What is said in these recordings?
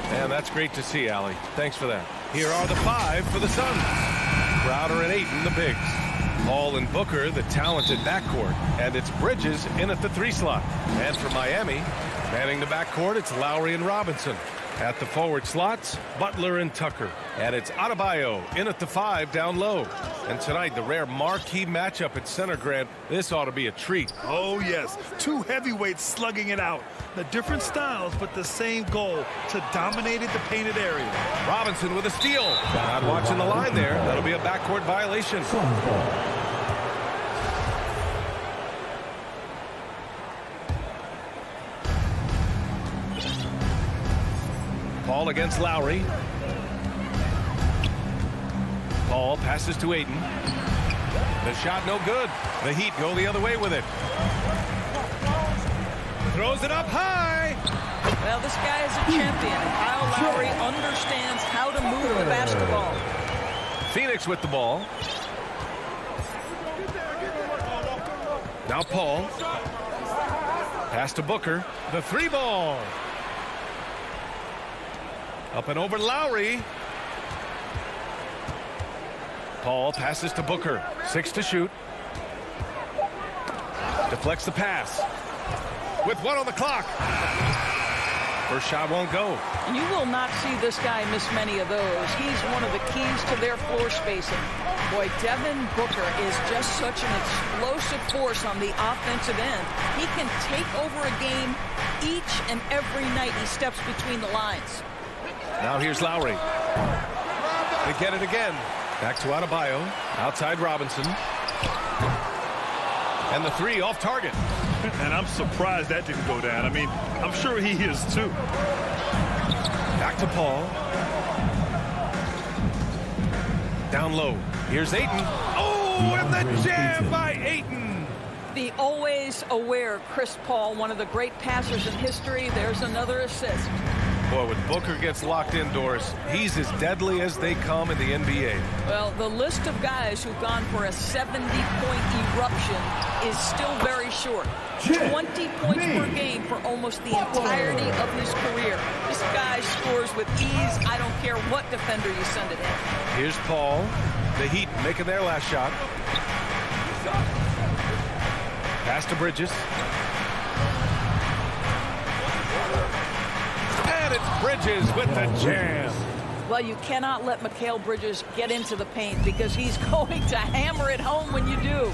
And that's great to see, Allie. Thanks for that. Here are the 5 for the Suns. Crowder and Ayton, the bigs. Paul and Booker, the talented backcourt. And it's Bridges in at the 3 slot. And for Miami, manning the backcourt, it's Lowry and Robinson. At the forward slots, Butler and Tucker. And it's Adebayo in at the 5 down low. And tonight, the rare marquee matchup at center, Grant. This ought to be a treat. Oh, yes. 2 heavyweights slugging it out. The different styles, but the same goal, to dominate the painted area. Robinson with a steal. Not watching the line there. That'll be a backcourt violation. Paul against Lowry. Paul passes to Ayton. The shot no good. The Heat go the other way with it. Throws it up high. Well, this guy is a champion. Kyle Lowry understands how to move the basketball. Phoenix with the ball. Now Paul. Pass to Booker. The 3 ball. Up and over Lowry. Paul passes to Booker. 6 to shoot. Deflects the pass. With 1 on the clock. First shot won't go. You will not see this guy miss many of those. He's one of the keys to their floor spacing. Boy, Devin Booker is just such an explosive force on the offensive end. He can take over a game each and every night he steps between the lines. Now here's Lowry. They get it again. Back to Adebayo. Outside Robinson. And the 3 off target. And I'm surprised that didn't go down. I mean, I'm sure he is too. Back to Paul. Down low. Here's Ayton. Oh, and the jam by Ayton. The always aware Chris Paul, one of the great passers in history. There's another assist. Boy, when Booker gets locked indoors, he's as deadly as they come in the NBA. Well, the list of guys who've gone for a 70-point eruption is still very short. 20 points per game for almost the entirety of his career. This guy scores with ease. I don't care what defender you send it in. Here's Paul. The Heat making their last shot. Pass to Bridges. And it's Bridges with the jam. Well, you cannot let Mikal Bridges get into the paint because he's going to hammer it home when you do.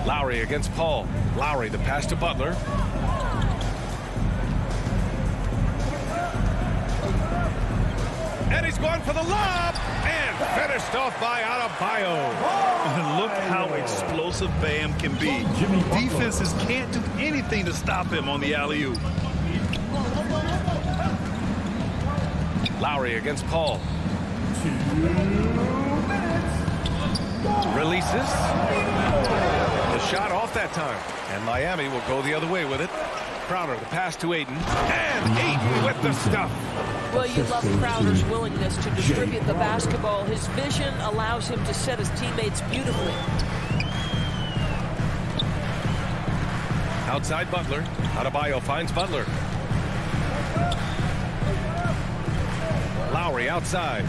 Lowry against Paul. Lowry, the pass to Butler. And he's going for the lob. And finished off by Adebayo. And look how explosive Bam can be. Defenses can't do anything to stop him on the alley-oop. Lowry against Paul. Releases. The shot off that time. And Miami will go the other way with it. Crowder, the pass to Ayton. And Ayton with the stuff. Well, you love Crowder's willingness to distribute the basketball. His vision allows him to set his teammates beautifully. Outside Butler. Adebayo finds Butler. Lowry outside.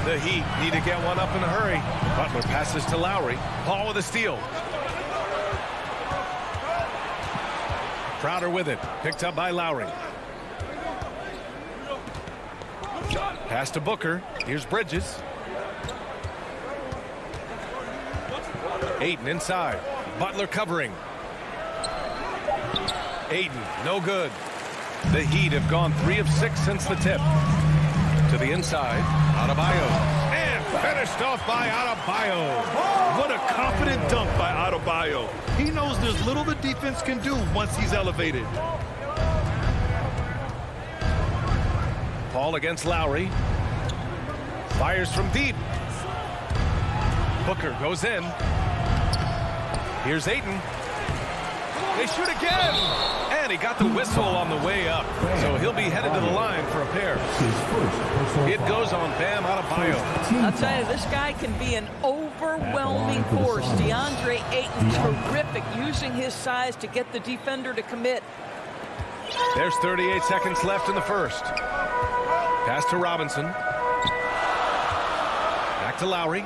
The Heat need to get one up in a hurry. Butler passes to Lowry. Paul with a steal. Crowder with it. Picked up by Lowry. Pass to Booker. Here's Bridges. Ayton inside. Butler covering. Ayton, no good. The Heat have gone 3 of 6 since the tip. To the inside, Adebayo. And finished off by Adebayo. What a confident dunk by Adebayo. He knows there's little the defense can do once he's elevated. Paul against Lowry. Fires from deep. Booker goes in. Here's Ayton. They shoot again. And he got the whistle on the way up. So he'll be headed to the line for a pair. It goes on Bam Adebayo. I'll tell you, this guy can be an overwhelming force. DeAndre Ayton, terrific, using his size to get the defender to commit. There's 38 seconds left in the first. Pass to Robinson. Back to Lowry.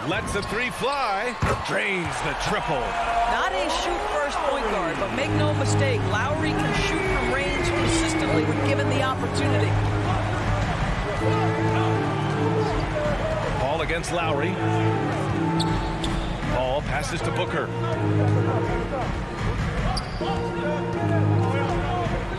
Lets the three fly. Drains the triple. Not a shoot-first point guard, but make no mistake, Lowry can shoot from range consistently when given the opportunity. Ball against Lowry. Ball passes to Booker.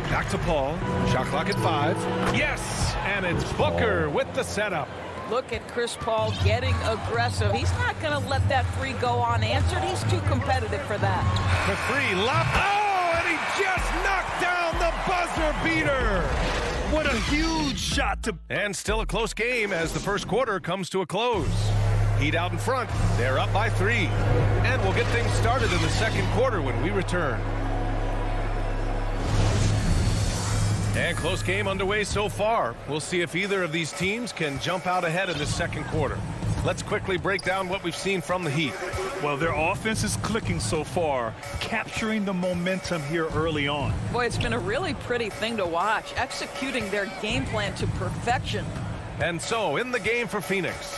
Back to Paul. Shot clock at 5. Yes! And it's Booker with the setup. Look at Chris Paul getting aggressive. He's not going to let that three go unanswered. He's too competitive for that. The three, lob. Oh, and he just knocked down the buzzer beater. What a huge shot to... And still a close game as the first quarter comes to a close. Heat out in front. They're up by 3. And we'll get things started in the second quarter when we return. And close game underway so far. We'll see if either of these teams can jump out ahead in the second quarter. Let's quickly break down what we've seen from the Heat. Well, their offense is clicking so far, capturing the momentum here early on. Boy, it's been a really pretty thing to watch, executing their game plan to perfection. And so, in the game for Phoenix,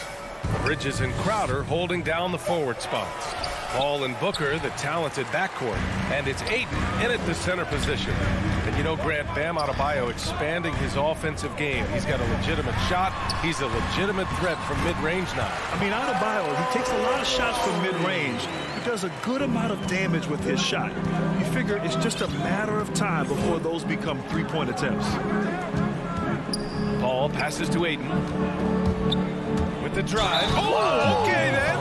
Bridges and Crowder holding down the forward spots. Paul and Booker, the talented backcourt. And it's Ayton in at the center position. And you know, Grant, Bam Adebayo expanding his offensive game. He's got a legitimate shot. He's a legitimate threat from mid-range now. I mean, Adebayo, he takes a lot of shots from mid-range. He does a good amount of damage with his shot. You figure it's just a matter of time before those become three-point attempts. Paul passes to Ayton. With the drive. Oh, okay then.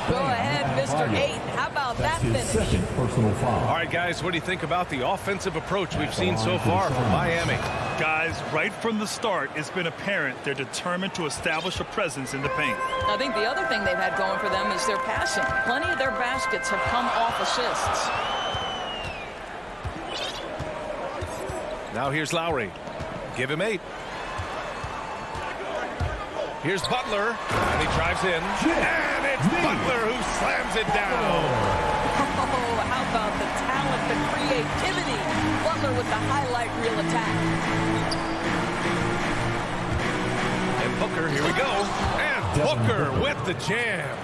Go ahead, Mr. Ayton. How about that finish? Second personal foul. All right, guys, what do you think about the offensive approach we've seen so far from Miami? Guys, right from the start, it's been apparent they're determined to establish a presence in the paint. I think the other thing they've had going for them is their passing. Plenty of their baskets have come off assists. Now here's Lowry. Give him 8. Here's Butler, and he drives in. And it's Butler who slams it down. Oh, how about the talent, the creativity? Butler with the highlight reel attack. And Booker, here we go. And Booker with the jam.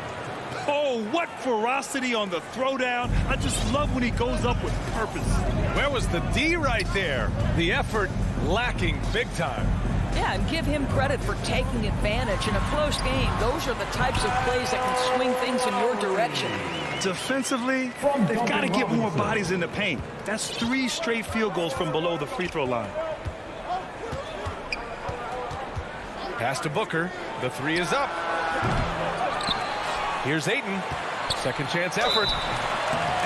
Oh, what ferocity on the throwdown. I just love when he goes up with purpose. Where was the D right there? The effort lacking big time. Yeah, and give him credit for taking advantage in a close game. Those are the types of plays that can swing things in your direction. Defensively, they've got to get more bodies in the paint. That's 3 straight field goals from below the free throw line. Pass to Booker. The 3 is up. Here's Ayton. Second chance effort.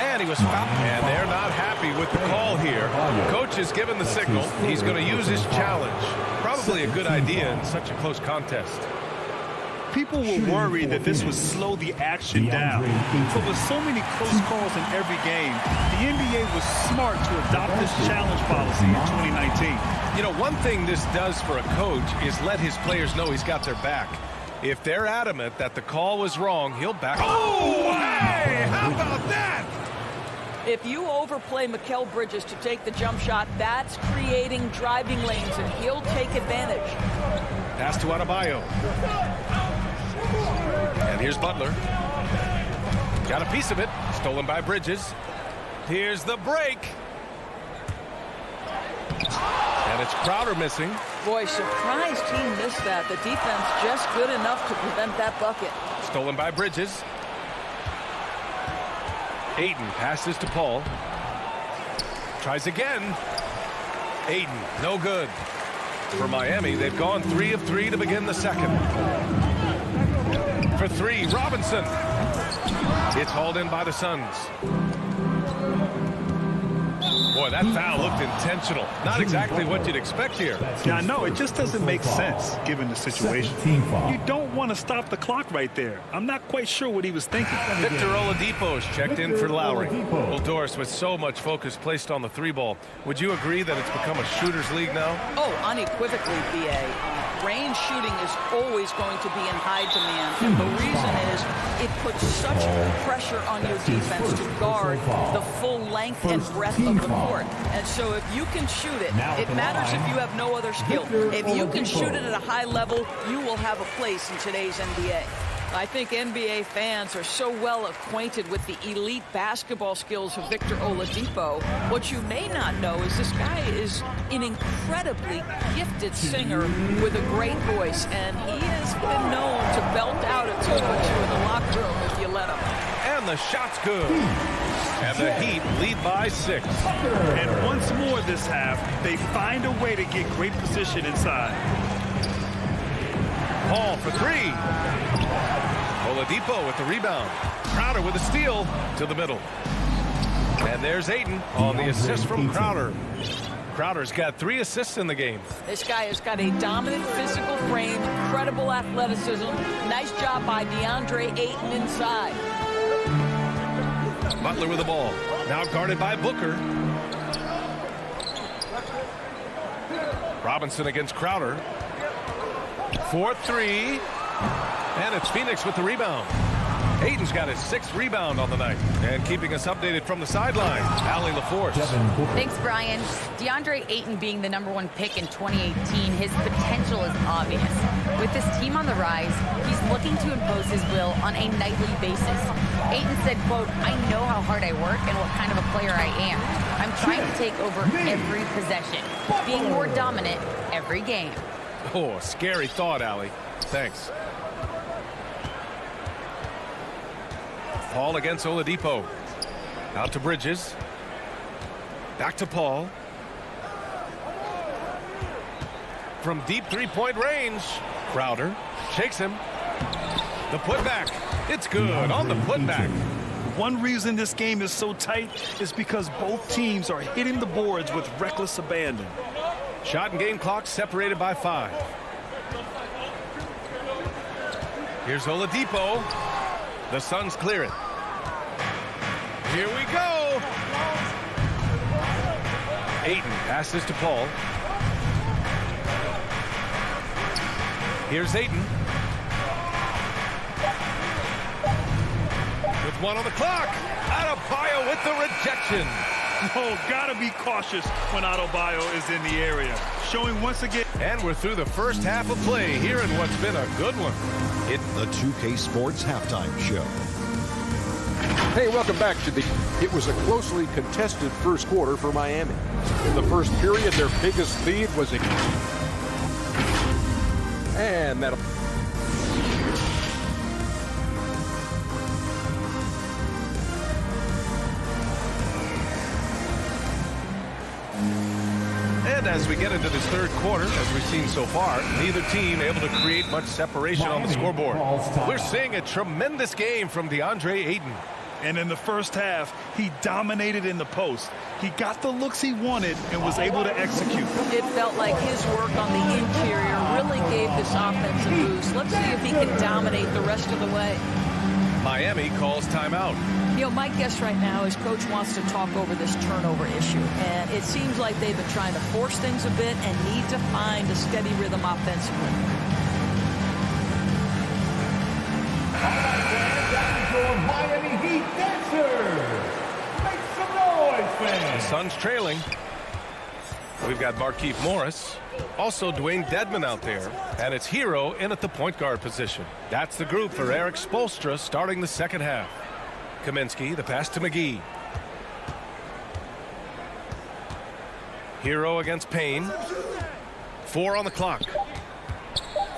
And he was fouled. And they're not happy with the call here. Coach has given the signal. He's going to use his challenge. Probably a good idea in such a close contest. People were worried that this would slow the action down. But with so many close calls in every game, the NBA was smart to adopt this challenge policy in 2019. You know, one thing this does for a coach is let his players know he's got their back. If they're adamant that the call was wrong, he'll back. Oh, hey! How about that? If you overplay Mikal Bridges to take the jump shot, that's creating driving lanes, and he'll take advantage. Pass to Adebayo. And here's Butler. Got a piece of it. Stolen by Bridges. Here's the break. And it's Crowder missing. Boy, surprised he missed that. The defense just good enough to prevent that bucket. Stolen by Bridges. Ayton passes to Paul. Tries again. Ayton, no good. For Miami, they've gone 3 of 3 to begin the second. For 3, Robinson. It's hauled in by the Suns. Boy, that foul looked intentional. Not exactly what you'd expect here. Yeah, I know. It just doesn't make sense given the situation. You don't want to stop the clock right there. I'm not quite sure what he was thinking. Victor Oladipo's checked in for Lowry. Well, Doris, with so much focus placed on the three ball, would you agree that it's become a shooter's league now? Oh, unequivocally, BA. Range shooting is always going to be in high demand, and the reason is it puts such pressure on your defense to guard the full length and breadth of the court. And so if you can shoot it, it matters if you have no other skill. If you can shoot it at a high level, you will have a place in today's NBA. I think NBA fans are so well acquainted with the elite basketball skills of Victor Oladipo. What you may not know is this guy is an incredibly gifted singer with a great voice, and he has been known to belt out a tune or two in the locker room if you let him. And the shot's good. And the Heat lead by 6. And once more this half, they find a way to get great position inside. Paul for 3. Oladipo with the rebound. Crowder with a steal to the middle. And there's Ayton on the assist from Crowder. Crowder's got 3 assists in the game. This guy has got a dominant physical frame, incredible athleticism. Nice job by DeAndre Ayton inside. Butler with the ball. Now guarded by Booker. Robinson against Crowder. 4-3. And it's Phoenix with the rebound. Ayton's got his 6th rebound on the night. And keeping us updated from the sideline, Allie LaForce. Thanks, Brian. DeAndre Ayton being the #1 pick in 2018, his potential is obvious. With this team on the rise, he's looking to impose his will on a nightly basis. Ayton said, quote, "I know how hard I work and what kind of a player I am. I'm trying to take over every possession, being more dominant every game." Oh, scary thought, Allie. Thanks. Paul against Oladipo. Out to Bridges. Back to Paul. From deep three-point range. Crowder shakes him. The putback. It's good on the putback. One reason this game is so tight is because both teams are hitting the boards with reckless abandon. Shot and game clock separated by 5. Here's Oladipo. The Suns clear it. Here we go. Ayton passes to Paul. Here's Ayton. With 1 on the clock. Adebayo with the rejection. Oh, gotta be cautious when Adebayo is in the area. Showing once again. And we're through the first half of play here in what's been a good one. It's the 2K Sports Halftime Show. Hey, welcome back to the... It was a closely contested first quarter for Miami. In the first period, their biggest lead was and that'll... And as we get into this third quarter, as we've seen so far, neither team able to create much separation on the scoreboard. We're seeing a tremendous game from DeAndre Ayton. And in the first half, he dominated in the post. He got the looks he wanted and was able to execute. It felt like his work on the interior really gave this offense a boost. Let's see if he can dominate the rest of the way. Miami calls timeout. You know, my guess right now is Coach wants to talk over this turnover issue. And it seems like they've been trying to force things a bit and need to find a steady rhythm offensively. Miami Heat dancers! Make some noise, fans! The Suns trailing. We've got Markieff Morris. Also Dwayne Dedmon out there. And it's Hero in at the point guard position. That's the group for Eric Spoelstra starting the second half. Kaminsky, the pass to McGee. Hero against Payne. 4 on the clock.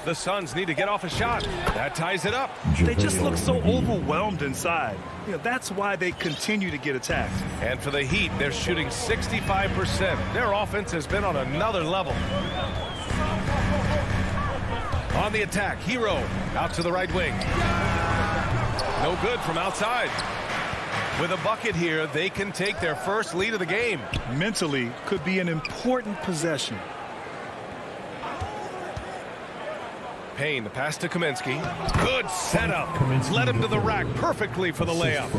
The Suns need to get off a shot. That ties it up. They just look so overwhelmed inside. You know, that's why they continue to get attacked. And for the Heat, they're shooting 65%. Their offense has been on another level. On the attack, Hero out to the right wing. No good from outside. With a bucket here, they can take their first lead of the game. Mentally, could be an important possession. Payne, the pass to Kaminsky. Good setup. Led him to the rack perfectly for the layup.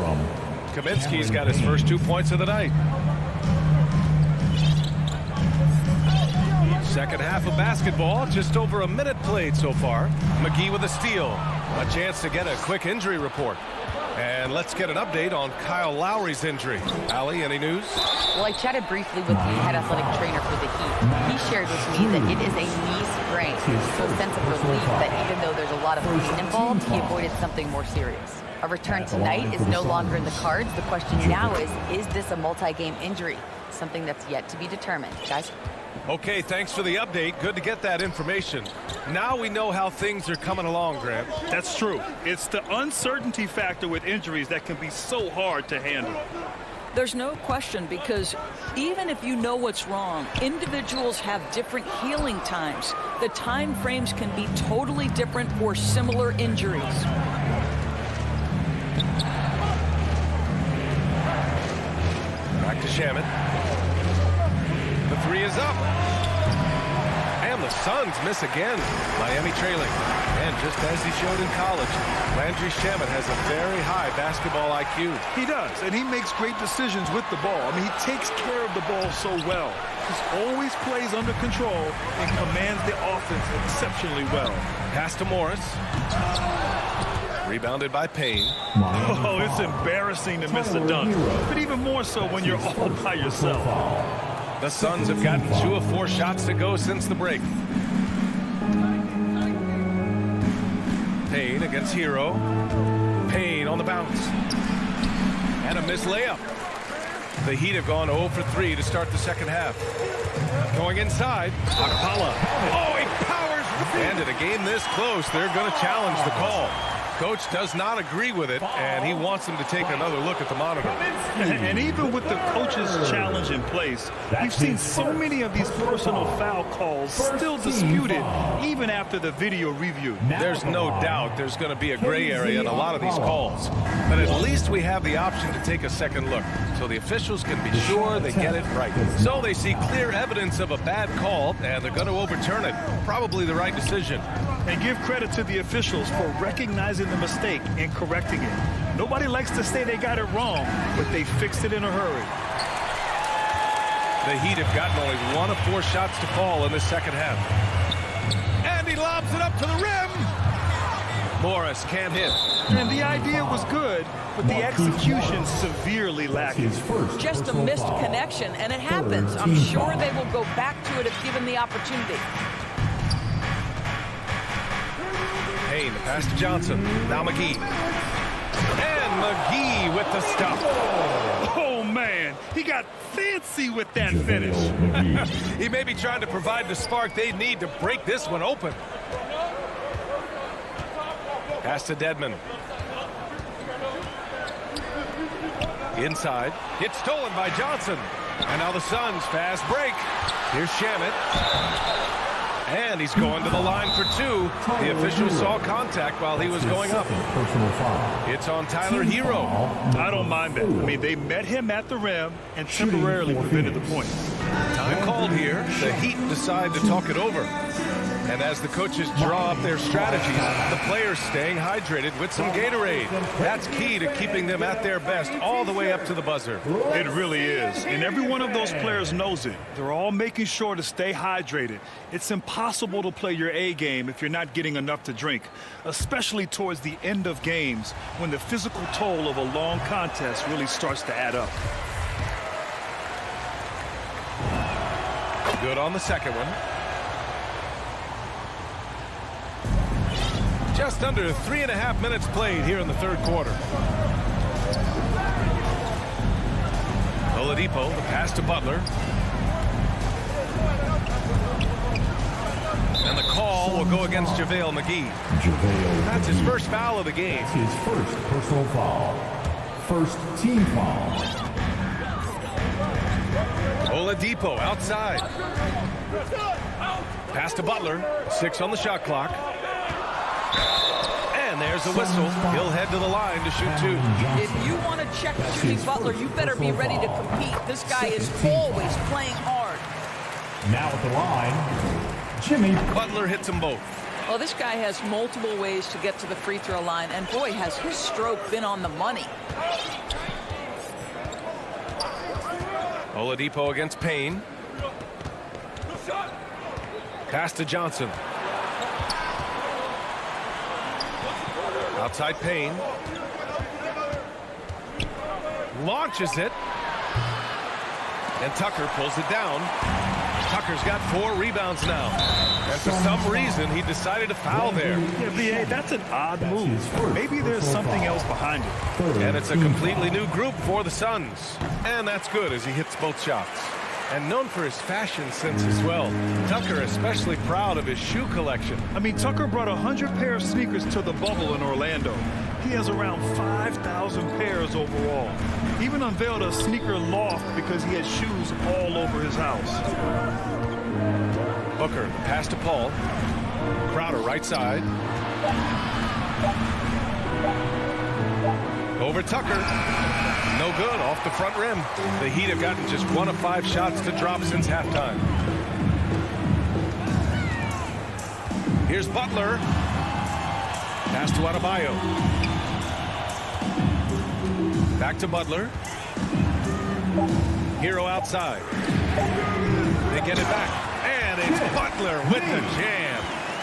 Kaminsky's got his first 2 points of the night. Second half of basketball, just over a minute played so far. McGee with a steal. A chance to get a quick injury report. And let's get an update on Kyle Lowry's injury. Allie, any news? Well, I chatted briefly with the head athletic trainer for the Heat. He shared with me that it is a knee sprain. So a sense of relief that even though there's a lot of pain involved, he avoided something more serious. A return tonight is no longer in the cards. The question now is this a multi-game injury? Something that's yet to be determined. Guys? Okay, thanks for the update. Good to get that information. Now we know how things are coming along, Grant. That's true. It's the uncertainty factor with injuries that can be so hard to handle. There's no question, because even if you know what's wrong, individuals have different healing times. The time frames can be totally different for similar injuries. Back to Shamet. The three is up. And the Suns miss again. Miami trailing. And just as he showed in college, Landry Shamet has a very high basketball IQ. He does, and he makes great decisions with the ball. I mean, he takes care of the ball so well. He always plays under control and commands the offense exceptionally well. Pass to Morris. Rebounded by Payne. Oh, it's embarrassing to miss a dunk, but even more so when you're all by yourself. The Suns have gotten 2 of 4 shots to go since the break. Payne against Hero. Payne on the bounce. And a missed layup. The Heat have gone 0 for 3 to start the second half. Going inside. Akpala. Oh, he powers. And in a game this close, they're going to challenge the call. Coach does not agree with it, and he wants them to take another look at the monitor. And even with the coach's challenge in place, we've seen so many of these personal foul calls still disputed even after the video review. There's no doubt there's going to be a gray area in a lot of these calls. But at least we have the option to take a second look, so the officials can be sure they get it right. So they see clear evidence of a bad call, and they're going to overturn it. Probably the right decision. And give credit to the officials for recognizing the mistake and correcting it. Nobody likes to say they got it wrong, but they fixed it in a hurry. The Heat have gotten only 1 of 4 shots to fall in the second half. And he lobs it up to the rim. Morris can't hit. And the idea was good, but the execution severely lacking. Just a missed connection, and it happens. I'm sure they will go back to it if given the opportunity. Payne, the pass to Johnson. Now McGee. And McGee with the stop. Oh, man. He got fancy with that finish. He may be trying to provide the spark they need to break this one open. Pass to Dedmon. Inside. It's stolen by Johnson. And now the Suns fast break. Here's Shamet. And he's going to the line for 2. The official saw contact while he was going up. It's on Tyler Hero. I don't mind that. I mean, they met him at the rim and temporarily prevented the point. Time called here. The Heat decide to talk it over. And as the coaches draw up their strategies, the players staying hydrated with some Gatorade. That's key to keeping them at their best all the way up to the buzzer. It really is. And every one of those players knows it. They're all making sure to stay hydrated. It's impossible to play your A game if you're not getting enough to drink, especially towards the end of games when the physical toll of a long contest really starts to add up. Good on the second one. Just under 3.5 minutes played here in the third quarter. Oladipo, the pass to Butler. And the call will go against JaVale McGee. That's his first foul of the game. His first personal foul. First team foul. Oladipo outside. Pass to Butler. 6 on the shot clock. And And there's a whistle. He'll head to the line to shoot 2. If you want to check Jimmy Butler, you better be ready to compete. This guy is always playing hard. Now at the line, Jimmy. Butler hits them both. Well, this guy has multiple ways to get to the free throw line, and boy, has his stroke been on the money. Oladipo against Payne. Pass to Johnson. Outside Payne. Launches it. And Tucker pulls it down. Tucker's got 4 rebounds now. And for some reason, he decided to foul there. Yeah, B.A., that's an odd move. Maybe there's something else behind it. And it's a completely new group for the Suns. And that's good as he hits both shots. And known for his fashion sense as well. Tucker especially proud of his shoe collection. I mean, Tucker brought 100 pair of sneakers to the bubble in Orlando. He has around 5,000 pairs overall. He even unveiled a sneaker loft because he had shoes all over his house. Booker, pass to Paul. Crowder, right side. Over Tucker. No good, off the front rim. The Heat have gotten just 1 of 5 shots to drop since halftime. Here's Butler. Pass to Adebayo. Back to Butler. Hero outside. They get it back. And it's Butler with the jam.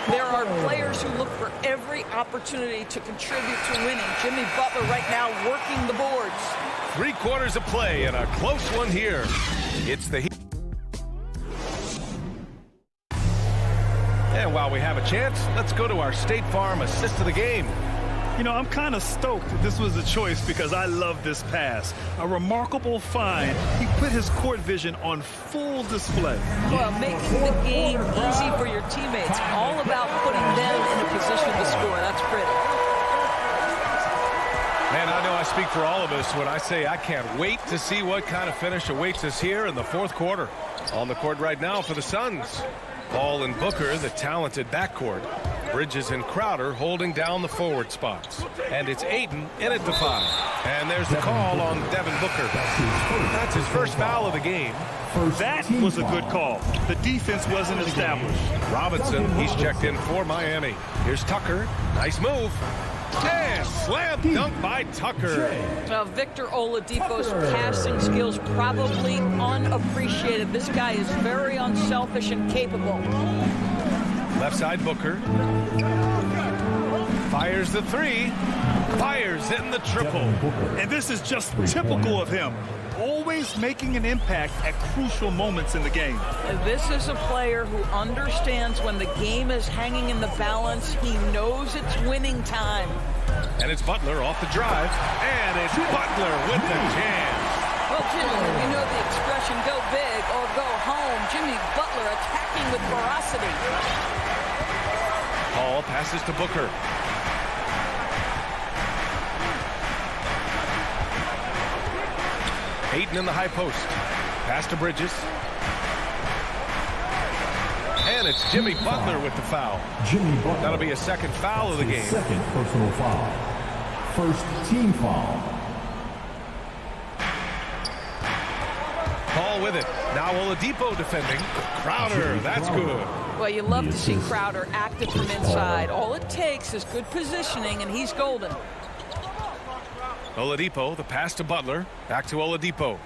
There are players who look for every opportunity to contribute to winning. Jimmy Butler right now working the boards. 3 quarters of play and a close one here. It's the Heat. And while we have a chance, let's go to our State Farm assist of the game. You know, I'm kind of stoked this was a choice because I love this pass. A remarkable find. He put his court vision on full display. Well, making the game easy for your teammates. All about putting them in a position to score. That's pretty. Man, I know I speak for all of us when I say I can't wait to see what kind of finish awaits us here in the 4th quarter. On the court right now for the Suns. Ball and Booker, the talented backcourt. Bridges and Crowder holding down the forward spots. And it's Ayton in at the 5. And there's the call on Devin Booker. That's his first foul of the game. That was a good call. The defense wasn't established. Robinson, he's checked in for Miami. Here's Tucker. Nice move. And slam dunk by Tucker. Victor Oladipo's passing skills probably unappreciated. This guy is very unselfish and capable. Left side Booker. Fires the 3. Fires in the triple. And this is just typical of him. Always making an impact at crucial moments in the game. This is a player who understands when the game is hanging in the balance. He knows it's winning time. And it's Butler off the drive. And it's Butler with the jam. Well, Jimmy, you know the expression, go big or go home. Jimmy Butler attacking with ferocity. Paul passes to Booker. Ayton in the high post. Pass to Bridges. And it's Jimmy Butler with the foul. Jimmy Butler. That'll be a second foul of the game. Second personal foul. First team foul. Paul with it. Now Oladipo defending. Crowder, that's good. Well, you love to see Crowder active from inside. All it takes is good positioning, and he's golden. Oladipo, the pass to Butler. Back to Oladipo.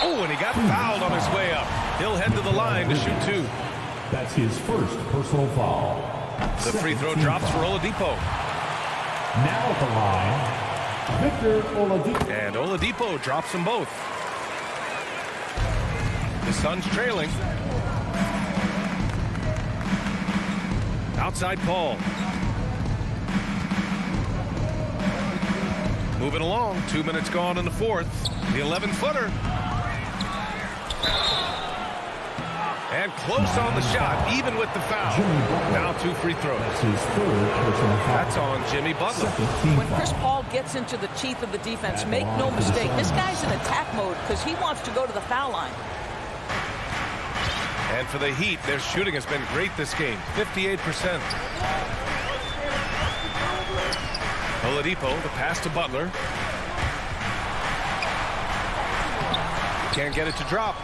Oh, and he got fouled on his way up. He'll head to the line to shoot 2. That's his first personal foul. The free throw drops for Oladipo. Now at the line, Victor Oladipo. And Oladipo drops them both. The Suns trailing. Outside Paul. Moving along. 2 minutes gone in the 4th. The 11-footer. And close on the shot, even with the foul. Now 2 free throws. That's his third personal foul. That's on Jimmy Butler. When Chris Paul gets into the teeth of the defense, make no mistake, this guy's in attack mode because he wants to go to the foul line. And for the Heat, their shooting has been great this game, 58%. Oladipo, the pass to Butler. Can't get it to drop.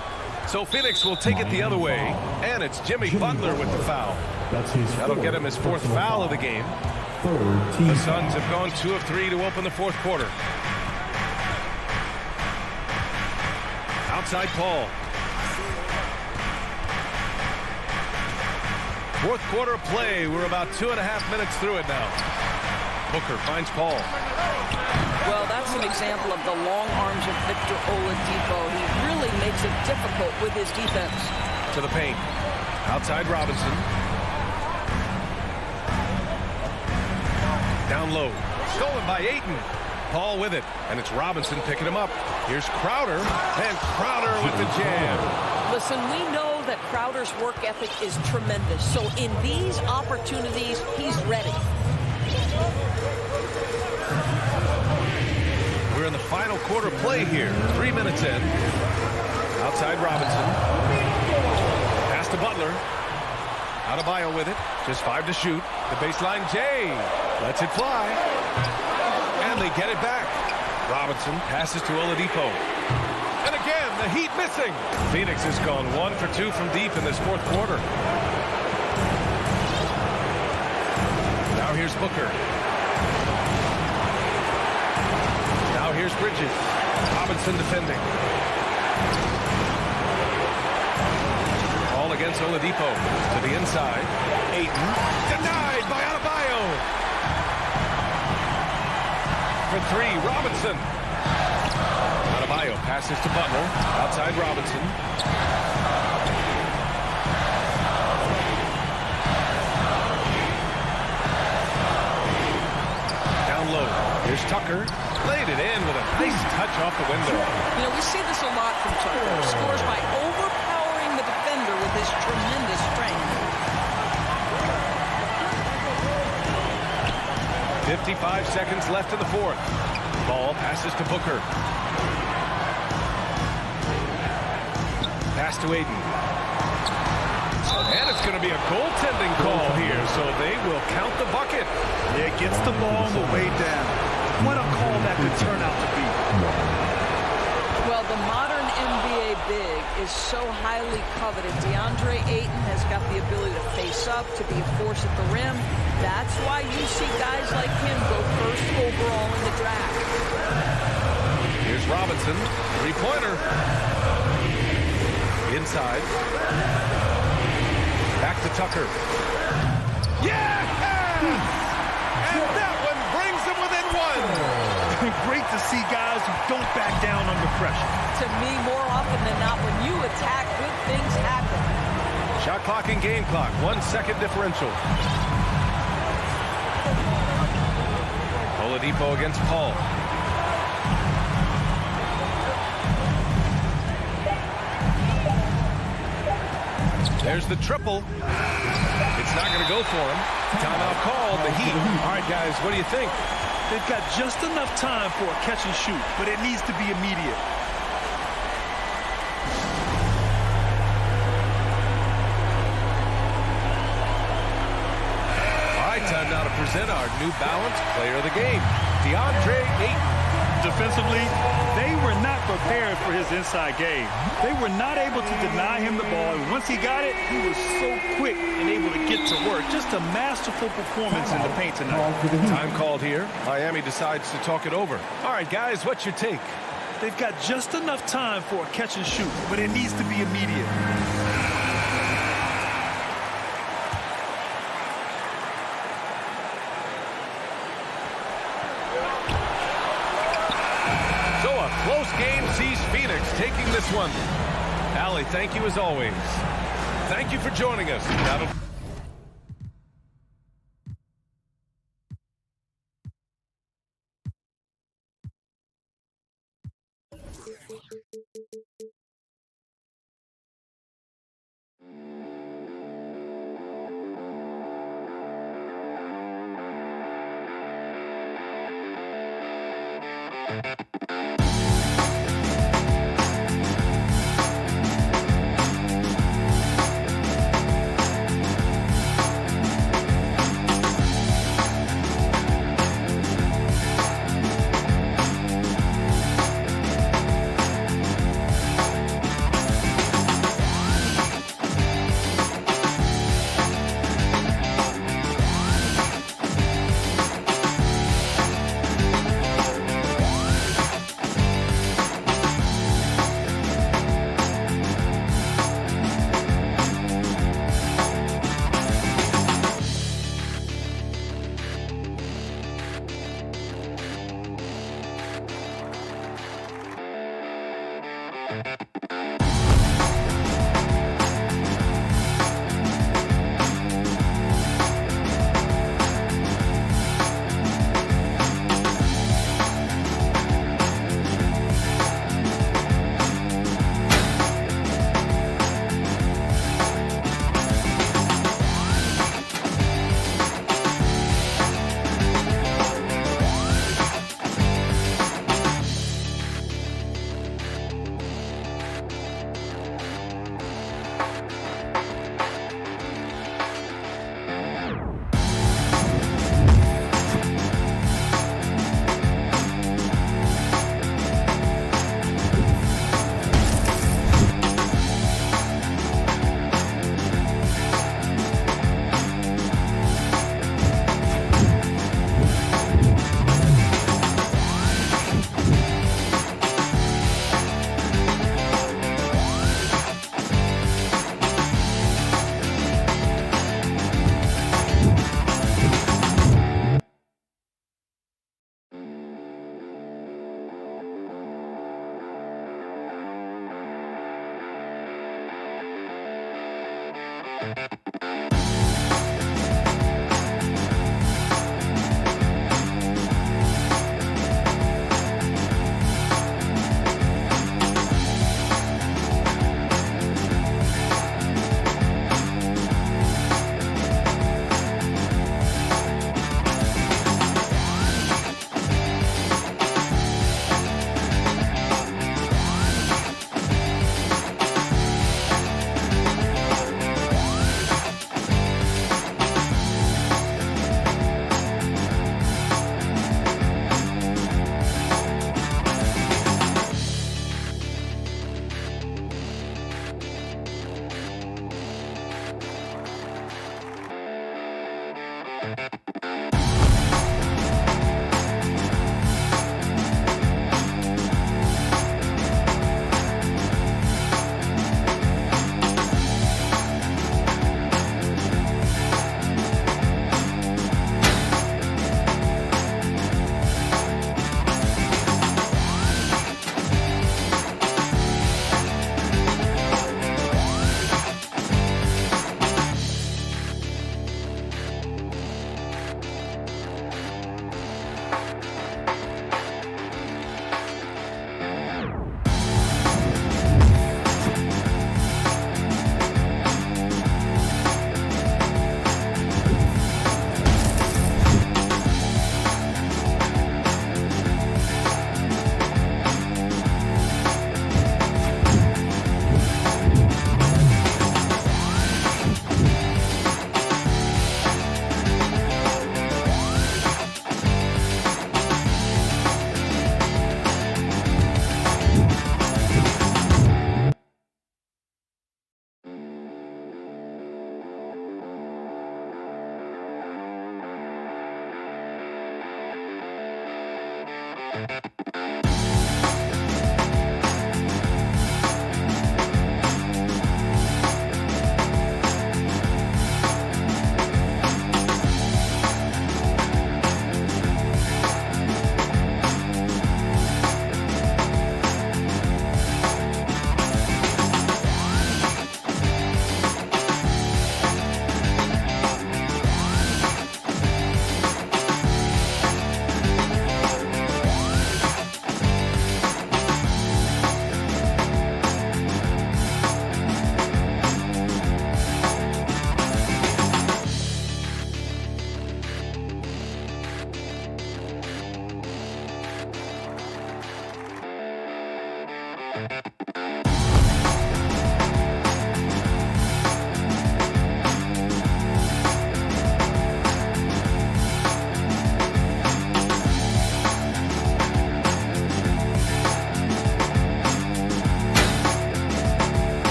So Phoenix will take it the other way. And it's Jimmy Butler with the foul. That'll get him his fourth foul of the game. The Suns have gone 2 of 3 to open the fourth quarter. Outside Paul. Fourth quarter play. We're about 2.5 minutes through it now. Booker finds Paul. Well, that's an example of the long arms of Victor Oladipo. He really makes it difficult with his defense. To the paint. Outside Robinson. Down low. Stolen by Ayton. Paul with it. And it's Robinson picking him up. Here's Crowder. And Crowder with the jam. Listen, we know that Crowder's work ethic is tremendous. So in these opportunities, he's ready. We're in the final quarter play here. 3 minutes in. Outside Robinson. Pass to Butler. Adebayo with it. Just 5 to shoot. The baseline Jay lets it fly. And they get it back. Robinson passes to Oladipo. And again, the Heat missing. Phoenix has gone 1 for 2 from deep in this fourth quarter. Now here's Booker. Now here's Bridges. Robinson defending. All against Oladipo. To the inside. Ayton. Denied by Adebayo. For 3, Robinson. Adebayo passes to Butler. Outside Robinson. Down low. Here's Tucker. Laid it in with a nice touch off the window. You know, we see this a lot from Tucker. Scores by overpowering the defender with his tremendous strength. 55 seconds left in the fourth. Ball passes to Booker. Pass to Ayton. And it's going to be a goaltending call here, so they will count the bucket. Yeah, gets the ball on the way down. What a call that could turn out to be. Well, the modern NBA big is so highly coveted. DeAndre Ayton has got the ability to face up, to be a force at the rim. That's why you see guys like him go first overall in the draft. Here's Robinson. Three-pointer. Inside. Back to Tucker. Yeah! And that one brings them within 1. Great to see guys who don't back down under pressure. To me, more often than not, when you attack, good things happen. Shot clock and game clock. 1 second differential. Oladipo against Paul. There's the triple. It's not going to go for him. Timeout called. The Heat. All right, guys, what do you think? They've got just enough time for a catch and shoot, but it needs to be immediate. All right, time now to present our New Balance player of the game, DeAndre Ayton. Defensively, they were not prepared for his inside game. They were not able to deny him the ball. And once he got it, he was so quick and able to get to work. Just a masterful performance in the paint tonight. Time called here. Miami decides to talk it over. All right, guys, what's your take? They've got just enough time for a catch and shoot, but it needs to be immediate. Close game sees Phoenix taking this one. Allie, thank you as always. Thank you for joining us.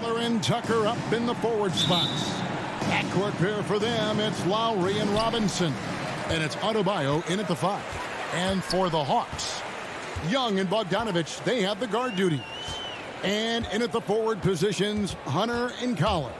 Butler and Tucker up in the forward spots. Backcourt pair for them, it's Lowry and Robinson. And it's Adebayo in at the 5. And for the Hawks, Young and Bogdanovich, they have the guard duties. And in at the forward positions, Hunter and Collins.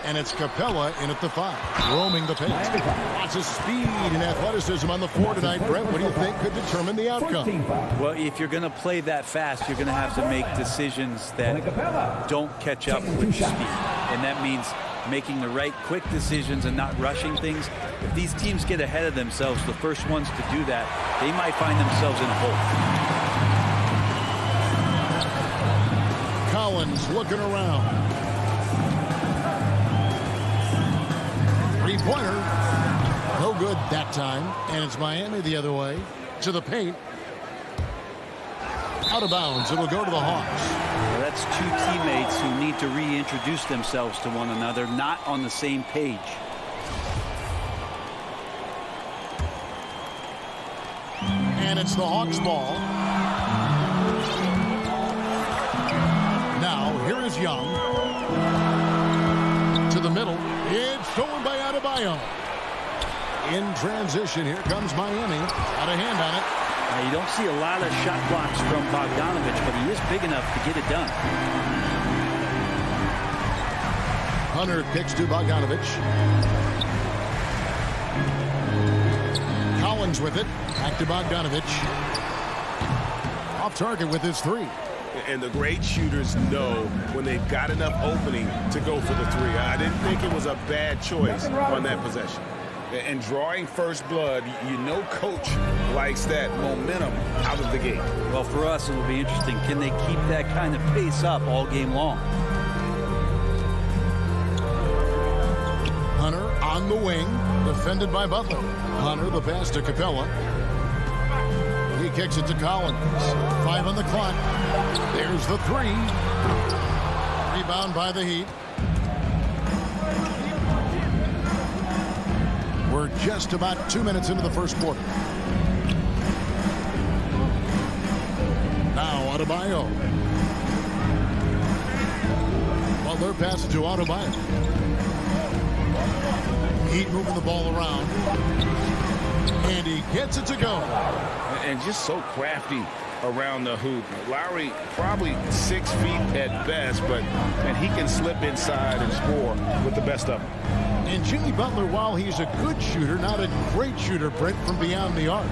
And it's Capella in at the 5, roaming the paint. Lots of speed and athleticism on the floor tonight. Brett, what do you think could determine the outcome? Well, if you're going to play that fast, you're going to have to make decisions that don't catch up with speed. And that means making the right quick decisions and not rushing things. If these teams get ahead of themselves, the first ones to do that, they might find themselves in a hole. Collins looking around. Three-pointer. No good that time. And it's Miami the other way. To the paint. Out of bounds. It'll go to the Hawks. Well, that's two teammates who need to reintroduce themselves to one another, not on the same page. And it's the Hawks ball. Now, here is Young. To the middle. It's stolen by Adebayo. In transition, here comes Miami. Got a hand on it. Now, you don't see a lot of shot blocks from Bogdanovich, but he is big enough to get it done. Hunter kicks to Bogdanovich. Collins with it. Back to Bogdanovich. Off target with his 3. And the great shooters know when they've got enough opening to go for the 3. I didn't think it was a bad choice on that possession. And drawing first blood, you know coach likes that momentum out of the gate. Well, for us, it will be interesting. Can they keep that kind of pace up all game long? Hunter on the wing, defended by Butler. Hunter, the pass to Capella. He kicks it to Collins. 5 on the clock. There's the 3. Rebound by the Heat. We're just about 2 minutes into the first quarter. Now Adebayo. Butler passes to Adebayo. Heat moving the ball around. And he gets it to go. And just so crafty around the hoop. Lowry probably 6 feet at best, but he can slip inside and score with the best of them. And Jimmy Butler, while he's a good shooter, not a great shooter, Brent, from beyond the arc.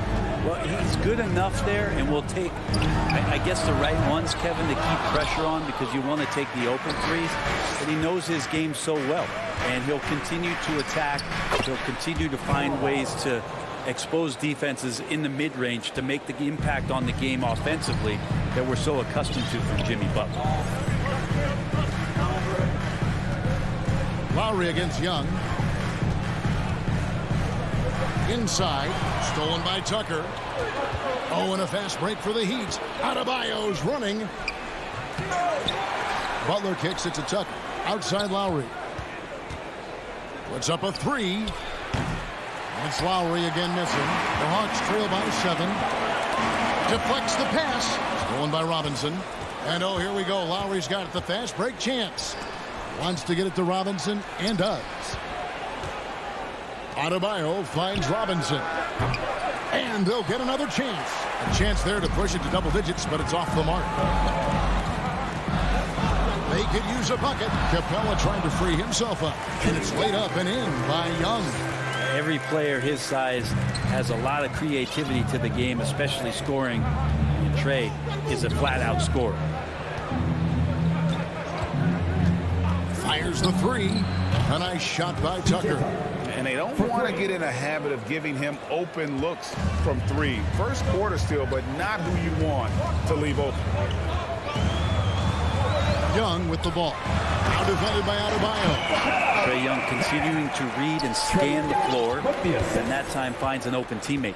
Well, he's good enough there, and will take, I guess, the right ones, Kevin, to keep pressure on, because you want to take the open threes. But he knows his game so well, and he'll continue to attack. He'll continue to find ways to expose defenses in the mid-range to make the impact on the game offensively that we're so accustomed to from Jimmy Butler. Lowry against Young. Inside, stolen by Tucker. Oh, and a fast break for the Heat. Adebayo's running. Butler kicks it to Tucker. Outside Lowry. Puts up a 3. It's Lowry again missing. The Hawks trail by 7. Deflects the pass. Stolen by Robinson. And oh, here we go. Lowry's got the fast break chance. Wants to get it to Robinson and does. Adebayo finds Robinson. And they'll get another chance. A chance there to push it to double digits, but it's off the mark. They could use a bucket. Capella trying to free himself up. And it's laid up and in by Young. Every player his size has a lot of creativity to the game, especially scoring. And Trey is a flat-out scorer. Fires the 3. A nice shot by Tucker. And they don't want to get in a habit of giving him open looks from 3. First quarter still, but not who you want to leave open. Young with the ball. Now defended by Adebayo. Trey Young continuing to read and scan the floor, and that time finds an open teammate.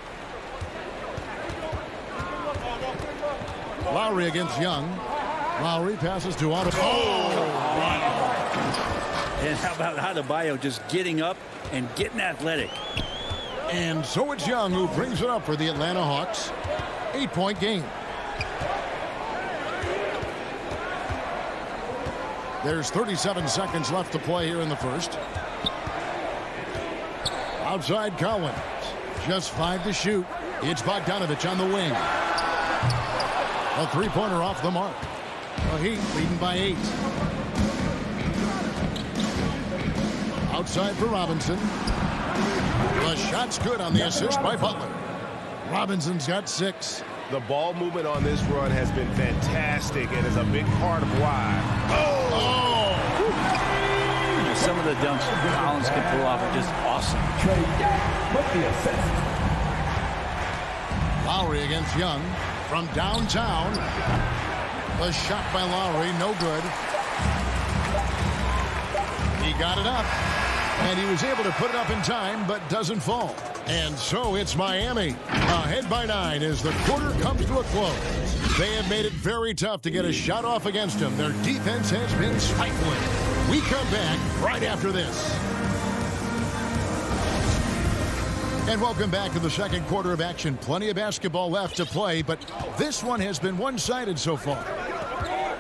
Lowry against Young. Lowry passes to Adebayo. And how about Adebayo just getting up and getting athletic? And so it's Young who brings it up for the Atlanta Hawks. 8-point game. There's 37 seconds left to play here in the first. Outside Collins. Just 5 to shoot. It's Bogdanovich on the wing. A three-pointer off the mark. The Heat leading by 8. Outside for Robinson. The shot's good on the assist by Butler. Robinson's got 6. The ball movement on this run has been fantastic and is a big part of why. Oh! Some of the dunks Collins can pull off are just awesome. Lowry against Young from downtown. The shot by Lowry, no good. He got it up, and he was able to put it up in time, but doesn't fall. And so it's Miami, ahead by 9 as the quarter comes to a close. They have made it very tough to get a shot off against them. Their defense has been stifling. We come back right after this. And welcome back to the second quarter of action. Plenty of basketball left to play, but this one has been one-sided so far.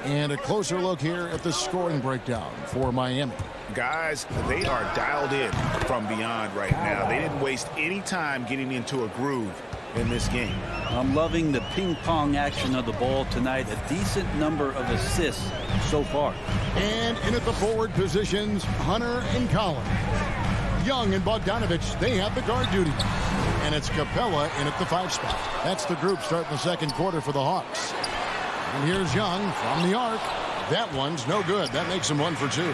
And a closer look here at the scoring breakdown for Miami. Guys, they are dialed in from beyond right now. They didn't waste any time getting into a groove in this game. I'm loving the ping-pong action of the ball tonight. A decent number of assists so far. And in at the forward positions, Hunter and Collins. Young and Bogdanovich, they have the guard duty. And it's Capella in at the 5 spot. That's the group starting the second quarter for the Hawks. And here's Young from the arc. That one's no good. That makes him 1 for 2.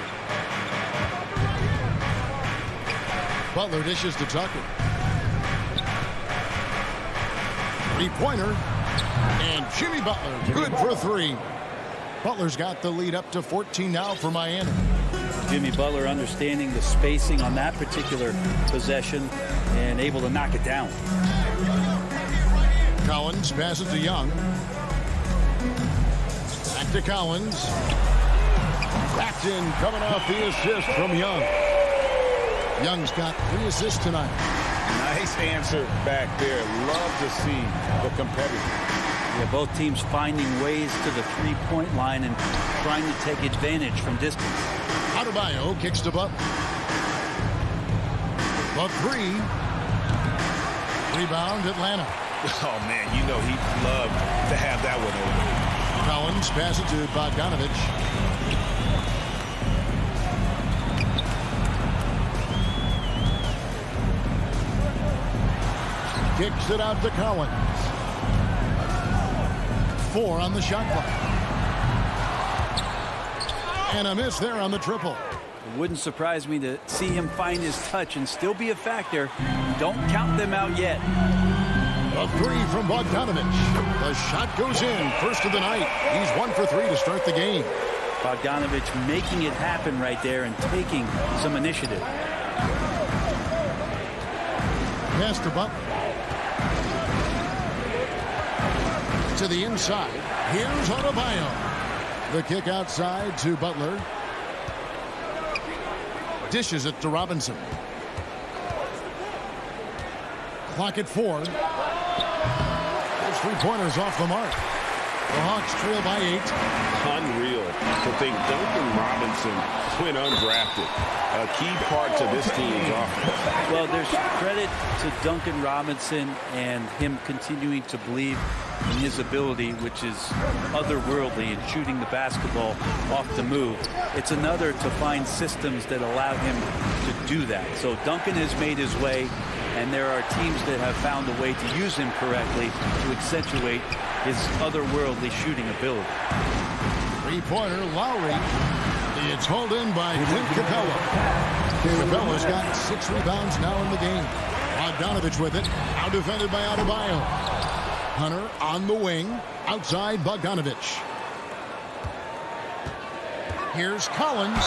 Butler dishes to Tucker. 3-pointer. And Jimmy Butler, good for 3. Butler's got the lead up to 14 now for Miami. Jimmy Butler understanding the spacing on that particular possession and able to knock it down. Collins passes to Young. Back to Collins. Backed in, coming off the assist from Young. Young's got 3 assists tonight. Nice answer back there. Love to see the competitor. Yeah, both teams finding ways to the three-point line and trying to take advantage from distance. Adebayo kicks to Butler. The 3. Rebound Atlanta. Oh, man, you know he'd love to have that one over. Collins passes to Bogdanovich. Kicks it out to Collins. 4 on the shot clock. And a miss there on the triple. It wouldn't surprise me to see him find his touch and still be a factor. Don't count them out yet. A 3 from Bogdanovich. The shot goes in. First of the night. He's 1 for 3 to start the game. Bogdanovich making it happen right there and taking some initiative. Pass to Butler. To the inside. Here's Adebayo. The kick outside to Butler. Dishes it to Robinson. Clock at 4. Those 3-pointers off the mark. The Hawks trail by 8. Unreal to think Duncan Robinson went undrafted. A key part to this team's offense. Well, there's credit to Duncan Robinson and him continuing to believe in his ability, which is otherworldly in shooting the basketball off the move. It's another to find systems that allow him to do that. So Duncan has made his way, and there are teams that have found a way to use him correctly to accentuate his otherworldly shooting ability. 3-pointer, Lowry. It's hauled in by Clint Capella. Capella's got 6 rebounds now in the game. Bogdanovich with it. Out defended by Adebayo. Hunter on the wing. Outside Bogdanovich. Here's Collins.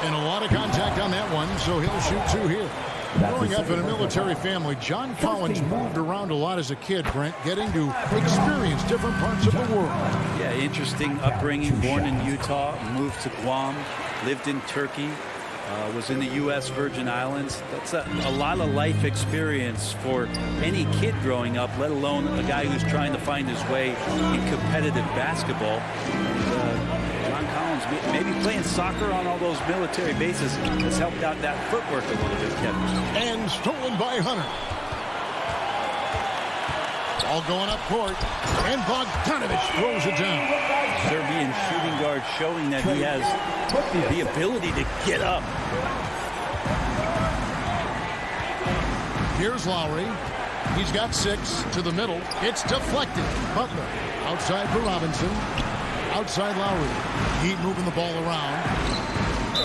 And a lot of contact on that one, so he'll shoot 2 here. Growing up in a military family, John Collins moved around a lot as a kid, Brent, getting to experience different parts of the world. Yeah, interesting upbringing. Born in Utah, moved to Guam, lived in Turkey, was in the U.S. Virgin Islands. That's a lot of life experience for any kid growing up, let alone a guy who's trying to find his way in competitive basketball. And, John Collins arms. Maybe playing soccer on all those military bases has helped out that footwork a little bit, Kevin. And stolen by Hunter. All going up court. And Bogdanovich throws it down. Serbian shooting guard showing that he has the ability to get up. Here's Lowry. He's got 6 to the middle. It's deflected. Butler outside for Robinson. Outside Lowry. Heat moving the ball around.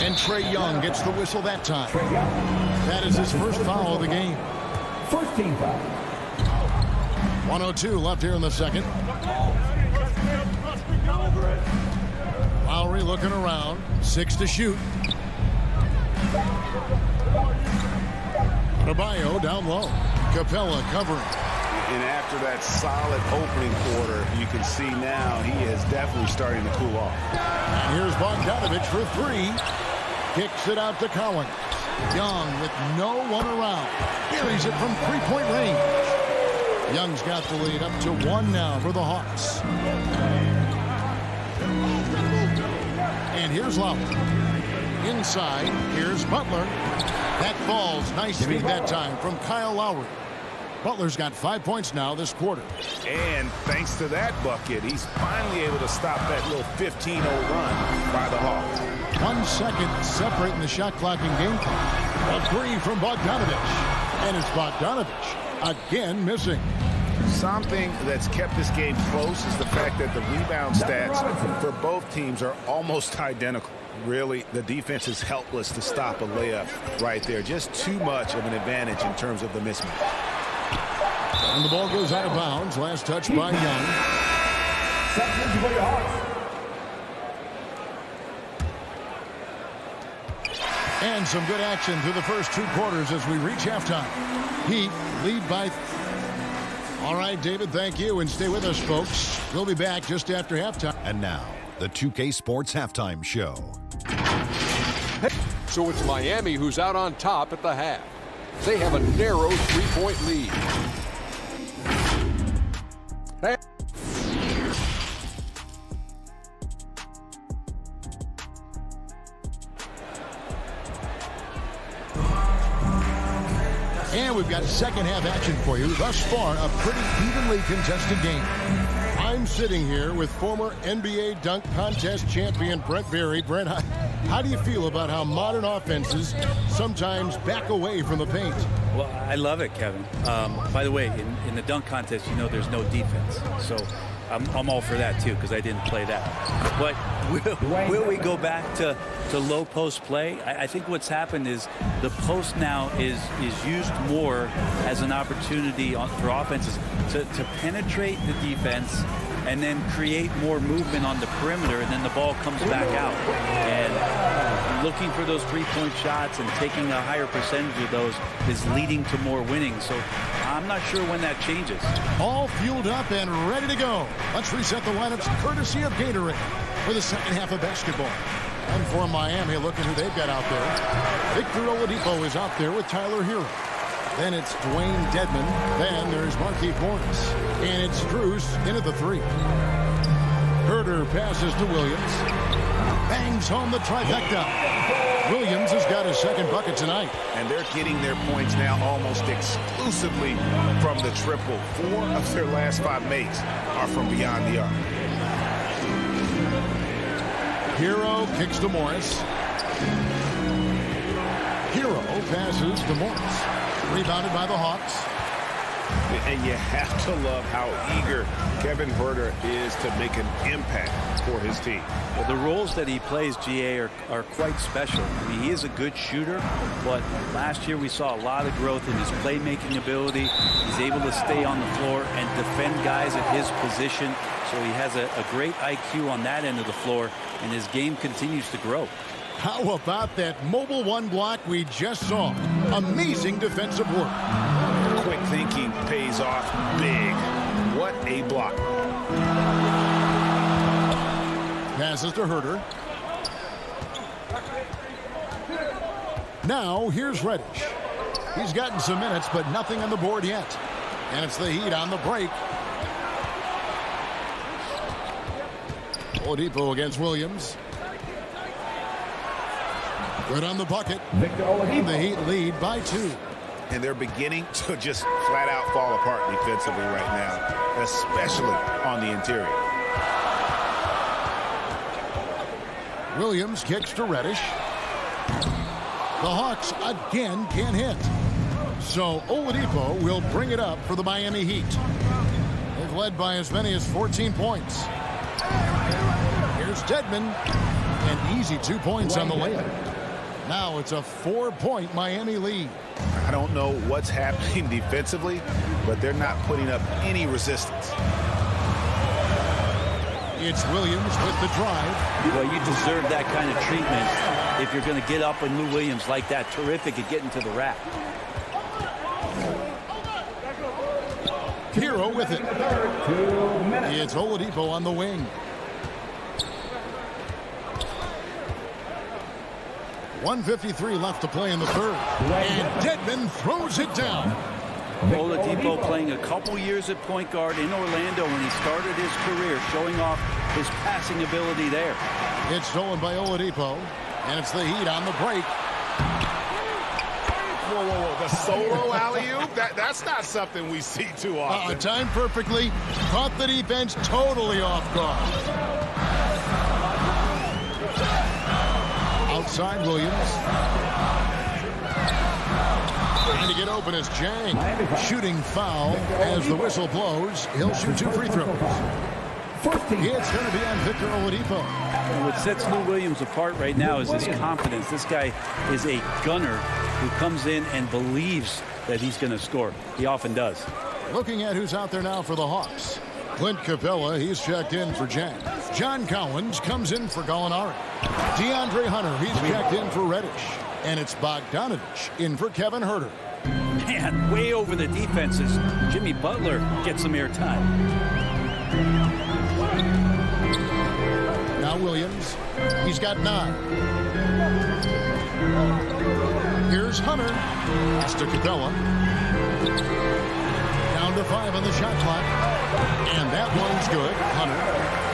And Trae Young gets the whistle that time. That is his first foul of the game. First team foul. 1:02 left here in the second. Lowry looking around. 6 to shoot. Adebayo down low. Capella covering. And after that solid opening quarter, you can see now he is definitely starting to cool off. And here's Bogdanovich for 3. Kicks it out to Collins. Young with no one around. Carries it from three-point range. Young's got the lead up to 1 now for the Hawks. And here's Lowry. Inside, here's Butler. That falls. Nice speed that time from Kyle Lowry. Butler's got 5 points now this quarter. And thanks to that bucket, he's finally able to stop that little 15-0 run by the Hawks. 1 second separating the shot clock in game clock. A 3 from Bogdanovich. And it's Bogdanovich again missing. Something that's kept this game close is the fact that the rebound stats for both teams are almost identical. Really, the defense is helpless to stop a layup right there. Just too much of an advantage in terms of the mismatch. And the ball goes out of bounds. Last touch by Young. And some good action through the first 2 quarters as we reach halftime. Heat lead by... All right, David, thank you. And stay with us, folks. We'll be back just after halftime. And now, the 2K Sports Halftime Show. So it's Miami who's out on top at the half. They have a narrow 3-point lead. And we've got second half action for you. Thus far, a pretty evenly contested game. I'm sitting here with former NBA dunk contest champion Brent Berry. Brent, how do you feel about how modern offenses sometimes back away from the paint? Well, I love it, Kevin. By the way, in the dunk contest, you know there's no defense. So I'm all for that, too, because I didn't play that. But will we go back to low post play? I think what's happened is the post now is used more as an opportunity for offenses to penetrate the defense and then create more movement on the perimeter, and then the ball comes back out. And looking for those three-point shots and taking a higher percentage of those is leading to more winning. So I'm not sure when that changes. All fueled up and ready to go. Let's reset the lineups courtesy of Gatorade for the second half of basketball. And for Miami, look at who they've got out there. Victor Oladipo is out there with Tyler Hero. Then it's Dwayne Dedmon. Then there's Markieff Morris. And it's Strus in at the 3. Herter passes to Williams. Bangs home the trifecta. Williams has got his second bucket tonight. And they're getting their points now almost exclusively from the triple. 4 of their last 5 makes are from beyond the arc. Hero kicks to Morris. Hero passes to Morris. Rebounded by the Hawks. And you have to love how eager Kevin Huerter is to make an impact for his team. Well, the roles that he plays, GA, are quite special. I mean, he is a good shooter, but last year we saw a lot of growth in his playmaking ability. He's able to stay on the floor and defend guys at his position. So he has a great IQ on that end of the floor, and his game continues to grow. How about that mobile 1 block we just saw? Amazing defensive work. Quick thinking pays off big. What a block. Passes to Herter. Now here's Reddish. He's gotten some minutes, but nothing on the board yet. And it's the Heat on the break. Oladipo against Williams. Good on the bucket. The Heat lead by 2. And they're beginning to just flat out fall apart defensively right now, especially on the interior. Williams kicks to Reddish. The Hawks again can't hit. So Oladipo will bring it up for the Miami Heat. They've led by as many as 14 points. Here's Dedmon. An easy 2 points on the layup. Now it's a 4-point Miami lead. I don't know what's happening defensively, but they're not putting up any resistance. It's Williams with the drive. Well, you deserve that kind of treatment if you're going to get up on Lou Williams like that. Terrific at getting to the rack. Hero with it. It's Oladipo on the wing. 1:53 left to play in the third. And Dedmon throws it down. Oladipo playing a couple years at point guard in Orlando when he started his career, showing off his passing ability there. It's stolen by Oladipo, and it's the Heat on the break. Whoa, whoa, whoa. The solo alley-oop? That's not something we see too often. Timed perfectly. Caught the defense totally off guard. Outside Williams. Trying to get open is Jang. Shooting foul as the whistle blows. He'll shoot 2 free throws. It's going to be on Victor Oladipo. And what sets Lou Williams apart right now is his confidence. This guy is a gunner who comes in and believes that he's going to score. He often does. Looking at who's out there now for the Hawks. Clint Capella, he's checked in for Jang. John Collins comes in for Gallinari. DeAndre Hunter, he's checked in for Reddish. And it's Bogdanovich in for Kevin Huerter. Man, way over the defenses. Jimmy Butler gets some airtime. Now Williams. He's got 9. Here's Hunter. Pass to Capella. Down to 5 on the shot clock. And that one's good.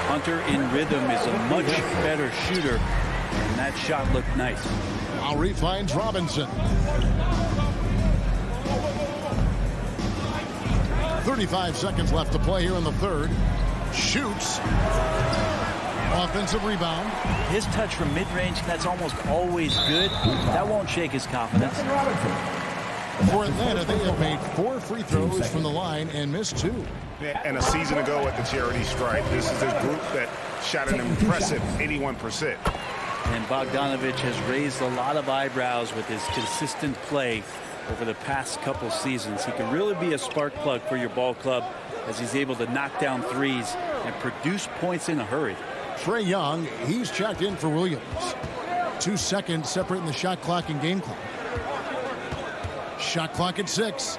Hunter in rhythm is a much better shooter. And that shot looked nice. Lowry finds Robinson. 35 seconds left to play here in the third. Shoots. Offensive rebound. His touch from mid-range, that's almost always good. That won't shake his confidence. For Atlanta, they have made 4 free throws from the line and missed 2. And a season ago at the charity stripe, this is a group that shot an impressive 81%. And Bogdanovich has raised a lot of eyebrows with his consistent play over the past couple seasons. He can really be a spark plug for your ball club as he's able to knock down threes and produce points in a hurry. Trae Young, he's checked in for Williams. 2 seconds separating the shot clock and game clock. Shot clock at 6.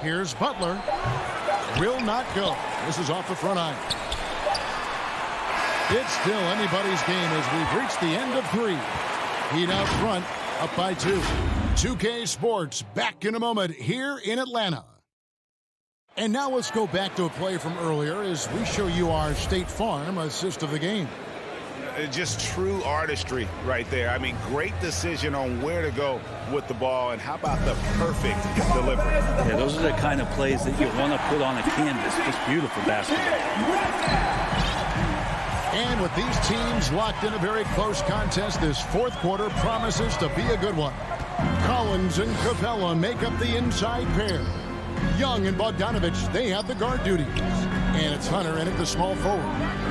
Here's Butler. Will not go. This is off the front iron. It's still anybody's game as we've reached the end of 3. Heat out front, up by 2. 2K Sports back in a moment here in Atlanta. And now let's go back to a play from earlier as we show you our State Farm assist of the game. Just true artistry right there. I mean, great decision on where to go with the ball, and how about the perfect delivery? Yeah, those are the kind of plays that you want to put on a canvas. Just beautiful basketball. And with these teams locked in a very close contest, this fourth quarter promises to be a good one. Collins and Capella make up the inside pair. Young and Bogdanovich, they have the guard duties. And it's Hunter in at the small forward.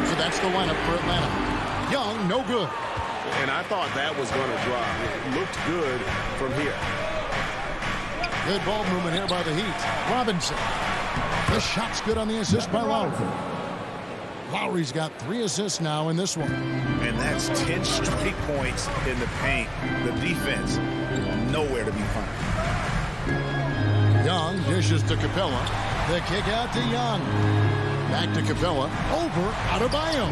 So that's the lineup for Atlanta. Young, no good. And I thought that was going to drop. It looked good from here. Good ball movement here by the Heat. Robinson. The shot's good on the assist by Lowry. Lowry's got 3 assists now in this one. And that's 10 straight points in the paint. The defense, nowhere to be found. Young dishes to Capella. The kick out to Young. Back to Capella. Over Adebayo.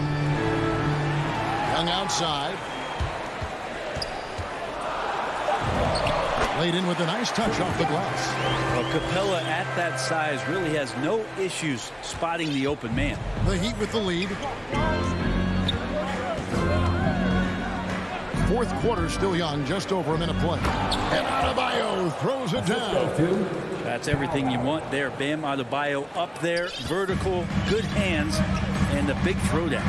Young outside. Laid in with a nice touch off the glass. Well, Capella at that size really has no issues spotting the open man. The Heat with the lead. Fourth quarter still young, just over a minute play. And Adebayo throws it down. That's everything you want there. Bam Adebayo up there, vertical, good hands, and the big throwdown.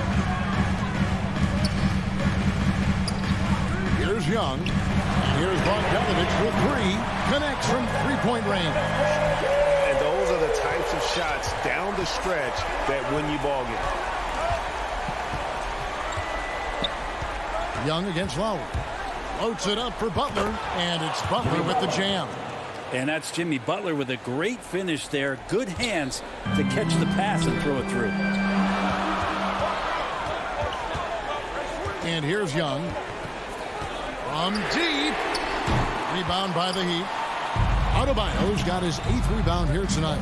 Here's Young. Here's Bogdanovich with three. Connects from three-point range. And those are the types of shots down the stretch that win you ball games. Young against Lowry. Floats it up for Butler, and it's Butler with the jam. And that's Jimmy Butler with a great finish there. Good hands to catch the pass and throw it through. And here's Young. From deep. Rebound by the Heat. Adebayo's got his 8th rebound here tonight.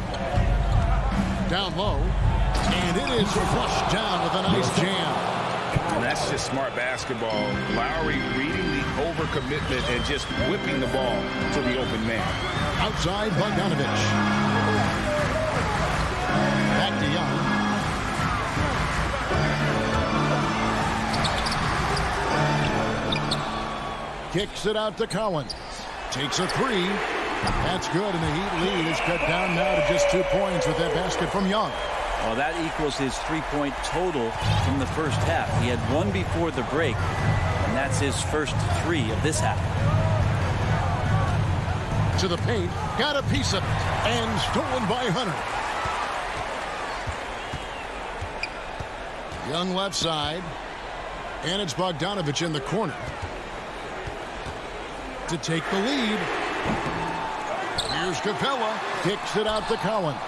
Down low. And it is flushed down with a nice jam. And that's just smart basketball. Lowry reading the overcommitment and just whipping the ball to the open man. Outside Bogdanovich. Back to Young. Kicks it out to Collins. Takes a three. That's good, and the Heat lead is cut down now to just 2 points with that basket from Young. Well, that equals his three-point total from the first half. He had one before the break, and that's his first three of this half. To the paint, got a piece of it, and stolen by Hunter. Young left side, and it's Bogdanovich in the corner to take the lead. Here's Capella, kicks it out to Collins.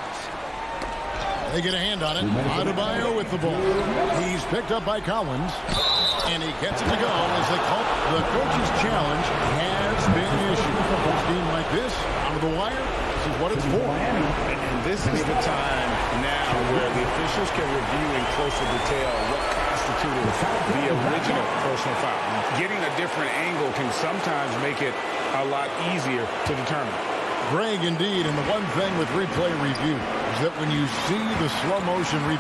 They get a hand on it. Adebayo with the ball. He's picked up by Collins, and he gets it to go as they call the coach's challenge has been issued. A game like this, out of the wire, this is what it's for. And this is the time now where the officials can review in closer detail what constituted the original personal foul. Getting a different angle can sometimes make it a lot easier to determine. Greg, indeed, and the one thing with replay review is that when you see the slow motion replay,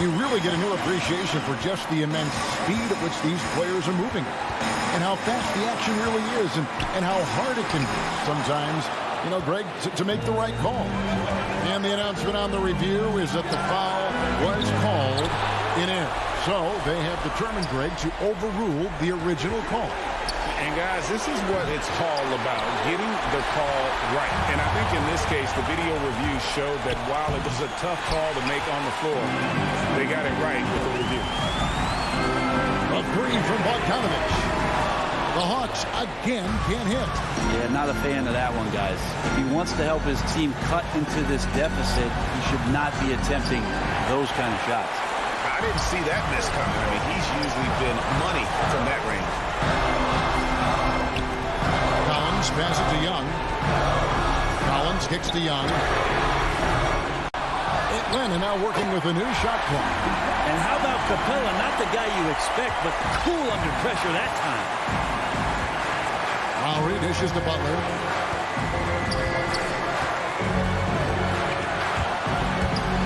you really get a new appreciation for just the immense speed at which these players are moving and how fast the action really is and how hard it can be sometimes, you know, Greg, to make the right call. And the announcement on the review is that the foul was called in error. So they have determined, Greg, to overrule the original call. And guys, this is what it's all about, getting the call right. And I think in this case, the video review showed that while it was a tough call to make on the floor, they got it right with the review. A three from Bogdanovich. The Hawks again can't hit. Yeah, not a fan of that one, guys. If he wants to help his team cut into this deficit, he should not be attempting those kind of shots. I didn't see that miss coming. I mean, he's usually been money from that range. Collins passes to Young. Collins kicks to Young. Atlanta now working with a new shot clock. And how about Capella? Not the guy you expect, but cool under pressure that time. Lowry dishes to Butler.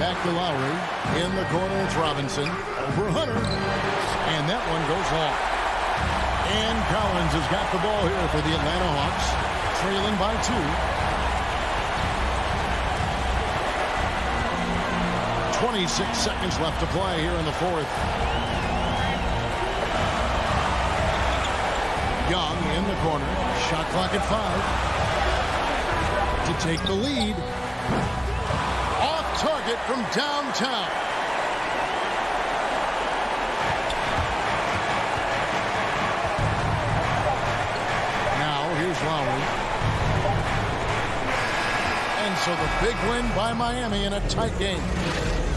Back to Lowry. In the corner, it's Robinson. Over Hunter. And that one goes long. And Collins has got the ball here for the Atlanta Hawks. Trailing by 2. 26 seconds left to play here in the fourth. Young in the corner. Shot clock at 5. To take the lead. Off target from downtown. Lowry. And so the big win by Miami in a tight game.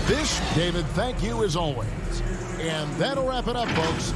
This, David, thank you as always. And that'll wrap it up, folks.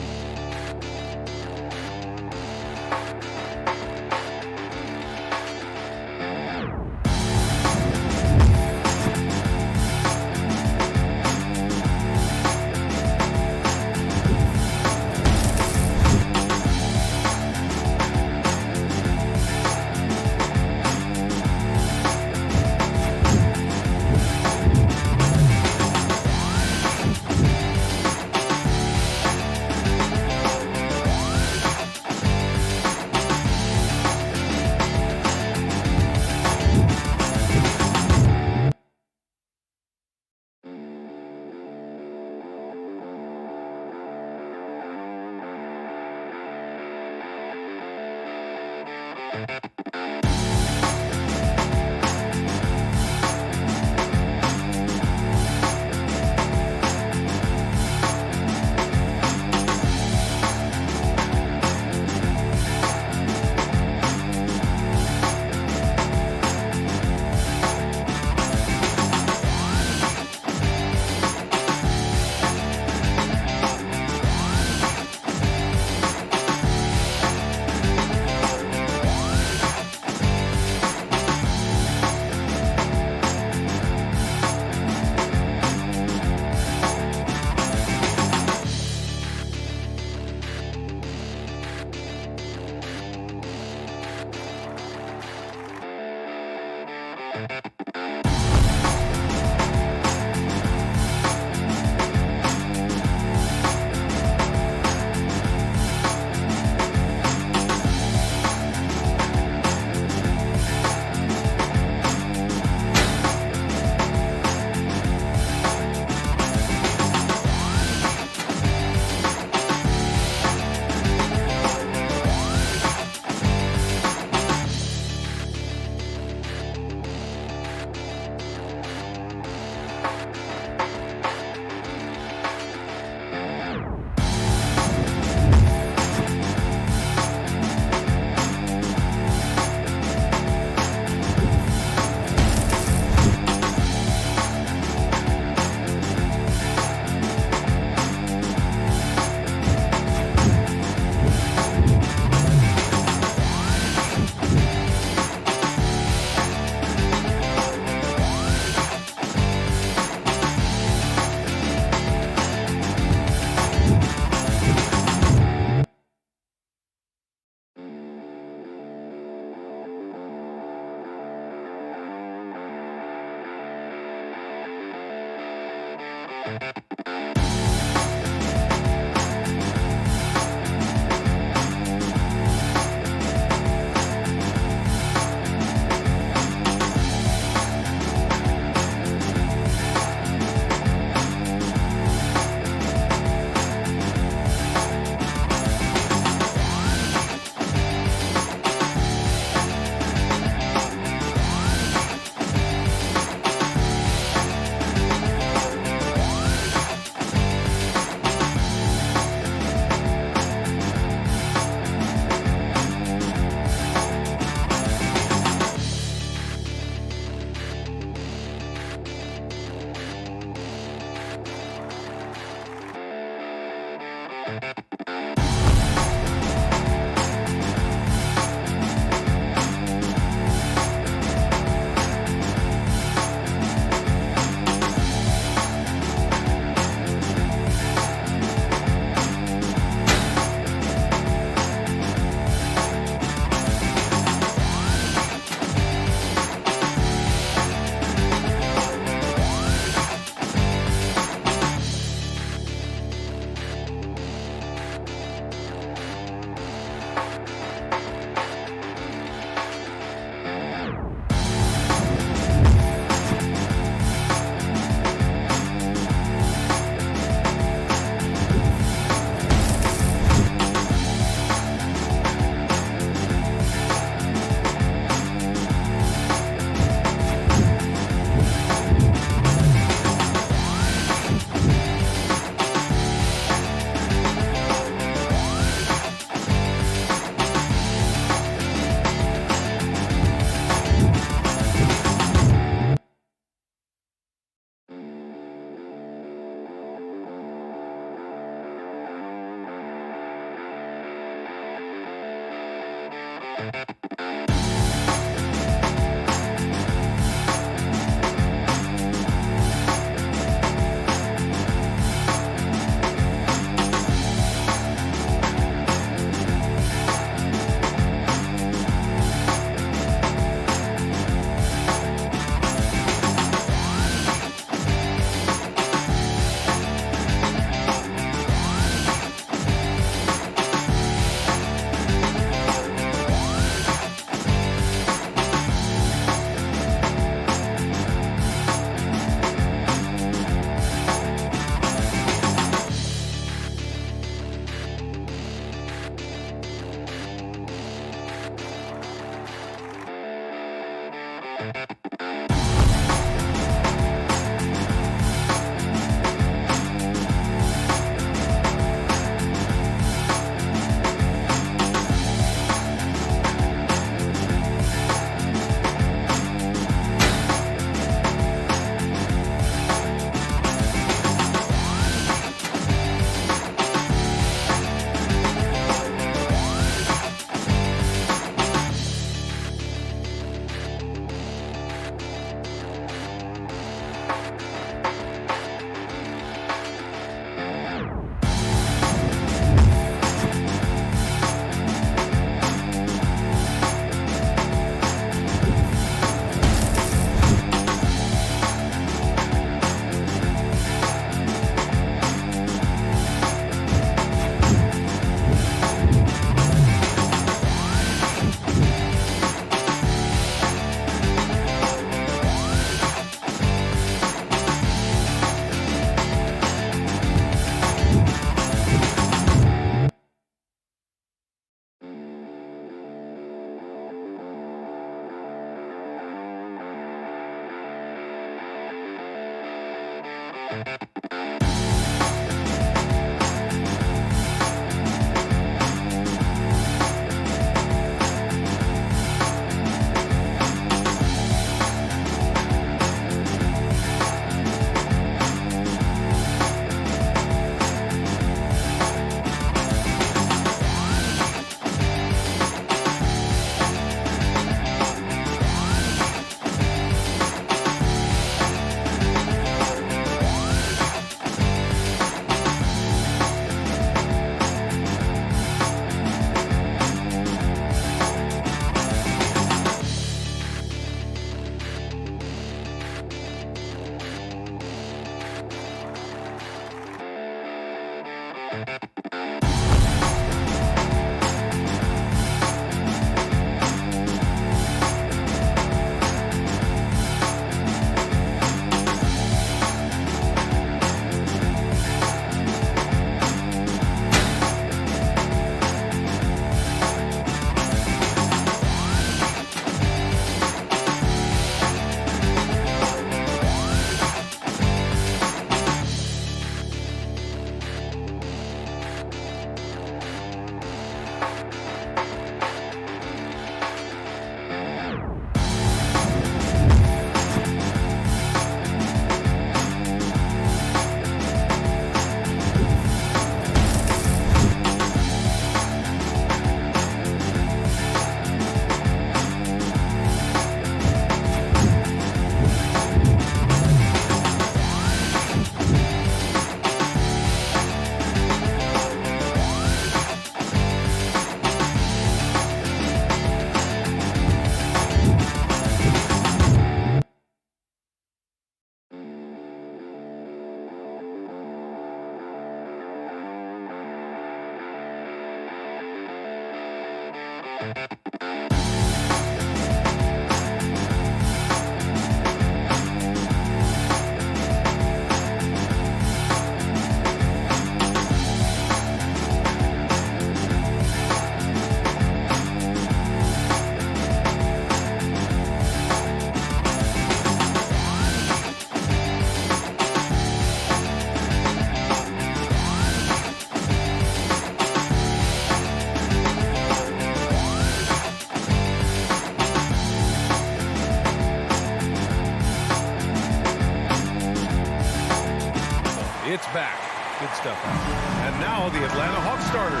It's back. Good stuff. And now the Atlanta Hawks starters.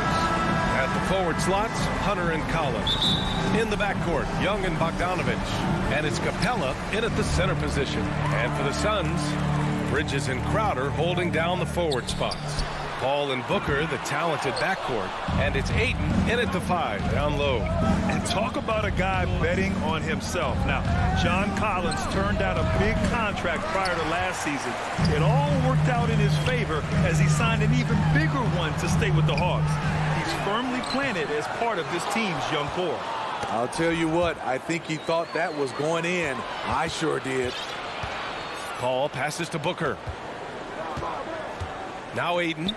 At the forward slots, Hunter and Collins. In the backcourt, Young and Bogdanovich. And it's Capella in at the center position. And for the Suns, Bridges and Crowder holding down the forward spots. Paul and Booker, the talented backcourt. And it's Ayton in at the 5, down low. And talk about a guy betting on himself. Now, John Collins turned down a big contract prior to last season. It all worked out in his favor as he signed an even bigger one to stay with the Hawks. He's firmly planted as part of this team's young core. I'll tell you what, I think he thought that was going in. I sure did. Paul passes to Booker. Now Ayton.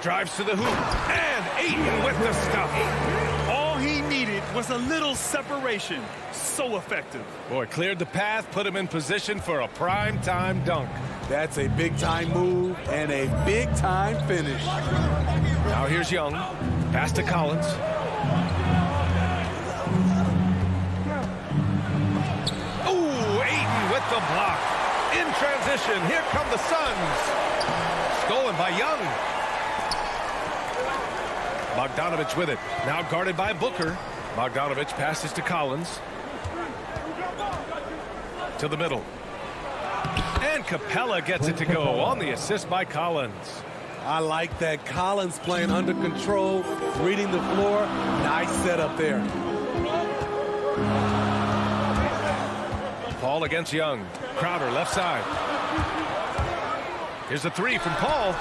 Drives to the hoop. And Ayton with the stuff. All he needed was a little separation. So effective. Boy, cleared the path, put him in position for a prime-time dunk. That's a big-time move and a big-time finish. Now here's Young. Pass to Collins. Ooh, Ayton with the block. In transition, here come the Suns. Stolen by Young. Bogdanovich with it. Now guarded by Booker. Bogdanovich passes to Collins. To the middle. And Capella gets it to go on the assist by Collins. I like that. Collins playing under control, reading the floor. Nice setup there. Paul against Young. Crowder left side. Here's a three from Paul.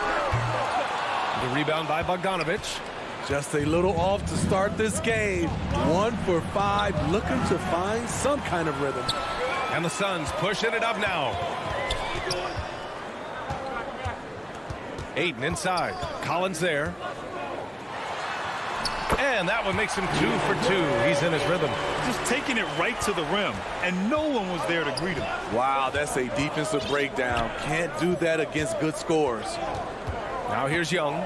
The rebound by Bogdanovich. Just a little off to start this game. 1 for 5, looking to find some kind of rhythm. And the Suns pushing it up now. Ayton inside. Collins there. And that one makes him 2 for 2. He's in his rhythm. Just taking it right to the rim, and no one was there to greet him. Wow, that's a defensive breakdown. Can't do that against good scores. Now here's Young.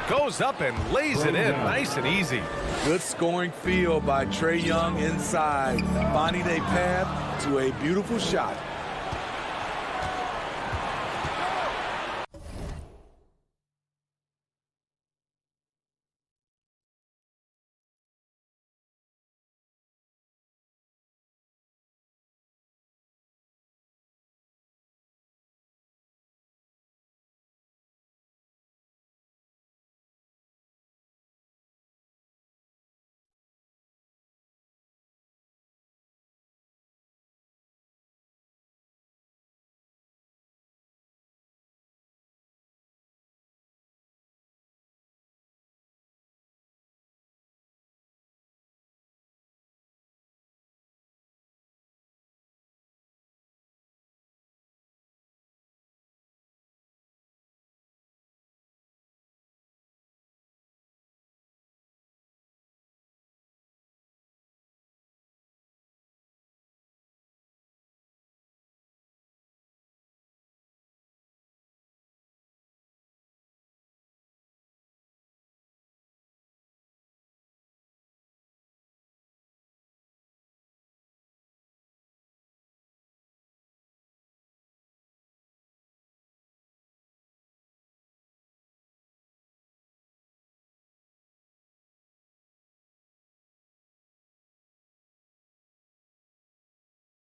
Goes up and lays it in nice and easy. Good scoring field by Trae Young inside, finding a path to a beautiful shot.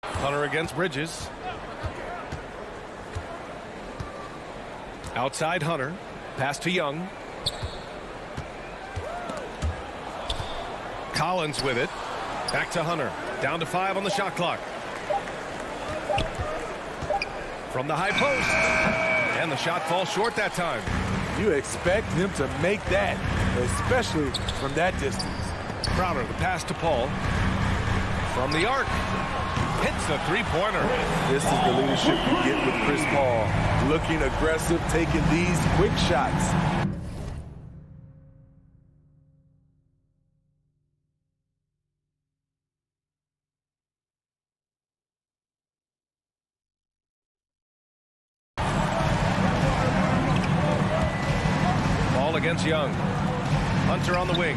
Hunter against Bridges. Outside Hunter. Pass to Young. Collins with it. Back to Hunter. Down to 5 on the shot clock. From the high post. And the shot falls short that time. You expect him to make that, especially from that distance. Crowder, the pass to Paul. From the arc. Hits the three-pointer. This is the leadership you get with Chris Paul. Looking aggressive, taking these quick shots. Ball against Young. Hunter on the wing.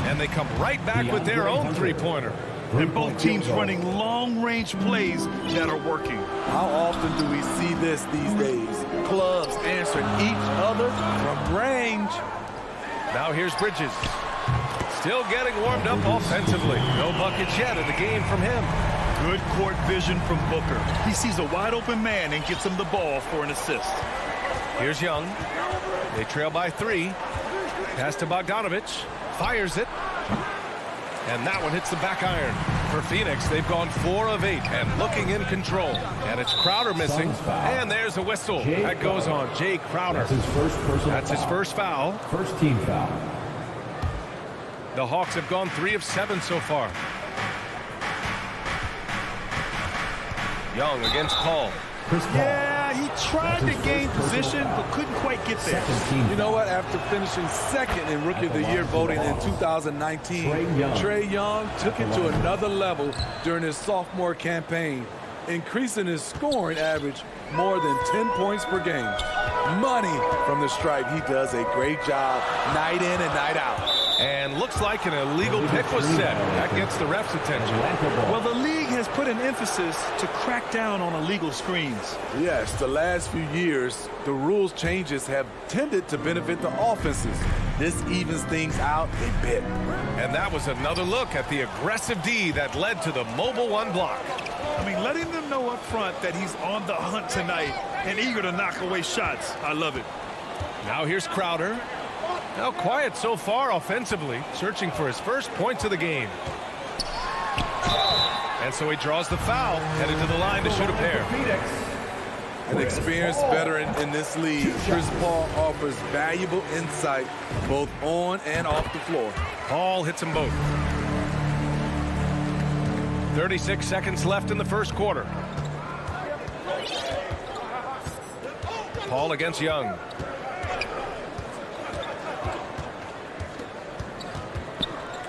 And they come right back with their own three-pointer. And both teams running long-range plays that are working. How often do we see this these days? Clubs answering each other from range. Now here's Bridges. Still getting warmed up offensively. No buckets yet in the game from him. Good court vision from Booker. He sees a wide-open man and gets him the ball for an assist. Here's Young. They trail by 3. Pass to Bogdanovich. Fires it. And that one hits the back iron. For Phoenix, they've gone 4 of 8 and looking in control. And it's Crowder missing. And there's a whistle. That goes on Jay Crowder. That's his first foul. First team foul. The Hawks have gone 3 of 7 so far. Young against Paul. Yeah, he tried to gain position, but couldn't quite get there. You know what? After finishing second in Rookie of the Year voting in 2019, Trey Young took it to another level during his sophomore campaign, increasing his scoring average more than 10 points per game. Money from the stripe. He does a great job night in and night out. And looks like an illegal pick was set. That gets the ref's attention. Well, the league has put an emphasis to crack down on illegal screens. Yes, the last few years, the rules changes have tended to benefit the offenses. This evens things out a bit. And that was another look at the aggressive D that led to the mobile one block. I mean, letting them know up front that he's on the hunt tonight and eager to knock away shots. I love it. Now here's Crowder. Now quiet so far offensively, searching for his first points of the game. And so he draws the foul, headed to the line to shoot a pair. An experienced veteran in this league, Chris Paul offers valuable insight both on and off the floor. Paul hits them both. 36 seconds left in the first quarter. Paul against Young.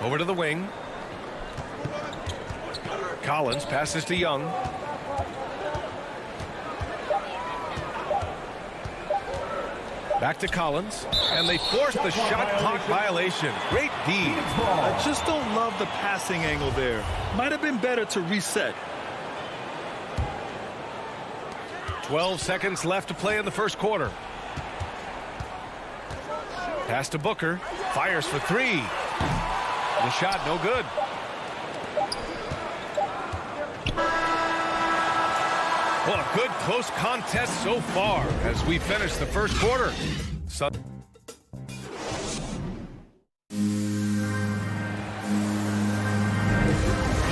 Over to the wing. Collins passes to Young. Back to Collins, and they force the shot clock violation. Great D. I just don't love the passing angle there. Might have been better to reset. 12 seconds left to play in the first quarter. Pass to Booker. Fires for three. The shot no good. Well, a good close contest so far as we finish the first quarter.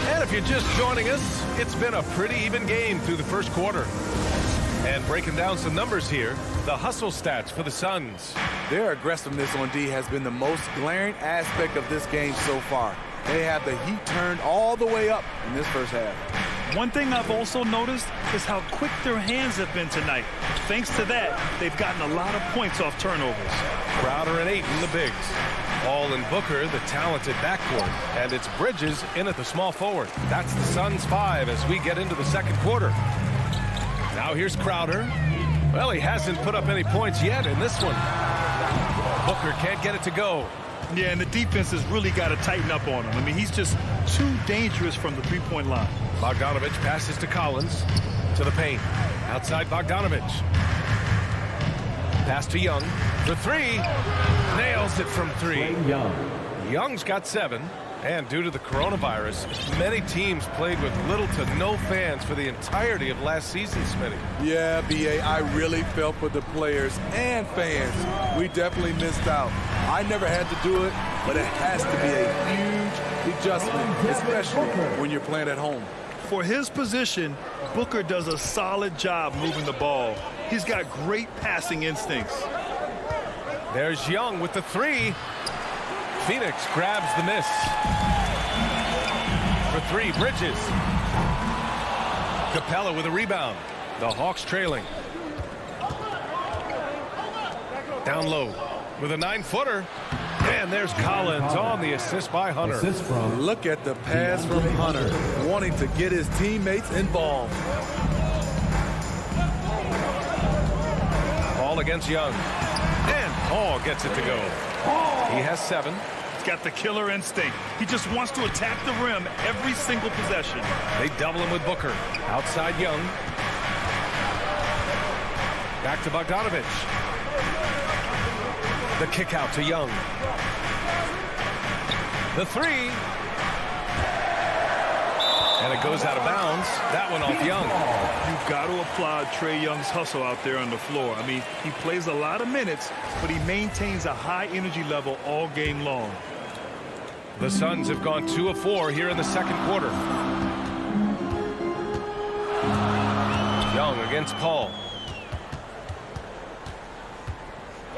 And if you're just joining us, it's been a pretty even game through the first quarter. And breaking down some numbers here, the hustle stats for the Suns. Their aggressiveness on D has been the most glaring aspect of this game so far. They have the heat turned all the way up in this first half. One thing I've also noticed is how quick their hands have been tonight. Thanks to that, they've gotten a lot of points off turnovers. Crowder and Ayton, the bigs. All in Booker, the talented backcourt. And it's Bridges in at the small forward. That's the Suns 5 as we get into the second quarter. Now here's Crowder. Well, he hasn't put up any points yet in this one. Booker can't get it to go. Yeah, and the defense has really got to tighten up on him. I mean, he's just too dangerous from the three-point line. Bogdanovich passes to Collins. To the paint. Outside Bogdanovich. Pass to Young. For three. Nails it from three. Young's got 7. And due to the coronavirus, many teams played with little to no fans for the entirety of last season, Smitty. Yeah, B.A., I really felt for the players and fans. We definitely missed out. I never had to do it, but it has to be a huge adjustment, especially when you're playing at home. For his position, Booker does a solid job moving the ball. He's got great passing instincts. There's Young with the 3. Phoenix grabs the miss. For 3, Bridges. Capella with a rebound. The Hawks trailing. Down low with a 9-footer. And there's Collins on the assist by Hunter. Look at the pass from Hunter, wanting to get his teammates involved. Paul against Young. And Paul gets it to go. He has 7. He's got the killer instinct. He just wants to attack the rim every single possession. They double him with Booker. Outside Young. Back to Bogdanovich. The kick out to Young. The 3. And it goes out of bounds. That one off Young. You've got to applaud Trae Young's hustle out there on the floor. I mean, he plays a lot of minutes, but he maintains a high energy level all game long. The Suns have gone 2 of 4 here in the second quarter. Young against Paul.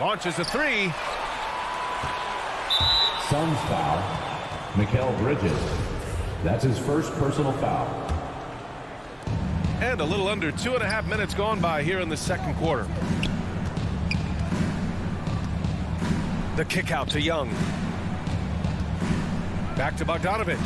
Launches a 3. Suns foul. Mikal Bridges. That's his first personal foul. And a little under 2.5 minutes gone by here in the second quarter. The kick out to Young. Back to Bogdanovich.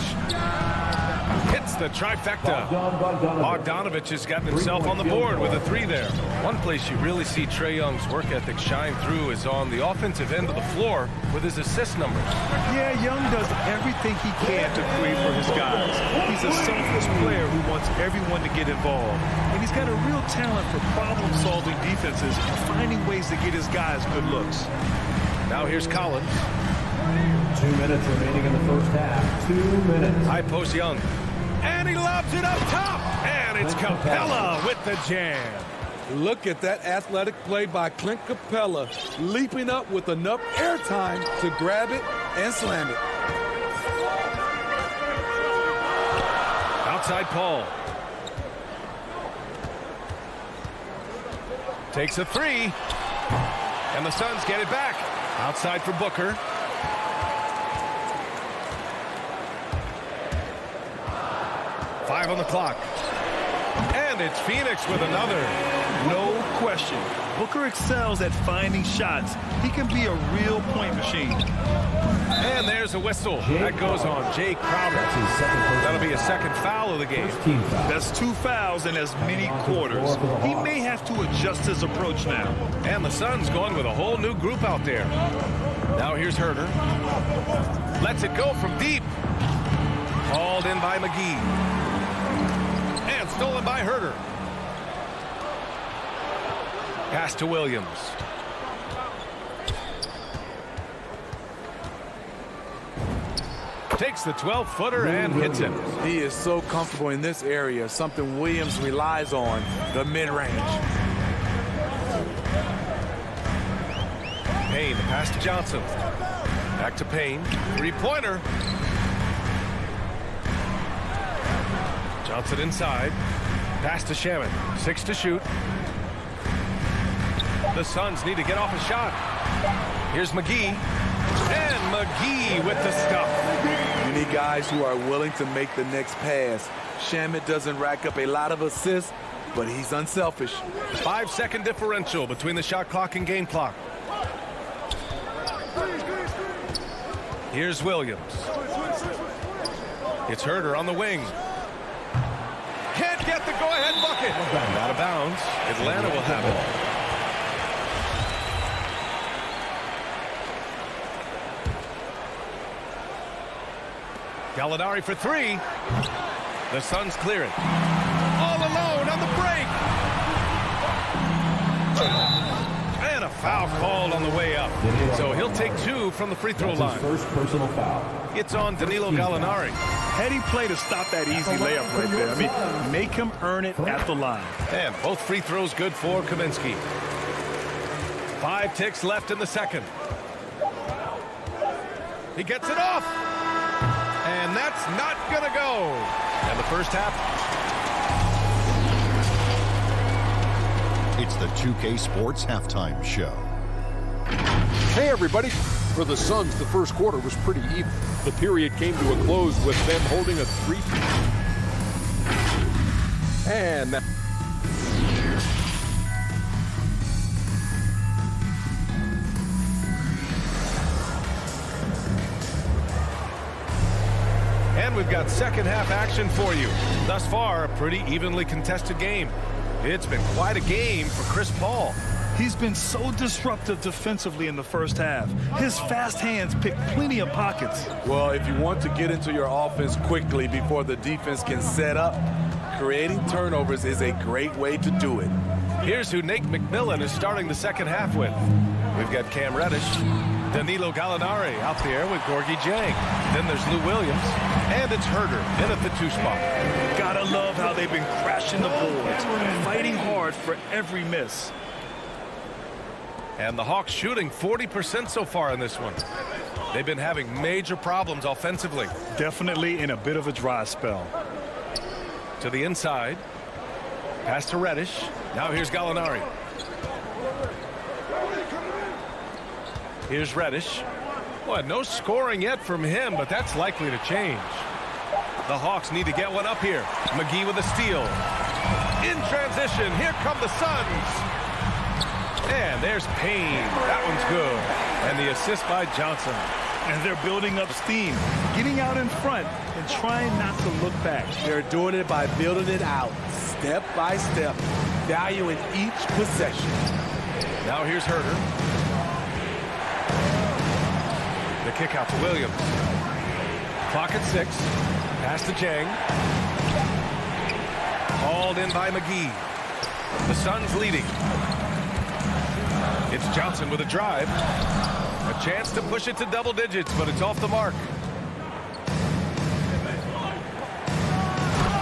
Hits the trifecta. Bogdanovich has gotten himself on the board with a 3 there. One place you really see Trae Young's work ethic shine through is on the offensive end of the floor with his assist numbers. Yeah, Young does everything he can to create for his guys. He's a selfless player who wants everyone to get involved. And he's got a real talent for problem-solving defenses and finding ways to get his guys good looks. Now here's Collins. 2 minutes remaining in the first half. 2 minutes. High post Young. And he lobs it up top. And it's Capella with the jam. Look at that athletic play by Clint Capella, leaping up with enough airtime to grab it and slam it. Outside Paul. Takes a 3. And the Suns get it back. Outside for Booker. Five on the clock. And it's Phoenix with another. No question. Booker excels at finding shots. He can be a real point machine. And there's a whistle. That goes on Jake Crowder. That'll be a second foul of the game. That's 2 fouls in as many quarters. He may have to adjust his approach now. And the Suns going with a whole new group out there. Now here's Herter. Lets it go from deep. Hauled in by McGee. And stolen by Herter. Pass to Williams. Takes the 12-footer and hits him. He is so comfortable in this area, something Williams relies on, the mid-range. Payne, the pass to Johnson. Back to Payne. 3-pointer. Johnson inside. Pass to Shaman. 6 to shoot. The Suns need to get off a shot. Here's McGee. And McGee with the stuff. You need guys who are willing to make the next pass. Shaman doesn't rack up a lot of assists, but he's unselfish. 5-second differential between the shot clock and game clock. Here's Williams. It's Herter on the wing. Can't get the go-ahead bucket. Out of bounds. Atlanta will have it. Gallinari for 3. The Suns clear it. All alone on the break. And a foul called on the way up. So he'll take 2 from the free throw line. First personal foul. It's on Danilo Gallinari. Heady play to stop that easy layup right there. I mean, make him earn it at the line. And both free throws good for Kaminsky. 5 ticks left in the second. He gets it off. And that's not going to go. And the first half. It's the 2K Sports Halftime Show. Hey, everybody. For the Suns, the first quarter was pretty even. The period came to a close with them holding a 3. And that. And we've got second half action for you. Thus far, a pretty evenly contested game. It's been quite a game for Chris Paul. He's been so disruptive defensively in the first half. His fast hands pick plenty of pockets. Well, if you want to get into your offense quickly before the defense can set up, creating turnovers is a great way to do it. Here's who Nate McMillan is starting the second half with. We've got Cam Reddish, Danilo Gallinari out there with Gorgie Jang. Then there's Lou Williams, and it's Herter in at the 2 spot. Gotta love how they've been crashing the boards, fighting hard for every miss. And the Hawks shooting 40% so far in this one. They've been having major problems offensively. Definitely in a bit of a dry spell. To the inside. Pass to Reddish. Now here's Gallinari. Here's Reddish. Boy, no scoring yet from him, but that's likely to change. The Hawks need to get one up here. McGee with a steal. In transition, here come the Suns. And there's Payne. That one's good. And the assist by Johnson. And they're building up steam, getting out in front and trying not to look back. They're doing it by building it out, step by step, valuing each possession. Now here's Herter. The kick out to Williams. Clock at 6. Pass to Jang. Hauled in by McGee. The Suns leading. It's Johnson with a drive. A chance to push it to double digits, but it's off the mark.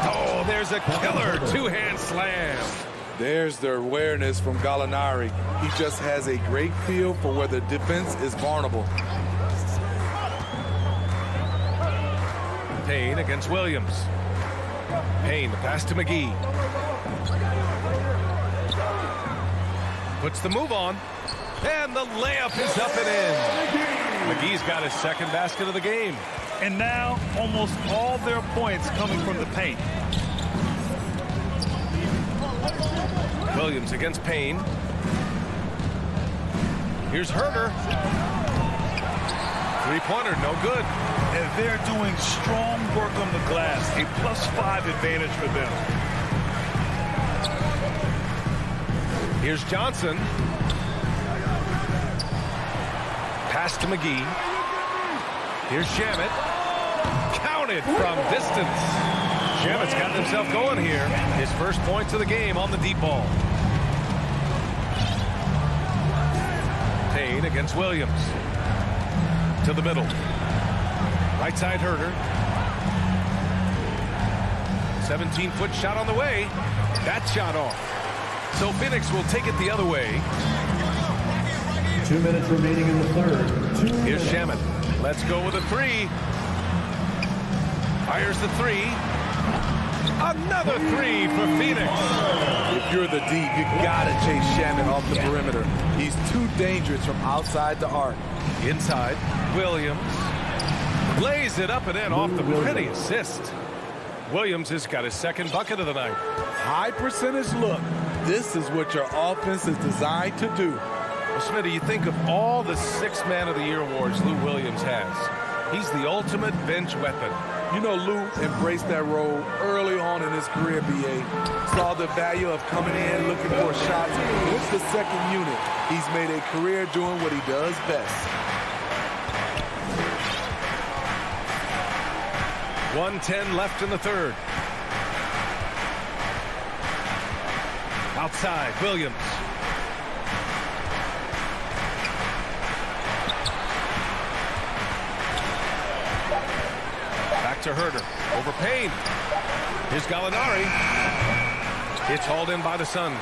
Oh, there's a killer two-hand slam. There's the awareness from Gallinari. He just has a great feel for where the defense is vulnerable. Payne against Williams. Payne, the pass to McGee. Puts the move on. And the layup is up and in. McGee's got his second basket of the game. And now almost all their points coming from the paint. Williams against Payne. Here's Herter. Three-pointer, no good. And they're doing strong work on the glass. A +5 advantage for them. Here's Johnson. Pass to McGee. Here's Shamet. Counted from distance. Shamet's got himself going here. His first points of the game on the deep ball. Payne against Williams. To the middle. Right side Herter. 17-foot shot on the way. That shot off. So Phoenix will take it the other way. 2 minutes remaining in the third. Here's Shamet. Let's go with a three. Fires the three. Another three for Phoenix. If you're the D, you gotta chase Shamet off the perimeter. He's too dangerous from outside the arc. Inside, Williams. Lays it up and in off the pretty assist. Williams has got his second bucket of the night. High percentage look. This is what your offense is designed to do. Well, Smitty, you think of all the 6th Man of the Year awards Lou Williams has. He's the ultimate bench weapon. You know, Lou embraced that role early on in his career, BA. Saw the value of coming in, looking for shots. With the second unit, he's made a career doing what he does best. 1:10 left in the third. Outside, Williams. Back to Herter. Over Payne. Here's Gallinari. It's hauled in by the Suns.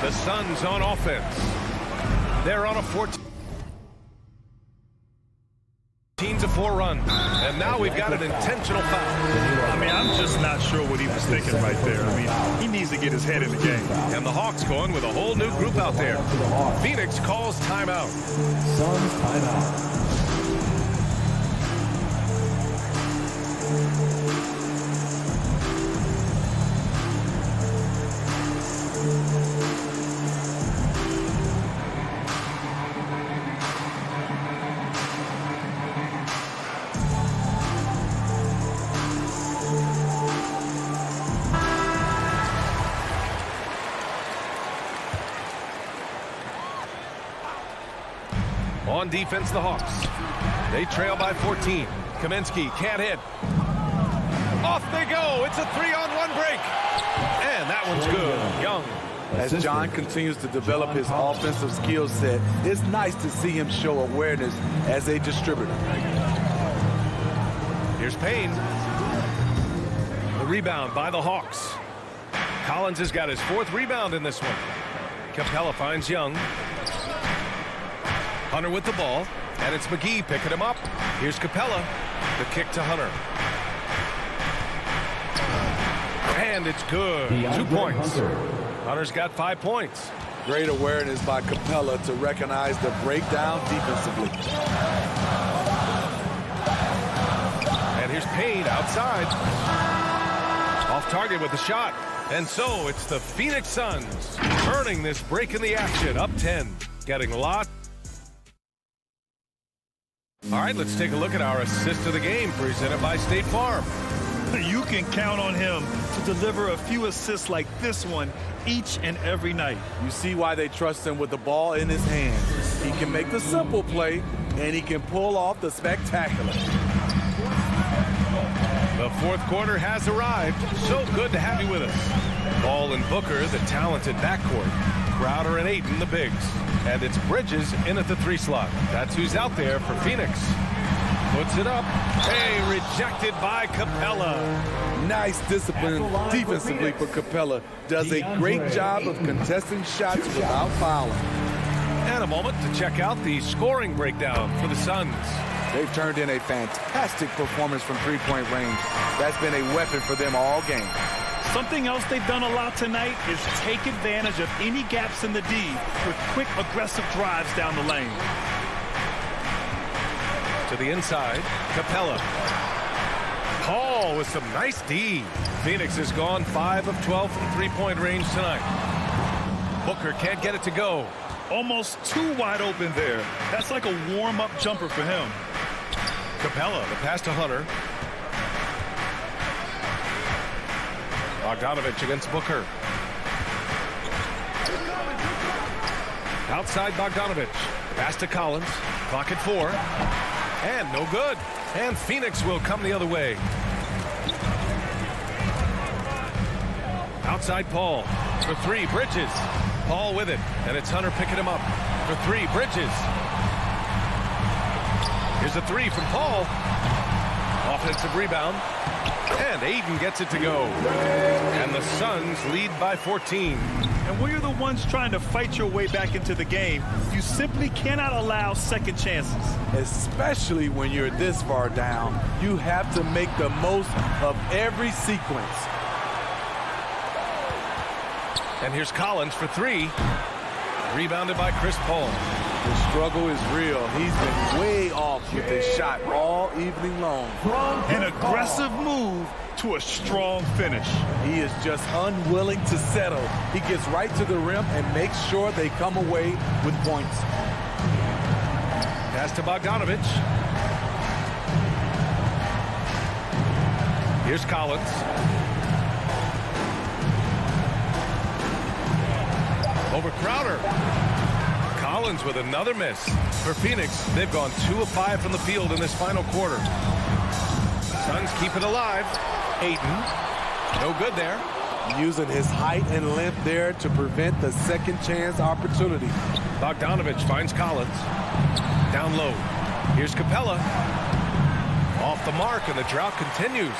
The Suns on offense. They're on a 14-4 run. And now we've got an intentional foul. I mean, I'm just not sure what he was thinking right there. I mean, he needs to get his head in the game. And the Hawks going with a whole new group out there. Phoenix calls timeout. Suns timeout. On defense, the Hawks. They trail by 14. Kaminsky can't hit. Off they go. It's a 3-on-1 break. And that one's good. Young. As John continues to develop his offensive skill set, it's nice to see him show awareness as a distributor. Here's Payne. The rebound by the Hawks. Collins has got his 4th rebound in this one. Capella finds Young. Hunter with the ball, and it's McGee picking him up. Here's Capella. The kick to Hunter. And it's good. 2 points. Hunter's got 5 points. Great awareness by Capella to recognize the breakdown defensively. And here's Payne outside. Off target with the shot. And so it's the Phoenix Suns earning this break in the action, up 10, getting a lot. All right, let's take a look at our assist of the game presented by State Farm. You can count on him to deliver a few assists like this one each and every night. You see why they trust him with the ball in his hands. He can make the simple play, and he can pull off the spectacular. The fourth quarter has arrived. So good to have you with us. Ball and Booker, the talented backcourt. Crowder and Ayton, the bigs. And it's Bridges in at the 3 slot. That's who's out there for Phoenix. Puts it up. Hey, rejected by Capella. Nice discipline defensively for Capella. Does a great job of contesting shots without fouling. And a moment to check out the scoring breakdown for the Suns. They've turned in a fantastic performance from three-point range. That's been a weapon for them all game. Something else they've done a lot tonight is take advantage of any gaps in the D with quick, aggressive drives down the lane. To the inside, Capella. Paul with some nice D. Phoenix has gone 5 of 12 from three-point range tonight. Booker can't get it to go. Almost too wide open there. That's like a warm-up jumper for him. Capella, the pass to Hunter. Bogdanovich against Booker. Outside Bogdanovich. Pass to Collins. Clock at 4. And no good. And Phoenix will come the other way. Outside Paul. For 3, Bridges. Paul with it. And it's Hunter picking him up. For 3, Bridges. Here's a 3 from Paul. Offensive rebound. And Ayton gets it to go. And the Suns lead by 14. And when you're the ones trying to fight your way back into the game, you simply cannot allow second chances. Especially when you're this far down, you have to make the most of every sequence. And here's Collins for 3. Rebounded by Chris Paul. The struggle is real. He's been way off with his shot all evening long. An aggressive move to a strong finish. He is just unwilling to settle. He gets right to the rim and makes sure they come away with points. Pass to Bogdanovich. Here's Collins. Over Crowder. Collins with another miss. For Phoenix, they've gone 2 of 5 from the field in this final quarter. Suns keep it alive. Ayton. No good there. Using his height and length there to prevent the second chance opportunity. Bogdanovich finds Collins. Down low. Here's Capella. Off the mark, and the drought continues.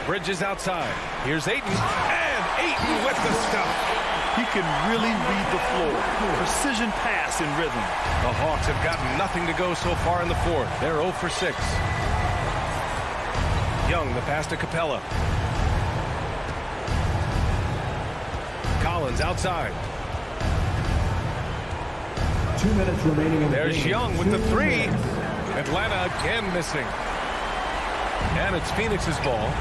Bridges outside. Here's Ayton. And Ayton with the stuff. He can really read the floor. Precision pass in rhythm. The Hawks have gotten nothing to go so far in the fourth. They're 0 for 6. Young, the pass to Capella. Collins outside. 2 minutes remaining in the There's game. Young with the 3. minutes. Atlanta again missing. And it's Phoenix's ball.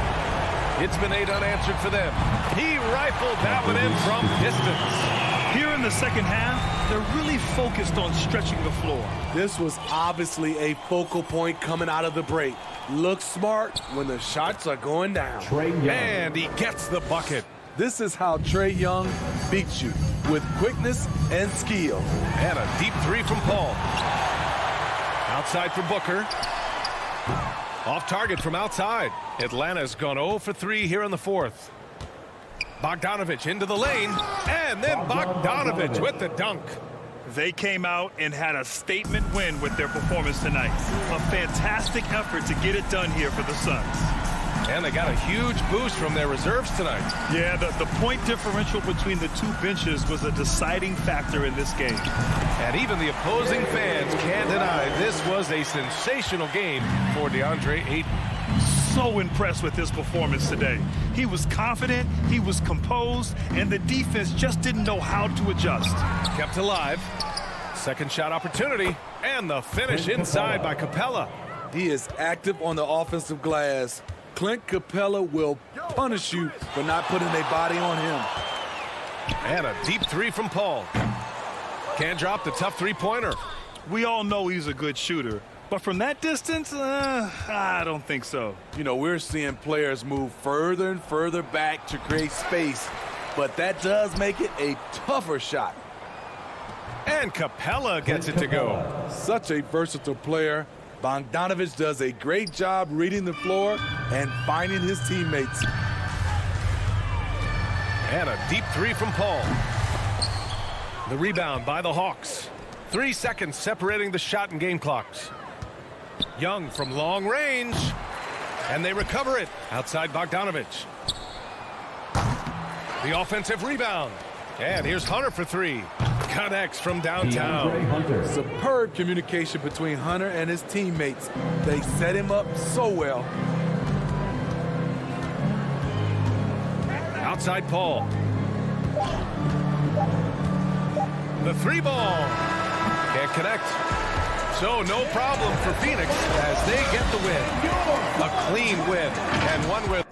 It's been 8 unanswered for them. He rifled that one in from distance. Here in the second half, they're really focused on stretching the floor. This was obviously a focal point coming out of the break. Look smart when the shots are going down. And he gets the bucket. This is how Trae Young beats you, with quickness and skill. And a deep 3 from Paul. Outside for Booker. Off target from outside. Atlanta's gone 0 for 3 here in the fourth. Bogdanovich into the lane. And then Bogdanovich with the dunk. They came out and had a statement win with their performance tonight. A fantastic effort to get it done here for the Suns. And they got a huge boost from their reserves tonight. Yeah, the point differential between the two benches was a deciding factor in this game. And even the opposing fans can't deny this was a sensational game for DeAndre Ayton. So impressed with his performance today. He was confident, he was composed, and the defense just didn't know how to adjust. Kept alive. Second shot opportunity. And the finish inside by Capella. He is active on the offensive glass. Clint Capella will punish you for not putting a body on him. And a deep three from Paul. Can't drop the tough three-pointer. We all know he's a good shooter, but from that distance, I don't think so. You know, we're seeing players move further and further back to create space, but that does make it a tougher shot. And Capella gets it to go. Such a versatile player. Bogdanovich does a great job reading the floor and finding his teammates. And a deep three from Paul. The rebound by the Hawks. 3 seconds separating the shot and game clocks. Young from long range. And they recover it outside Bogdanovich. The offensive rebound. And here's Hunter for three. Connects from downtown. Superb communication between Hunter and his teammates. They set him up so well. Outside Paul. The three ball. Can't connect. So no problem for Phoenix as they get the win. A clean win and one where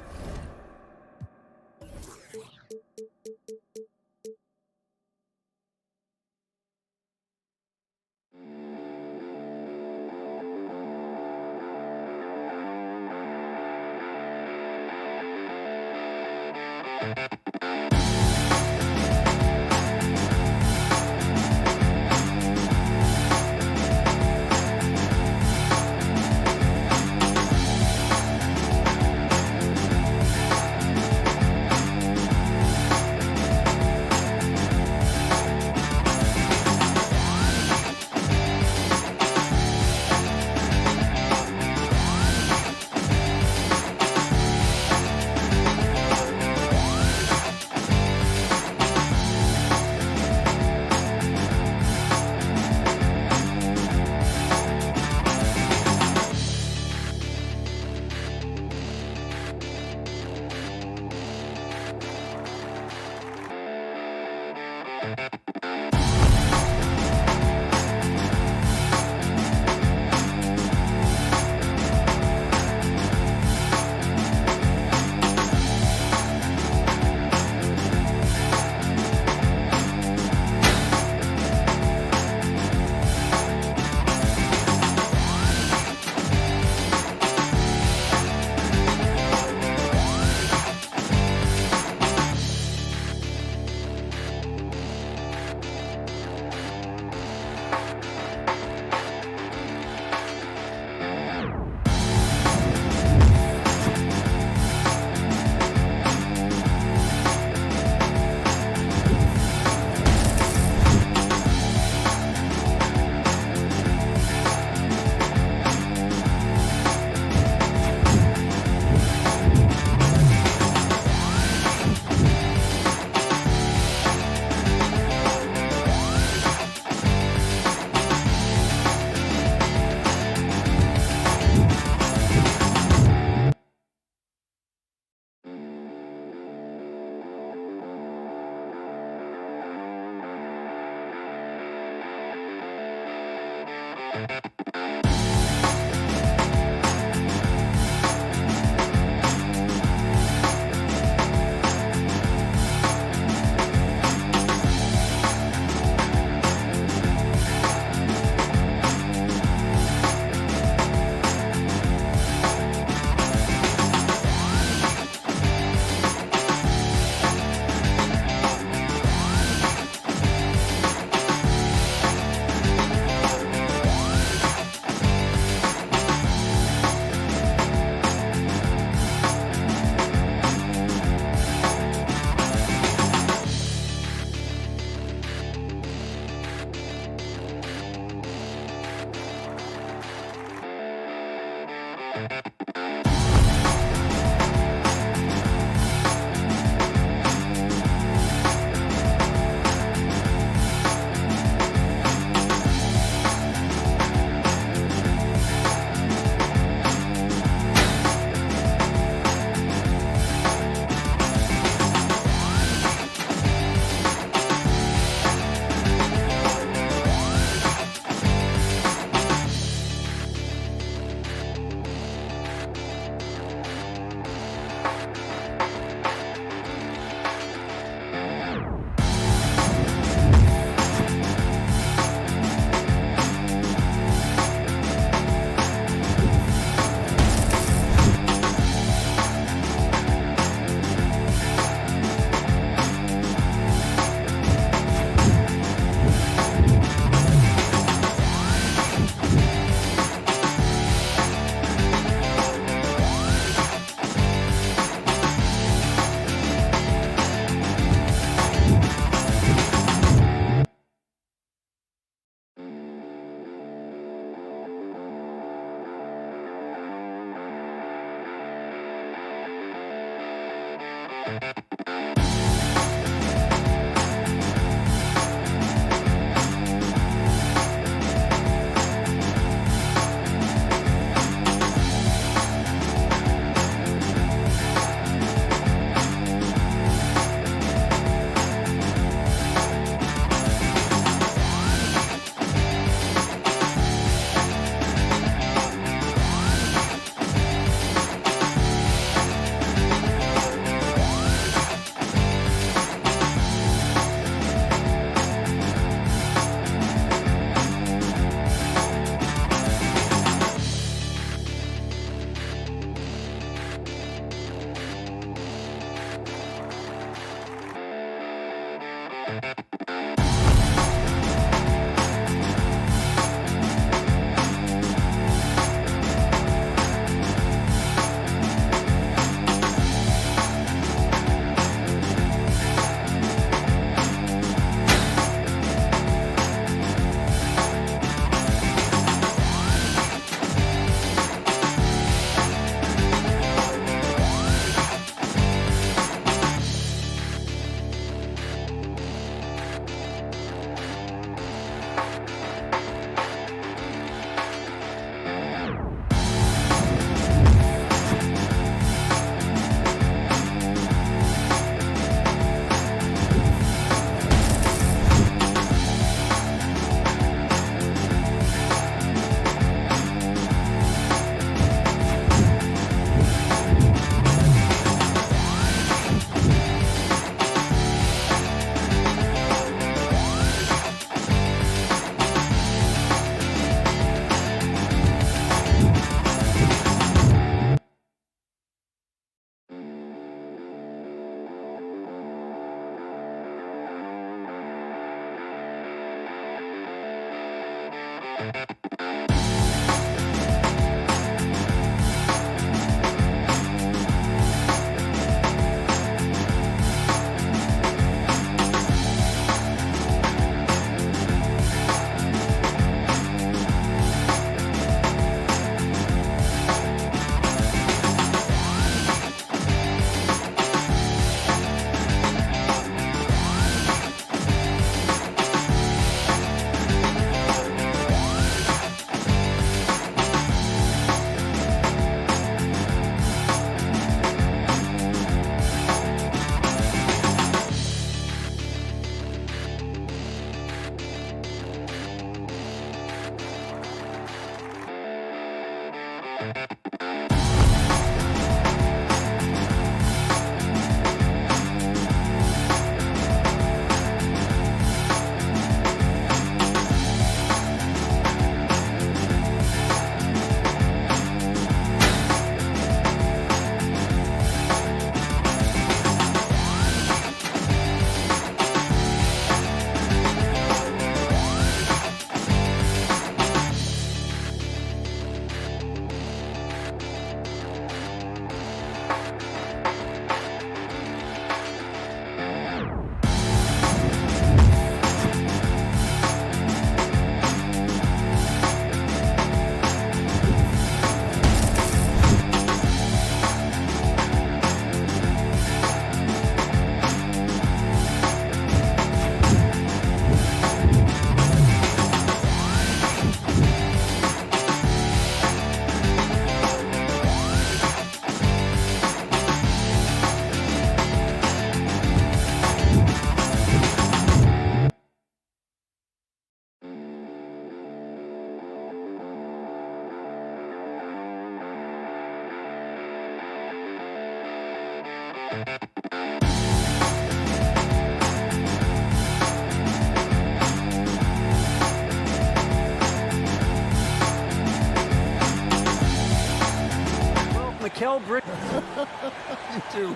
You too.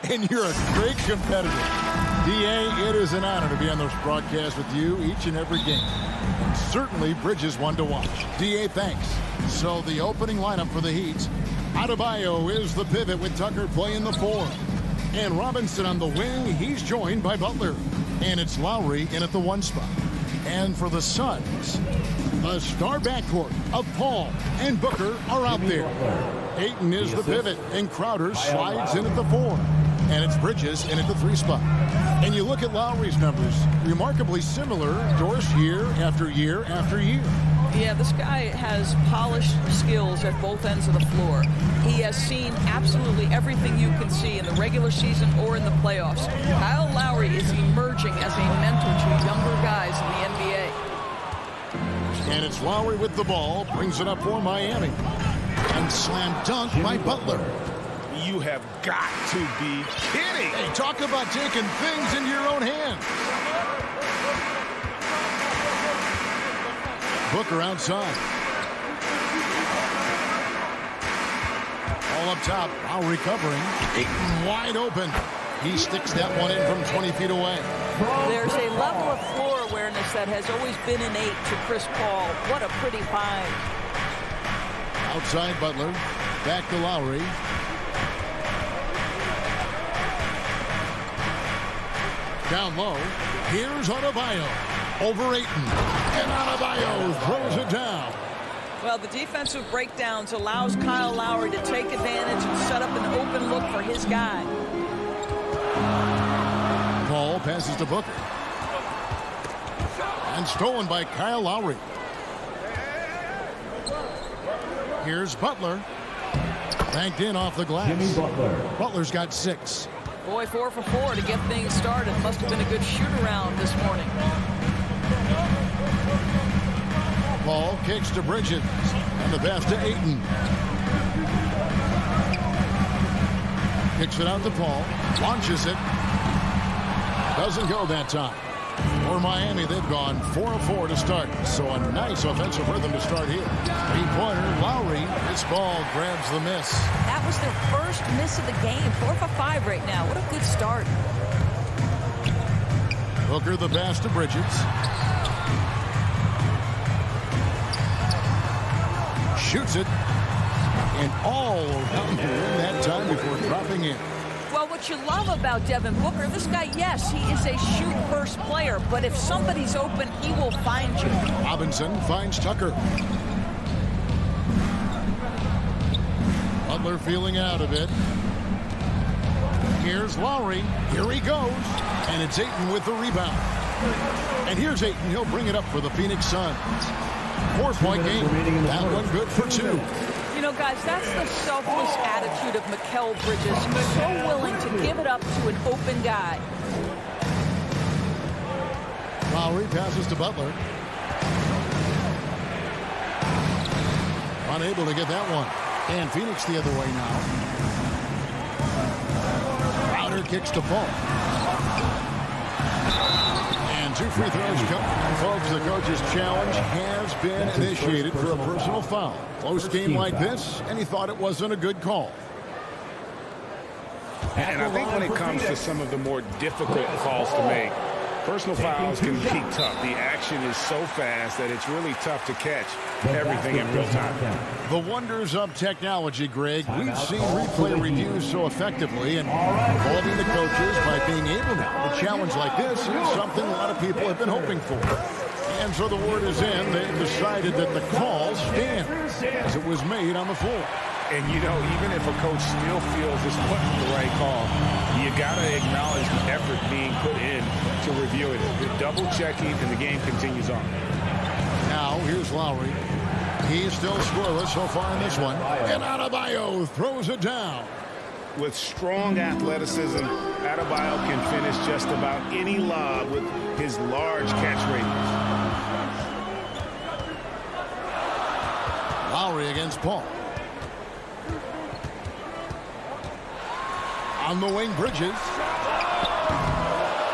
And you're a great competitor. D.A., it is an honor to be on this broadcast with you each and every game. And certainly Bridges one to watch. D.A., thanks. So the opening lineup for the Heat. Adebayo is the pivot with Tucker playing the 4. And Robinson on the wing. He's joined by Butler. And it's Lowry in at the 1 spot. And for the Suns, the star backcourt of Paul and Booker are out there. Ayton is the pivot, and Crowder slides in at the 4. And it's Bridges in at the 3 spot. And you look at Lowry's numbers, remarkably similar, Doris, year after year after year. Yeah, this guy has polished skills at both ends of the floor. He has seen absolutely everything you can see in the regular season or in the playoffs. Kyle Lowry is emerging as a mentor to younger guys in the NBA. And it's Lowry with the ball, brings it up for Miami. And slam dunk by Butler. You have got to be kidding. Hey, talk about taking things into your own hands. Booker outside. All up top. Lowry covering. Ayton wide open. He sticks that one in from 20 feet away. There's a level of floor awareness that has always been innate to Chris Paul. What a pretty find. Outside Butler. Back to Lowry. Down low. Here's Adebayo. Over Ayton. And Adebayo throws it down. Well, the defensive breakdowns allows Kyle Lowry to take advantage and set up an open look for his guy. Paul passes to Booker. And stolen by Kyle Lowry. Here's Butler. Banked in off the glass. Jimmy Butler. Butler's got 6. Boy, 4 for 4 to get things started. Must have been a good shoot-around this morning. Paul kicks to Bridges. And the pass to Ayton. Kicks it out to Paul. Launches it. Doesn't go that time. For Miami, they've gone 4 of 4 to start. So a nice offensive rhythm to start here. 3-pointer, Lowry. This ball grabs the miss. That was their first miss of the game. 4 for 5 right now. What a good start. Booker the pass to Bridges. shoots it. And all around the rim that time before dropping in. Well, what you love about Devin Booker, this guy, yes, he is a shoot-first player, but if somebody's open, he will find you. Robinson finds Tucker. Butler feeling out of it. Here's Lowry. Here he goes. And it's Ayton with the rebound. And here's Ayton. He'll bring it up for the Phoenix Suns. 4-point game. That one good for 2. You know, guys, that's the selfless attitude of Mikal Bridges. He's so willing to give it up to an open guy. Lowry passes to Butler. Unable to get that one. And Phoenix the other way now. Crowder kicks to Paul. And 2 free throws come. Folks, the coach's challenge has been initiated for a personal foul. Close game like this, and he thought it wasn't a good call. And I think when it comes to some of the more difficult calls to make, personal fouls can be tough. The action is so fast that it's really tough to catch everything in real time. The wonders of technology, Greg. We've seen replay reviews so effectively and involving the coaches by being able to challenge like this is something a lot of people have been hoping for. And so the word is in. They've decided that the call stands as it was made on the floor. And, you know, even if a coach still feels this wasn't the right call, you got to acknowledge the effort being put in to review it. The double checking, and the game continues on. Now, here's Lowry. He's still scoreless so far in this one. And Adebayo throws it down. With strong athleticism, Adebayo can finish just about any lob with his large catch radius. Lowry against Paul. On the wing, Bridges.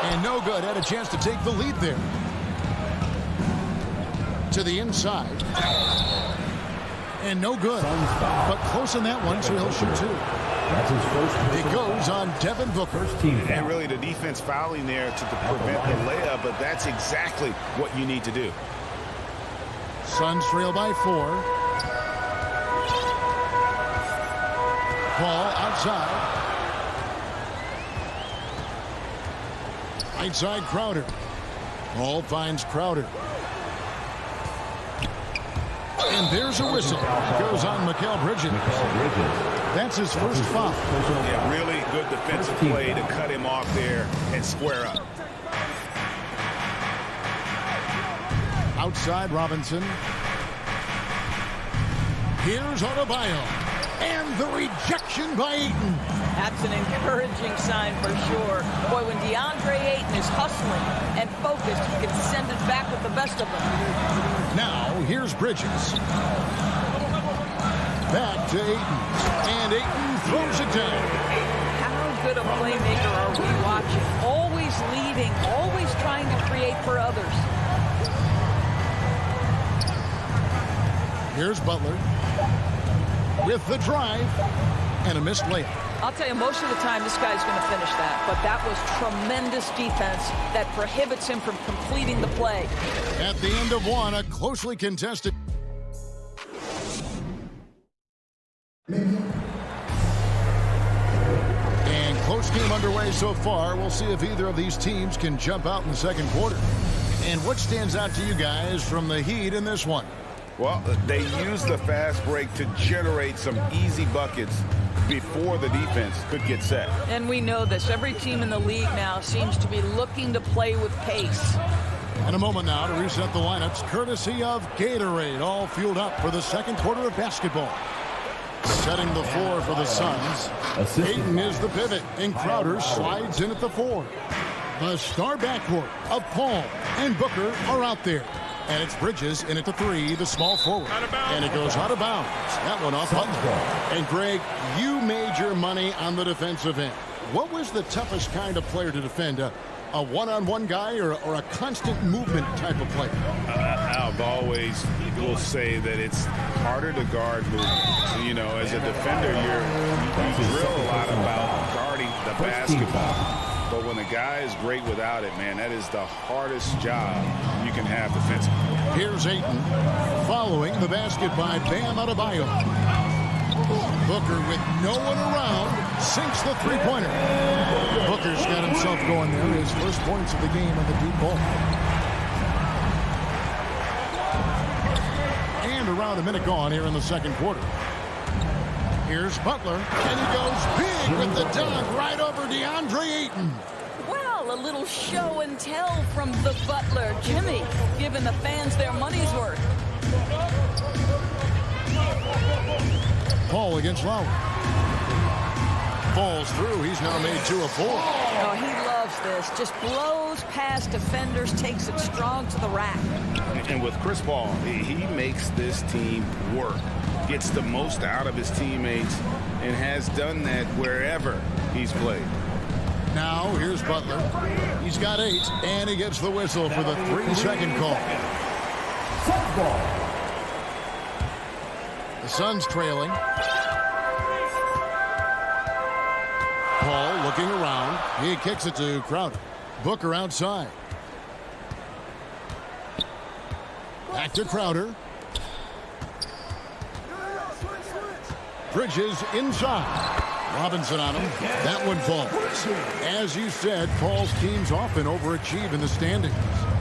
And no good. Had a chance to take the lead there. To the inside. And no good. But close in that one, so he'll shoot 2. That's his first. It goes on Devin Booker. And really the defense fouling there to prevent the layup, but that's exactly what you need to do. Suns trail by 4. Paul outside. Right side, Crowder. Paul finds Crowder. And there's a whistle. Goes on Mikal Bridges. That's his first foul. Yeah, really good defensive play to cut him off there and square up. Outside, Robinson. Here's Adebayo. And the rejection by Ayton. That's an encouraging sign for sure. Boy, when DeAndre Ayton is hustling and focused, he can send it back with the best of them. Now, here's Bridges. Back to Ayton. And Ayton throws it down. How good a playmaker are we watching? Always leading, always trying to create for others. Here's Butler. With the drive. And a missed layup. I'll tell you, most of the time this guy's going to finish that. But that was tremendous defense that prohibits him from completing the play. At the end of one, a closely contested. And close game underway so far. We'll see if either of these teams can jump out in the second quarter. And what stands out to you guys from the Heat in this one? Well, they used the fast break to generate some easy buckets before the defense could get set. And we know this. Every team in the league now seems to be looking to play with pace. In a moment now to reset the lineups, courtesy of Gatorade, all fueled up for the second quarter of basketball. Setting the floor for the Suns. Ayton is the pivot, and Crowder slides in at the 4. The star backcourt of Paul and Booker are out there. And it's Bridges in at the 3, the small forward. And it goes out of bounds. That one off Butler. And Greg, you made your money on the defensive end. What was the toughest kind of player to defend? A one-on-one guy or a constant movement type of player? I've always will say that it's harder to guard movement. You know, as a defender, you drill a lot about guarding the basketball. But when a guy is great without it, man, that is the hardest job you can have defensively. Here's Ayton following the basket by Bam Adebayo. Booker with no one around sinks the three-pointer. Booker's got himself going there. His first points of the game on the deep ball. And around a minute gone here in the second quarter. Here's Butler, and he goes big with the dunk right over DeAndre Ayton. Well, a little show and tell from the Butler. Jimmy giving the fans their money's worth. Paul against Lowry. Falls through. He's now made 2 of 4. Oh, he loves this. Just blows past defenders, takes it strong to the rack. And with Chris Paul, he makes this team work. Gets the most out of his teammates and has done that wherever he's played. Now here's Butler. He's got 8, and he gets the whistle for the 3-second call. The Suns trailing. Paul looking around. He kicks it to Crowder. Booker outside. Back to Crowder. Bridges inside. Robinson on him. That one falls. As you said, Paul's teams often overachieve in the standings.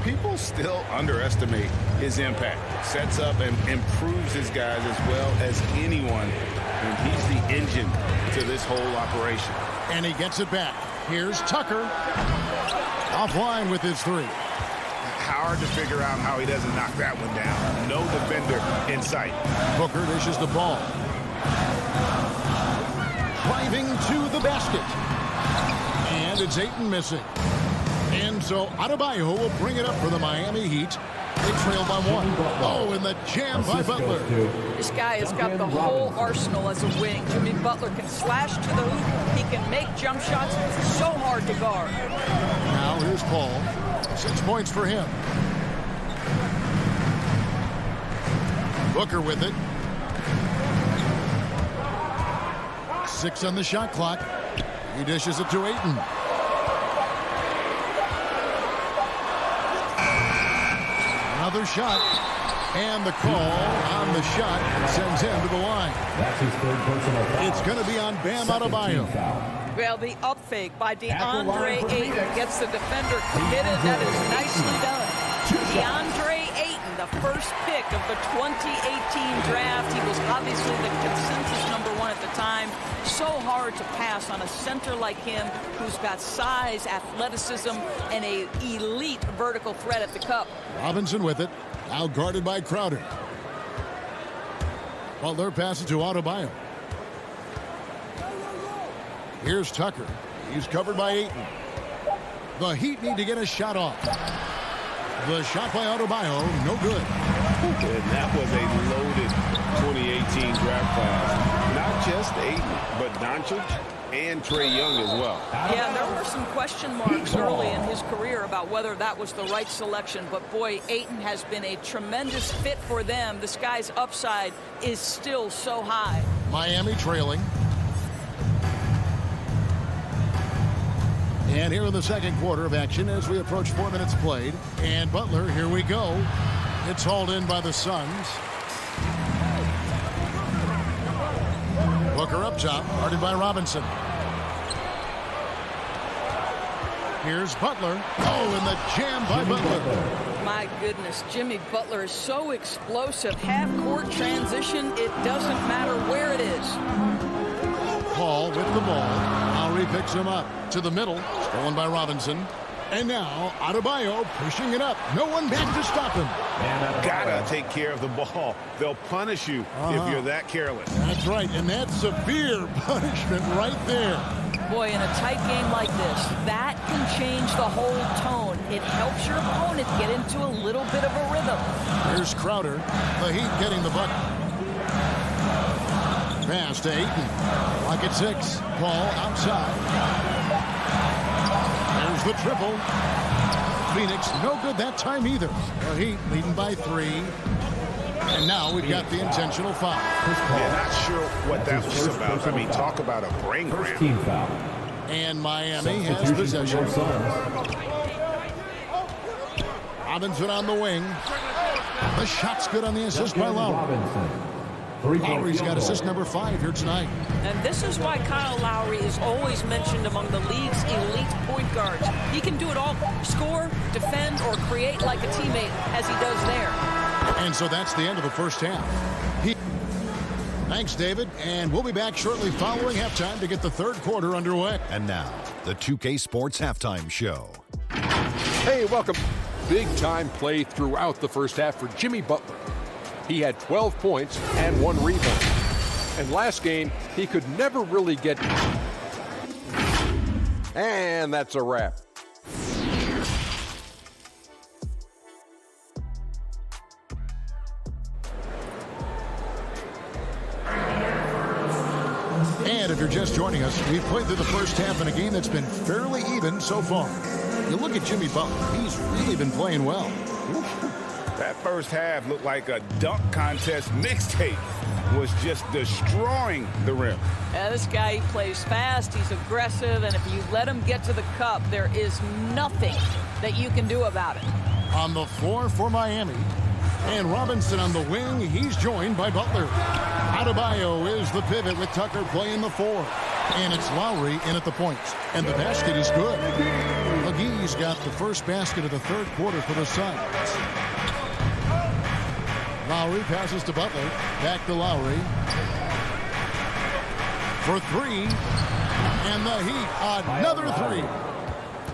People still underestimate his impact. Sets up and improves his guys as well as anyone. And he's the engine to this whole operation. And he gets it back. Here's Tucker. Offline with his 3. Hard to figure out how he doesn't knock that one down. No defender in sight. Booker dishes the ball. Driving to the basket. And it's Ayton missing. And so Adebayo will bring it up for the Miami Heat. They trail by 1. Oh, and the jam by Butler. This guy has got the whole arsenal as a wing. Jimmy Butler can slash to the hoop. He can make jump shots. It's so hard to guard. Now here's Paul. 6 points for him. Booker with it. 6 on the shot clock. He dishes it to Ayton. Another shot. And the call on the shot sends him to the line. That's his third personal foul. It's going to be on Bam Adebayo. Well, the up fake by DeAndre Ayton gets the defender committed. That is nicely done. DeAndre Ayton, the first pick of the 2018 draft. He was obviously the consensus #1 at the time. So hard to pass on a center like him who's got size, athleticism, and an elite vertical threat at the cup. Robinson with it. Now guarded by Crowder. Butler passes to Adebayo. Here's Tucker. He's covered by Ayton. The Heat need to get a shot off. The shot by Adebayo, no good. And that was a loaded 2018 draft class. Not just Ayton, but Doncic and Trae Young as well. Yeah, there were some question marks early in his career about whether that was the right selection. But, boy, Ayton has been a tremendous fit for them. This guy's upside is still so high. Miami trailing. And here in the second quarter of action as we approach 4 minutes played. And Butler, here we go. It's hauled in by the Suns. Booker up top, guarded by Robinson. Here's Butler. Oh, and the jam by Butler. My goodness, Jimmy Butler is so explosive. Half-court transition, it doesn't matter where it is. Paul with the ball. Lowry picks him up to the middle. Stolen by Robinson. And now Adebayo pushing it up. No one back to stop him. Gotta take care of the ball. They'll punish you if you're that careless. That's right, and that's severe punishment right there. Boy, in a tight game like this, that can change the whole tone. It helps your opponent get into a little bit of a rhythm. Here's Crowder. The Heat getting the bucket. Pass to Ayton. Lock at 6. Paul outside. There's the triple. Phoenix, no good that time either. The Heat leading by 3. And now we've got the intentional foul. Yeah, not sure what that was about. I mean, talk about a brain cramp. Team foul. And Miami has possession. Robinson on the wing. The shot's good on the assist by Lowry. Lowry's got assist number 5 here tonight. And this is why Kyle Lowry is always mentioned among the league's elite point guards. He can do it all: score, defend, or create like a teammate, as he does there. And so that's the end of the first half. Thanks, David. And we'll be back shortly following halftime to get the third quarter underway. And now, the 2K Sports Halftime Show. Hey, welcome. Big-time play throughout the first half for Jimmy Butler. He had 12 points and 1 rebound. And last game, he could never really get... And that's a wrap. And if you're just joining us, we've played through the first half in a game that's been fairly even so far. You look at Jimmy Butler, he's really been playing well. That first half looked like a dunk contest mixtape. Was just destroying the rim. And this guy, he plays fast, he's aggressive, and if you let him get to the cup, there is nothing that you can do about it. On the floor for Miami. And Robinson on the wing, he's joined by Butler. Adebayo is the pivot with Tucker playing the 4. And it's Lowry in at the point. And the basket is good. McGee's got the first basket of the third quarter for the Suns. Lowry passes to Butler. Back to Lowry. For 3. And the Heat, another 3.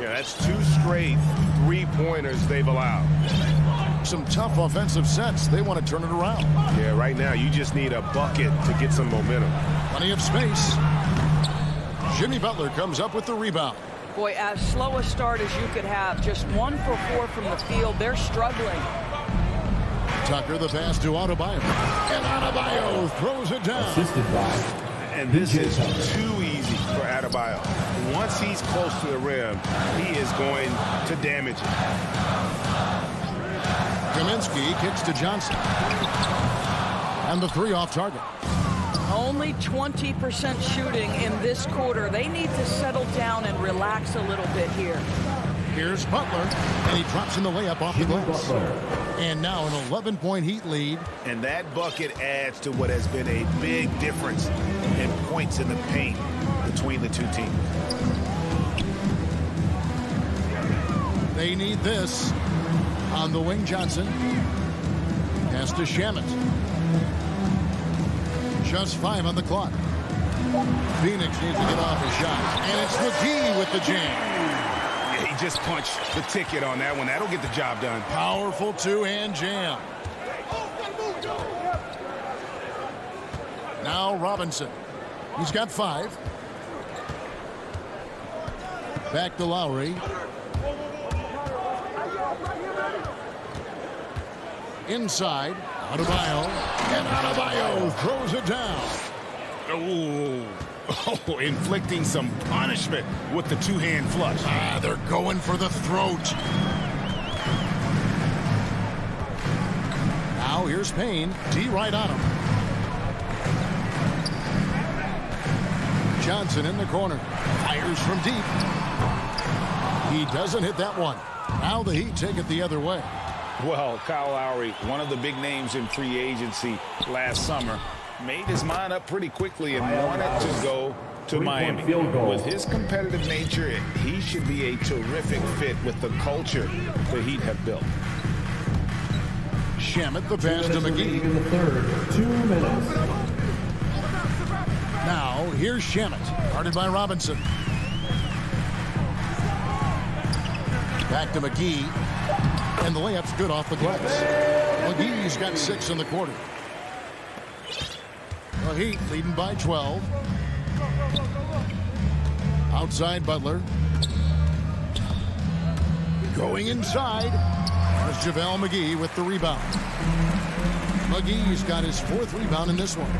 Yeah, that's 2 straight 3-pointers they've allowed. Some tough offensive sets. They want to turn it around. Yeah, right now you just need a bucket to get some momentum. Plenty of space. Jimmy Butler comes up with the rebound. Boy, as slow a start as you could have. Just 1 for 4 from the field. They're struggling. Tucker the pass to Adebayo. And Adebayo throws it down. Assisted by. And this is too easy for Adebayo. Once he's close to the rim, he is going to damage it. Kaminsky kicks to Johnson. And the 3 off target. Only 20% shooting in this quarter. They need to settle down and relax a little bit here. Here's Butler, and he drops in the layup off the glass. And now an 11-point Heat lead. And that bucket adds to what has been a big difference in points in the paint between the two teams. They need this. On the wing, Johnson. Pass to Shamet. Just 5 on the clock. Phoenix needs to get off a shot. And it's McGee with the jam. Yeah, he just punched the ticket on that one. That'll get the job done. Powerful 2-hand jam. Now Robinson. He's got 5. Back to Lowry. Inside. Adebayo. And Adebayo throws it down. Oh, inflicting some punishment with the 2-hand flush. They're going for the throat. Now here's Payne. D right on him. Johnson in the corner. Fires from deep. He doesn't hit that one. Now the Heat take it the other way. Well, Kyle Lowry, one of the big names in free agency last summer, made his mind up pretty quickly and wanted to go to Miami. With his competitive nature, he should be a terrific fit with the culture the Heat have built. Shamet the pass to McGee. In the third, 2 minutes. Now here's Shamet, guarded by Robinson. Back to McGee. And the layup's good off the glass. McGee's got 6 in the quarter. The Heat leading by 12. Outside Butler. Going inside. There's JaVale McGee with the rebound. McGee's got his 4th rebound in this one.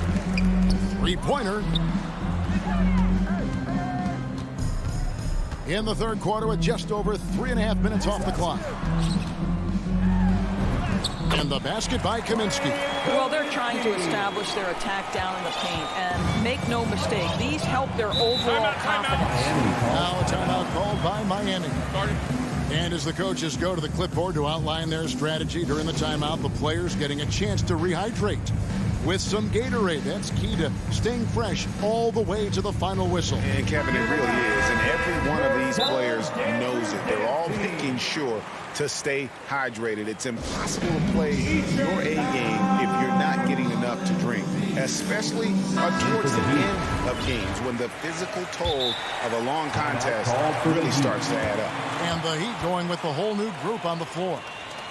3-pointer. In the third quarter with just over 3.5 minutes off the clock. And the basket by Kaminsky. Well, they're trying to establish their attack down in the paint. And make no mistake, these help their overall confidence. Now a timeout called by Miami. And as the coaches go to the clipboard to outline their strategy during the timeout, the players getting a chance to rehydrate with some Gatorade. That's key to staying fresh all the way to the final whistle. And Kevin, it really is. And every one of these players knows it. They're all making sure to stay hydrated. It's impossible to play your A game if you're not getting enough to drink, especially towards the end of games when the physical toll of a long contest really starts to add up. And the Heat going with the whole new group on the floor.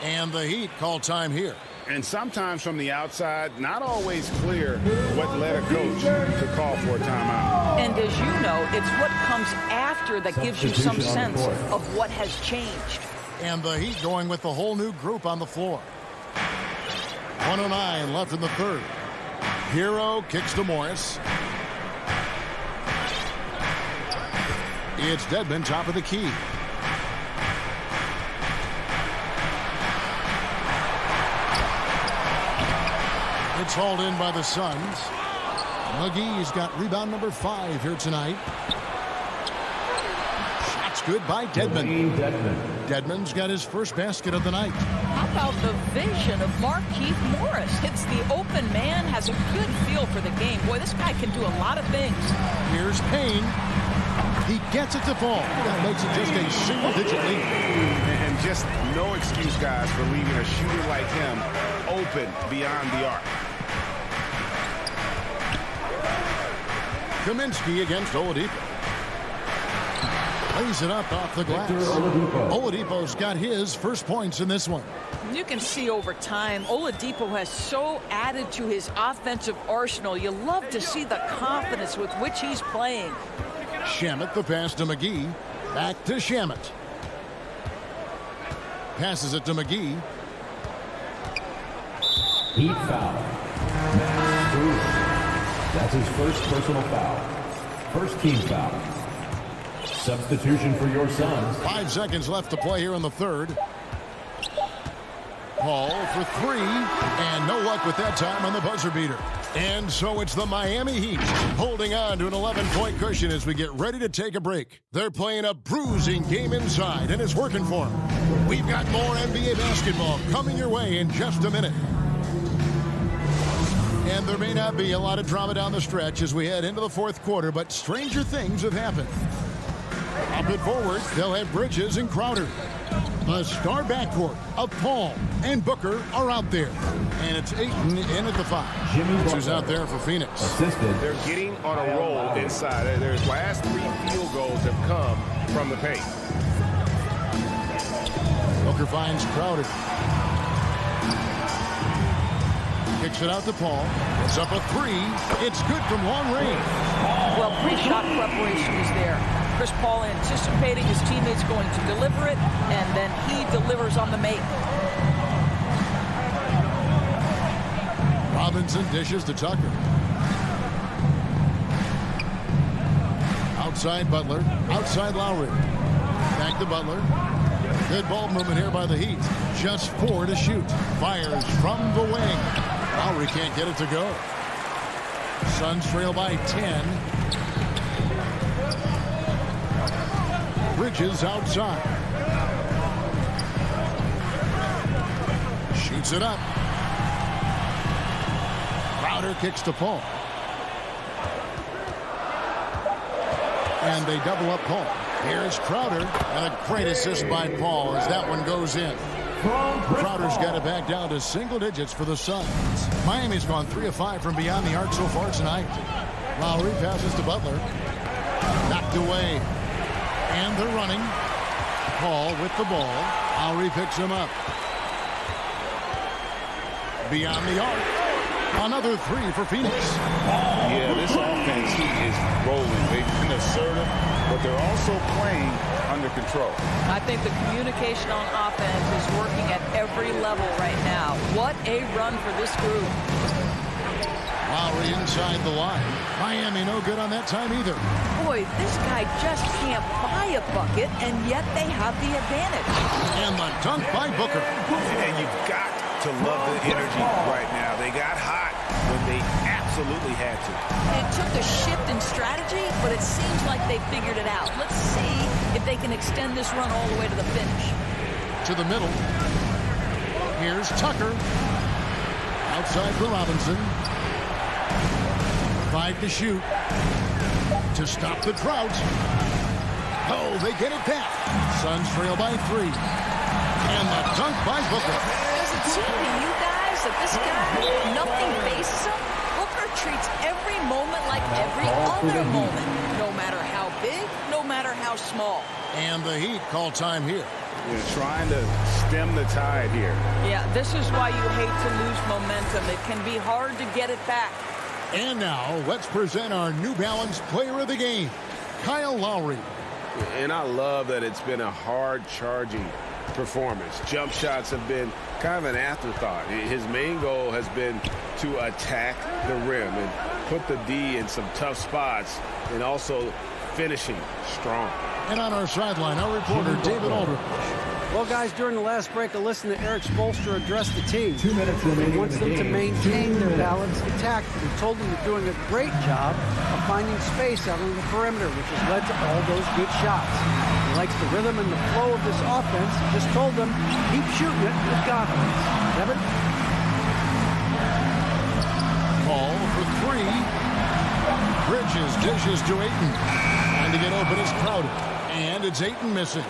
And the Heat call time here. And sometimes from the outside, not always clear what led a coach to call for a timeout. And as you know, it's what comes after that gives you some sense of what has changed. And the Heat going with the whole new group on the floor. 1:09 left in the third. Hero kicks to Morris. It's Dedmon, top of the key. It's hauled in by the Suns. McGee's got rebound number 5 here tonight. Shots good by Dedmon. Dedmon's got his first basket of the night. How about the vision of Markieff Morris? Hits the open man, has a good feel for the game. Boy, this guy can do a lot of things. Here's Payne. He gets it to fall. That makes it just a single-digit lead. And just no excuse, guys, for leaving a shooter like him open beyond the arc. Kaminsky against Oladipo. Lays it up off the glass. Oladipo's got his first points in this one. You can see over time, Oladipo has so added to his offensive arsenal. You love to see the confidence with which he's playing. Shamet, the pass to McGee. Back to Shamet. Passes it to McGee. Heat foul. That's his first personal foul. First team foul. Substitution for your Suns. 5 seconds left to play here in the third. Paul for 3. And no luck with that time on the buzzer beater. And so it's the Miami Heat holding on to an 11-point cushion as we get ready to take a break. They're playing a bruising game inside, and it's working for them. We've got more NBA basketball coming your way in just a minute. And there may not be a lot of drama down the stretch as we head into the fourth quarter, but stranger things have happened. Up and forward, they'll have Bridges and Crowder. The star backcourt of Paul and Booker are out there. And it's Ayton in at the 5. Who's out there for Phoenix. They're getting on a roll inside. Their last 3 field goals have come from the paint. Booker finds Crowder. Kicks it out to Paul. It's up a 3. It's good from long range. Well, pre-shot preparation is there. Chris Paul anticipating his teammates going to deliver it, and then he delivers on the make. Robinson dishes to Tucker. Outside Butler. Outside Lowry. Back to Butler. Good ball movement here by the Heat. Just 4 to shoot. Fires from the wing. Lowry can't get it to go. Suns trail by 10. Bridges outside. Shoots it up. Crowder kicks to Paul. And they double up Paul. Here's Crowder. And a great assist by Paul as that one goes in. Crowder's got it back down to single digits for the Suns. Miami's gone 3 of 5 from beyond the arc so far tonight. Lowry passes to Butler. Knocked away. And they're running. Paul with the ball. Lowry picks him up. Beyond the arc. Another 3 for Phoenix. Yeah, this offense is rolling. They've been assertive, but they're also playing under control. I think the communication on offense is working at every level right now. What a run for this group. Lowry inside the line. Miami no good on that time either. Boy, this guy just can't buy a bucket, and yet they have the advantage. And the dunk by Booker. And you've got to love the energy right now. They got hot when they absolutely absolutely had to. It took a shift in strategy, but it seems like they figured it out. Let's see if they can extend this run all the way to the finish. To the middle. Here's Tucker. Outside for Robinson. 5 to shoot. To stop the drought. Oh, they get it back. Suns trail by 3. And the dunk by Booker. Does it seem to you guys that this guy, nothing faces him? Booker treats every moment like every other moment. No matter how big, no matter how small. And the Heat call time here. You're trying to stem the tide here. Yeah, this is why you hate to lose momentum. It can be hard to get it back. And now, let's present our New Balance Player of the Game, Kyle Lowry. And I love that it's been a hard-charging performance. Jump shots have been kind of an afterthought. His main goal has been to attack the rim and put the D in some tough spots and also finishing strong. And on our sideline, our reporter, David Aldridge. Well, guys, during the last break, I listened to Eric Spoelstra address the team. 2 minutes remaining. He wants them to maintain their balanced attack. He told them they're doing a great job of finding space out on the perimeter, which has led to all those good shots. He likes the rhythm and the flow of this offense. He just told them, keep shooting it with confidence. Kevin? Ball for 3. Bridges dishes to Ayton. Trying to get open is Crowder. And it's Ayton missing.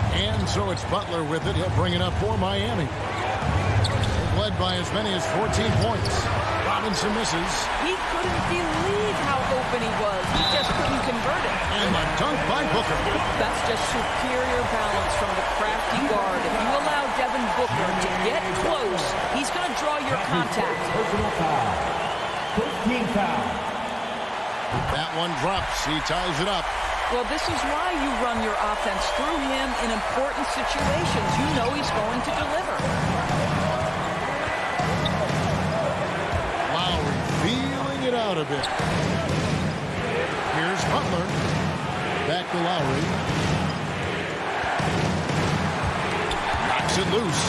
And so it's Butler with it. He'll bring it up for Miami. They've led by as many as 14 points. Robinson misses. He couldn't believe how open he was. He just couldn't convert it. And the dunk by Booker. That's just superior balance from the crafty guard. If you allow Devin Booker to get close, he's going to draw your contact. Personal foul. 15 foul. That one drops. He ties it up. Well, this is why you run your offense through him in important situations. You know he's going to deliver. Lowry feeling it out a bit. Here's Butler. Back to Lowry. Knocks it loose.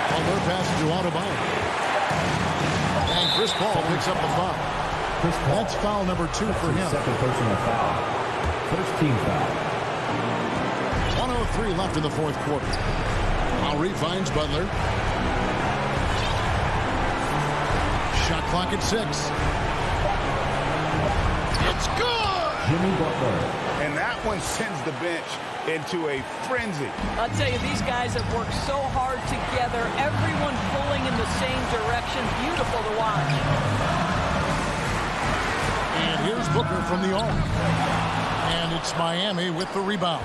Butler passes to Adebayo. And Chris Paul picks up the foul. That's foul number 2 for him. Second personal foul. First team foul. 1:03 left in the fourth quarter. Lowry finds Butler. Shot clock at 6. It's good! Jimmy Butler. And that one sends the bench into a frenzy. I'll tell you, these guys have worked so hard together. Everyone pulling in the same direction. Beautiful to watch. And here's Booker from the arc. And it's Miami with the rebound.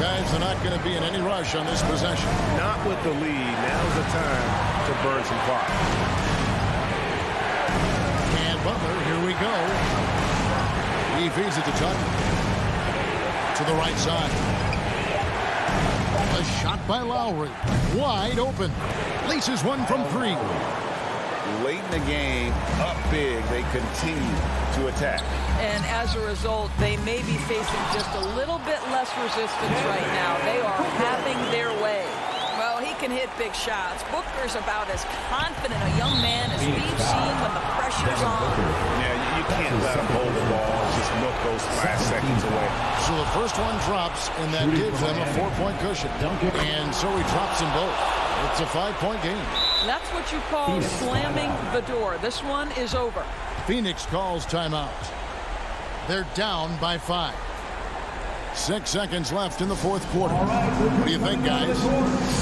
Guys are not going to be in any rush on this possession. Not with the lead. Now's the time to burn some clock. And Butler, here we go. He feeds it to Tucker. To the right side. A shot by Lowry. Wide open. Laces one from 3. Late in the game, up big, they continue to attack. And as a result, they may be facing just a little bit less resistance right now. They are having their way. Well, he can hit big shots. Booker's about as confident a young man as we've seen when the pressure's on. Yeah, you can't let him hold the ball. Just milk those last seconds away. So the first one drops, and that gives them a 4-point cushion. And so he drops them both. It's a 5-point game. That's what you call slamming the door. This one is over. Phoenix calls timeout. They're down by 5. 6 seconds left in the fourth quarter. What do you think, guys?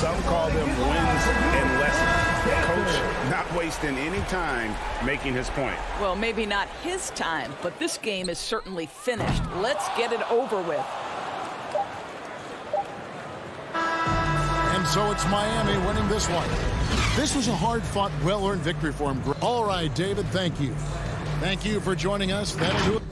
Some call them wins and lessons. Coach not wasting any time making his point. Well, maybe not his time, but this game is certainly finished. Let's get it over with. And so it's Miami winning this one. This was a hard-fought, well-earned victory for him. All right, David, thank you. Thank you for joining us. That'll do it.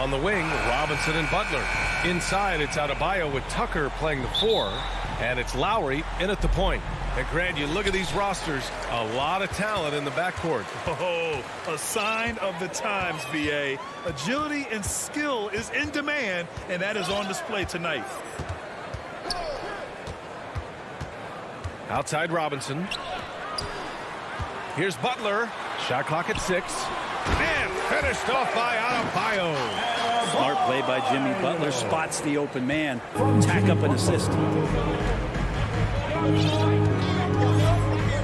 On the wing, Robinson and Butler. Inside, it's Adebayo with Tucker playing the 4, and it's Lowry in at the point. And Grant, you look at these rosters, a lot of talent in the backcourt. Oh, a sign of the times, BA. Agility and skill is in demand, and that is on display tonight. Outside Robinson. Here's Butler. Shot clock at 6. And finished off by Adebayo. Smart play by Jimmy Butler. Spots the open man. Tack up an assist.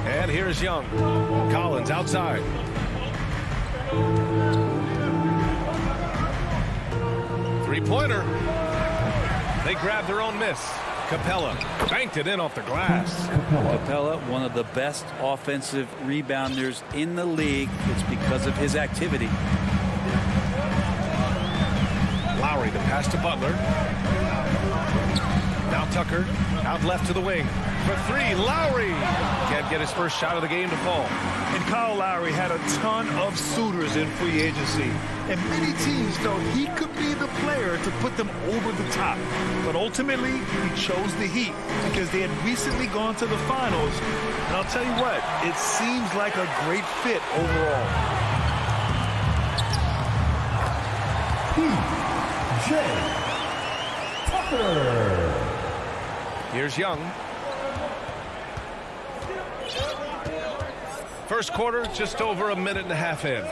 And here's Young. Collins outside. Three-pointer. They grabbed their own miss. Capella banked it in off the glass. Capella, one of the best offensive rebounders in the league. It's because of his activity. Lowry, the pass to Butler. Now Tucker, out left to the wing. For 3, Lowry can't get his first shot of the game to fall. And Kyle Lowry had a ton of suitors in free agency. And many teams thought he could be the player to put them over the top. But ultimately, he chose the Heat because they had recently gone to the finals. And I'll tell you what, it seems like a great fit overall. Tucker. Here's Young. First quarter, just over a minute and a half in.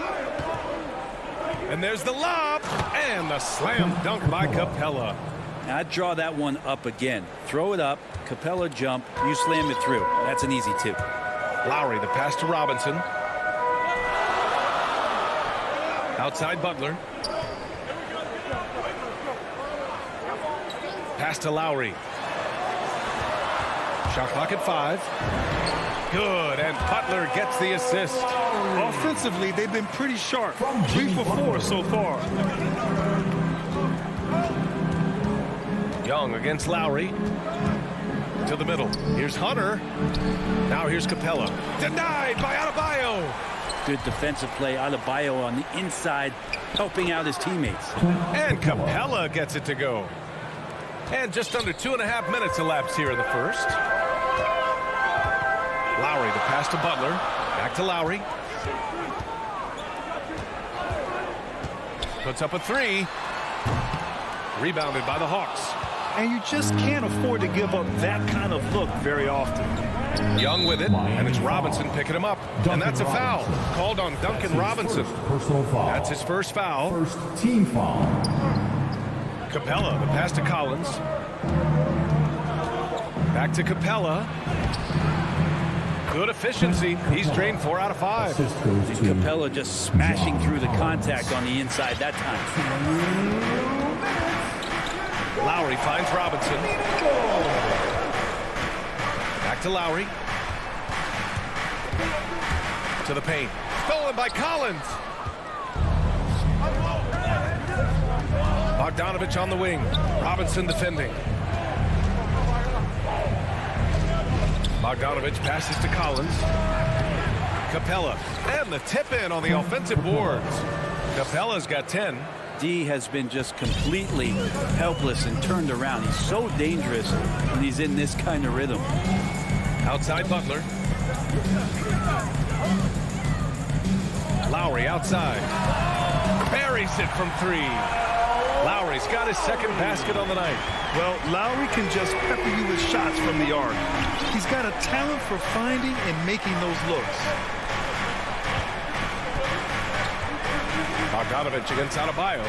And there's the lob and the slam dunk by Capella. Now I'd draw that one up again. Throw it up, Capella jump, you slam it through. That's an easy 2. Lowry, the pass to Robinson. Outside Butler. Pass to Lowry. Shot clock at 5. Good, and Butler gets the assist. Offensively, they've been pretty sharp. 3 for 4 so far. Young against Lowry. To the middle. Here's Hunter. Now here's Capella. Denied by Adebayo. Good defensive play. Adebayo on the inside, helping out his teammates. And Capella gets it to go. And just under 2.5 minutes elapsed here in the first. Lowry, the pass to Butler. Back to Lowry. Puts up a 3. Rebounded by the Hawks. And you just can't afford to give up that kind of look very often. Young with it, and it's Robinson picking him up. And that's a foul called on Duncan Robinson. Personal foul. That's his first foul. First team foul. Capella, the pass to Collins. Back to Capella. Good efficiency. He's drained 4 out of 5. And Capella just smashing through the contact on the inside that time. Lowry finds Robinson. Back to Lowry. To the paint. Stolen by Collins. Bogdanovich on the wing. Robinson defending. Bogdanovich passes to Collins. Capella. And the tip in on the offensive boards. Capella's got 10. D has been just completely helpless and turned around. He's so dangerous when he's in this kind of rhythm. Outside Butler. Lowry outside. Buries it from 3. Lowry's got his second basket on the night. Well, Lowry can just pepper you with shots from the arc. He's got a talent for finding and making those looks. Bogdanovich against Adebayo.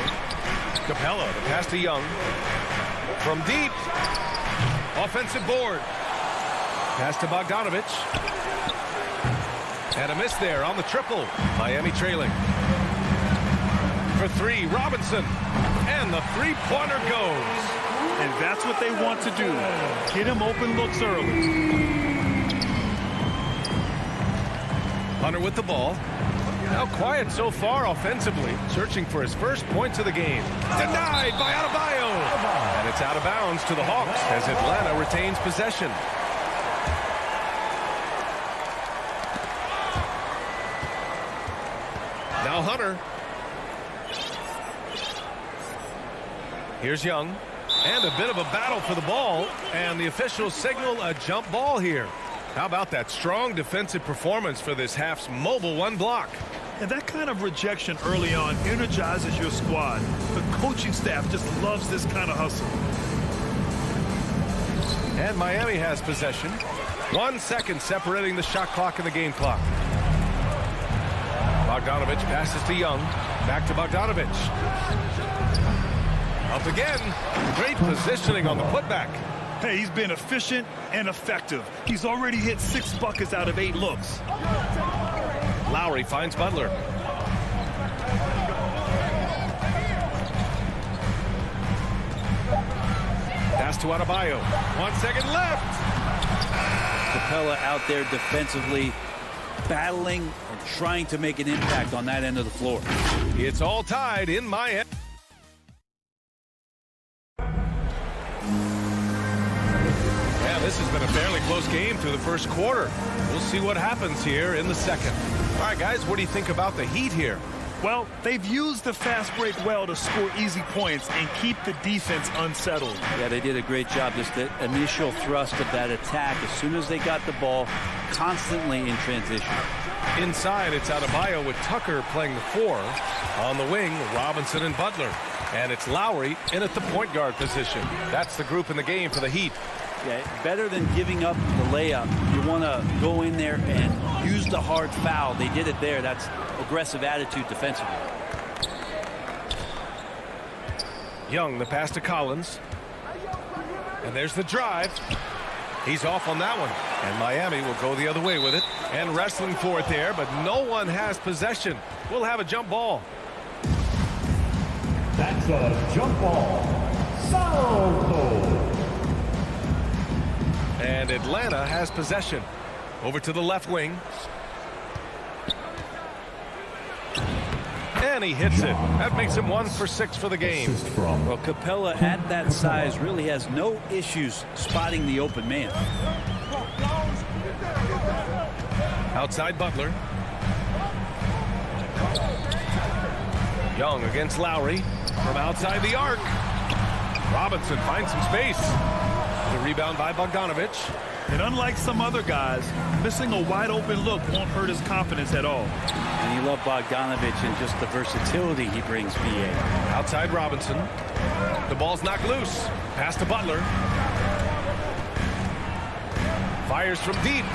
Capella, the pass to Young. From deep. Offensive board. Pass to Bogdanovich. And a miss there on the triple. Miami trailing. For 3, Robinson. And the three-pointer goes. And that's what they want to do. Get him open looks early. Hunter with the ball. Now quiet so far offensively. Searching for his first points of the game. Denied by Adebayo. And it's out of bounds to the Hawks as Atlanta retains possession. Now Hunter. Here's Young. And a bit of a battle for the ball. And the officials signal a jump ball here. How about that strong defensive performance for this half's mobile one block? And that kind of rejection early on energizes your squad. The coaching staff just loves this kind of hustle. And Miami has possession. 1 second separating the shot clock and the game clock. Bogdanovich passes to Young. Back to Bogdanovich. Up again. Great positioning on the putback. Hey, he's been efficient and effective. He's already hit 6 buckets out of 8 looks. Lowry finds Butler. Pass to Adebayo. 1 second left. Capella out there defensively, battling and trying to make an impact on that end of the floor. It's all tied in Miami. This has been a fairly close game through the first quarter. We'll see what happens here in the second. All right, guys, what do you think about the Heat here? Well, they've used the fast break well to score easy points and keep the defense unsettled. Yeah, they did a great job. Just the initial thrust of that attack as soon as they got the ball, constantly in transition. Inside, it's Adebayo with Tucker playing the 4. On the wing, Robinson and Butler. And it's Lowry in at the point guard position. That's the group in the game for the Heat. Yeah, better than giving up the layup. You want to go in there and use the hard foul. They did it there. That's aggressive attitude defensively. Young, the pass to Collins. And there's the drive. He's off on that one. And Miami will go the other way with it. And wrestling for it there, but no one has possession. We'll have a jump ball. That's a jump ball. Salto. And Atlanta has possession. Over to the left wing. And he hits it. That makes him 1 for 6 for the game. Well, Capella at that size really has no issues spotting the open man. Outside Butler. Young against Lowry. From outside the arc. Robinson finds some space. The rebound by Bogdanovich. And unlike some other guys, missing a wide open look won't hurt his confidence at all. And you love Bogdanovich and just the versatility he brings, BA. Outside Robinson. The ball's knocked loose. Pass to Butler. Fires from deep.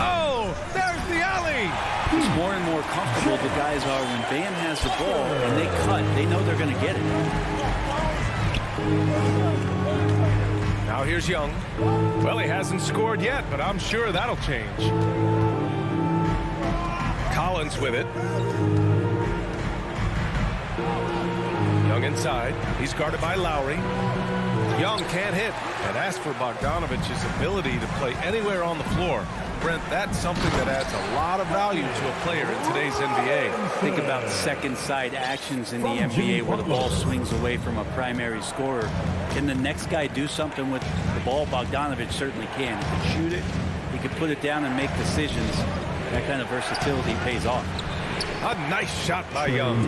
Oh, there's the alley. It's more and more comfortable the guys are when Bam has the ball and they cut. They know they're going to get it. Now here's Young. Well, he hasn't scored yet, but I'm sure that'll change. Collins with it. Young inside. He's guarded by Lowry. Young can't hit. And as for Bogdanovich's ability to play anywhere on the floor, Brent, that's something that adds a lot of value to a player in today's NBA. Think about second side actions in the NBA where the ball swings away from a primary scorer. Can the next guy do something with the ball? Bogdanovich certainly can. He can shoot it. He can put it down and make decisions. That kind of versatility pays off. A nice shot by Young.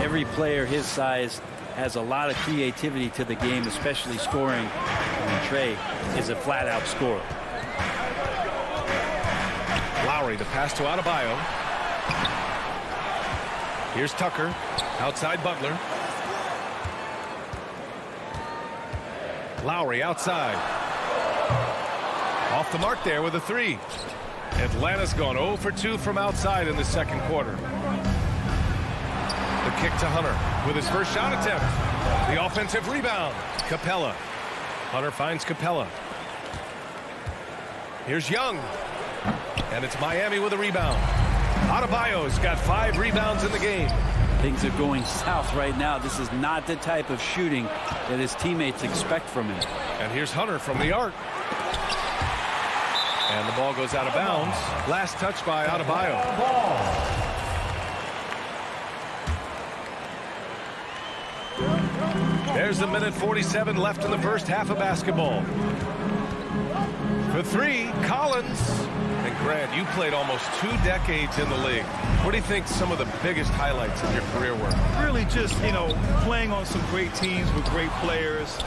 Every player his size has a lot of creativity to the game, especially scoring. And Trey is a flat-out scorer. Lowry, the pass to Adebayo. Here's Tucker. Outside Butler. Lowry outside. Off the mark there with a three. Atlanta's gone 0 for 2 from outside in the second quarter. The kick to Hunter with his first shot attempt. The offensive rebound. Capella. Hunter finds Capella. Here's Young. And it's Miami with a rebound. Adebayo's got 5 rebounds in the game. Things are going south right now. This is not the type of shooting that his teammates expect from him. And here's Hunter from the arc. And the ball goes out of bounds. Last touch by Adebayo. There's a minute 47 left in the first half of basketball. For 3, Collins. And Grant, you played almost 2 decades in the league. What do you think some of the biggest highlights of your career were? Really just, playing on some great teams with great players,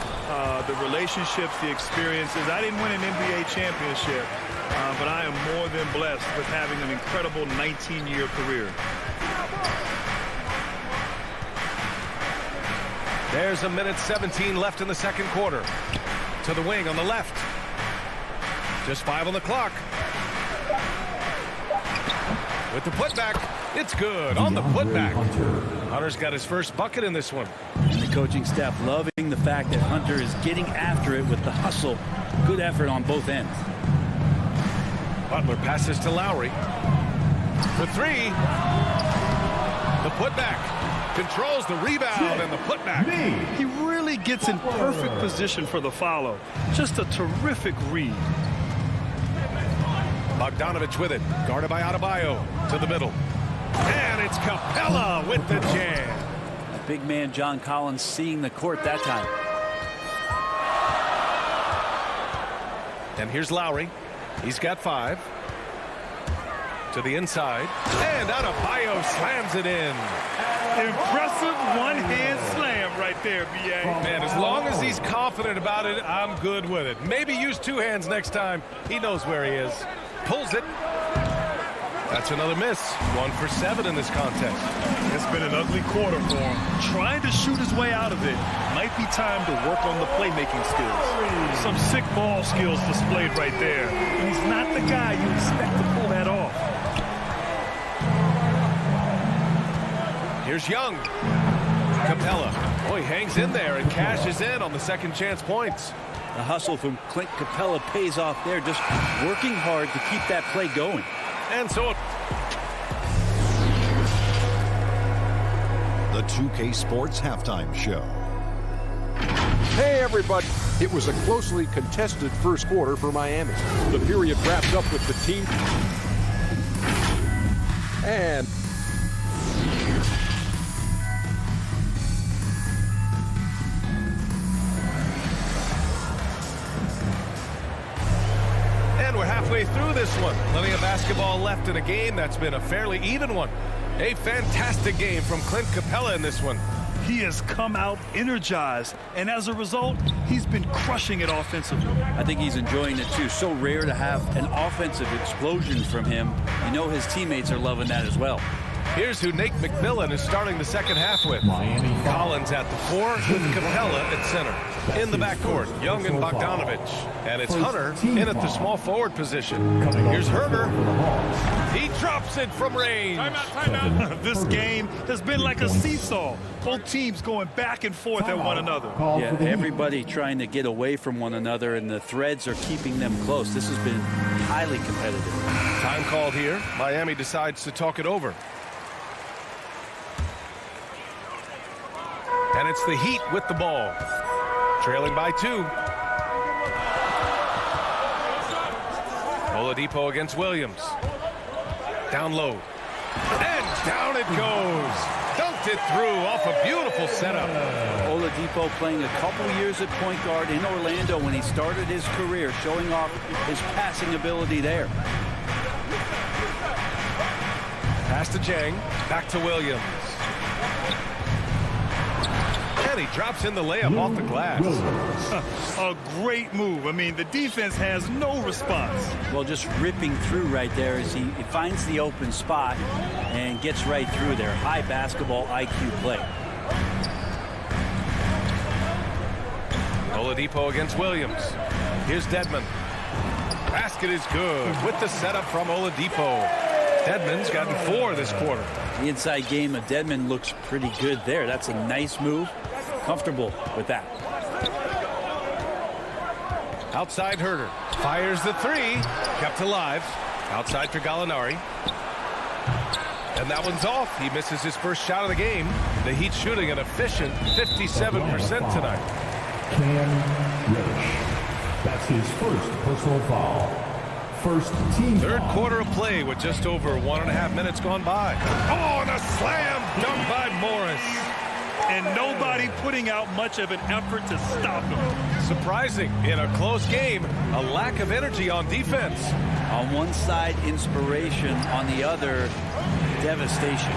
the relationships, the experiences. I didn't win an NBA championship, but I am more than blessed with having an incredible 19-year career. There's a minute 17 left in the second quarter. To the wing on the left. Just 5 on the clock. With the putback, it's good on the putback. Hunter's got his first bucket in this one. And the coaching staff loving the fact that Hunter is getting after it with the hustle. Good effort on both ends. Butler passes to Lowry. For 3. The putback. Controls the rebound and the putback. He really gets in perfect position for the follow. Just a terrific read. Bogdanovich with it. Guarded by Adebayo. To the middle. And it's Capella with the jam. Big man John Collins seeing the court that time. And here's Lowry. He's got 5. To the inside. And Adebayo slams it in. Impressive one-hand slam right there, B.A. Man, as long as he's confident about it, I'm good with it. Maybe use 2 hands next time. He knows where he is. Pulls it. That's another miss. 1 for 7 in this contest. It's been an ugly quarter for him. Trying to shoot his way out of it. Might be time to work on the playmaking skills. Some sick ball skills displayed right there. And he's not the guy you expect to pull that off. Here's Young. Capella. Oh, he hangs in there and cashes in on the second chance points. The hustle from Clint Capella pays off there, just working hard to keep that play going. And so The 2K Sports Halftime Show. Hey, everybody. It was a closely contested first quarter for Miami. The period wrapped up with the team. And we're halfway through this one. Plenty of basketball left in a game that's been a fairly even one. A fantastic game from Clint Capella in this one. He has come out energized, and as a result, he's been crushing it offensively. I think he's enjoying it too. So rare to have an offensive explosion from him. You know his teammates are loving that as well. Here's who Nate McMillan is starting the second half with. Collins at the 4 with Capella at center. In the backcourt, Young and Bogdanovich. And it's Hunter in at the small forward position. Here's Herder. He drops it from range. Timeout. This game has been like a seesaw. Both teams going back and forth at one another. Yeah, everybody trying to get away from one another, and the threads are keeping them close. This has been highly competitive. Time called here. Miami decides to talk it over. And it's the Heat with the ball. Trailing by 2. Oladipo against Williams. Down low. And down it goes. Dunked it through off a beautiful setup. Oladipo playing a couple years at point guard in Orlando when he started his career, showing off his passing ability there. Pass to Jang. Back to Williams. And he drops in the layup off the glass. A great move. I mean, the defense has no response. Well, just ripping through right there as he finds the open spot and gets right through there. High basketball IQ play. Oladipo against Williams. Here's Dedmon. Basket is good with the setup from Oladipo. Dedmon's gotten 4 this quarter. The inside game of Dedmon looks pretty good there. That's a nice move. Comfortable with that. Outside Herter. Fires the 3. Kept alive. Outside for Gallinari. And that one's off. He misses his first shot of the game. The Heat shooting an efficient 57% tonight. Cam Reddish. That's his first personal foul. First team Third foul. quarter of play with just over 1.5 minutes gone by. Oh, and a slam dunk by Morris. And nobody putting out much of an effort to stop him. Surprising in a close game, a lack of energy on defense. On one side, inspiration. On the other, devastation.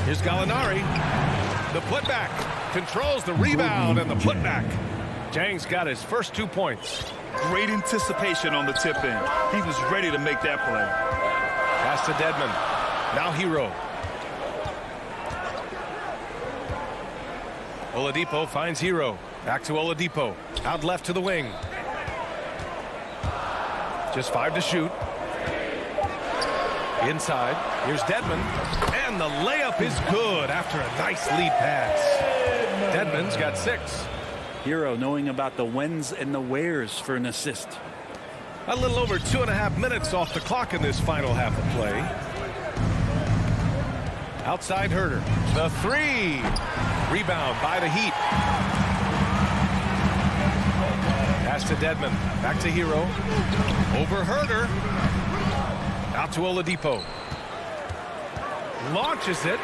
Here's Gallinari. The putback. Controls the rebound and the putback. Jang's got his first 2 points. Great anticipation on the tip in. He was ready to make that play. Pass to Dedmon. Now Hero. Oladipo finds Hero. Back to Oladipo. Out left to the wing. Just 5 to shoot. Inside. Here's Dedmon. And the layup is good after a nice lead pass. Dedmon's got 6. Hero knowing about the whens and the wheres for an assist. A little over 2.5 minutes off the clock in this final half of play. Outside Herter. The 3. Rebound by the Heat. Pass to Dedmon. Back to Hero. Over Herter. Out to Oladipo. Launches it.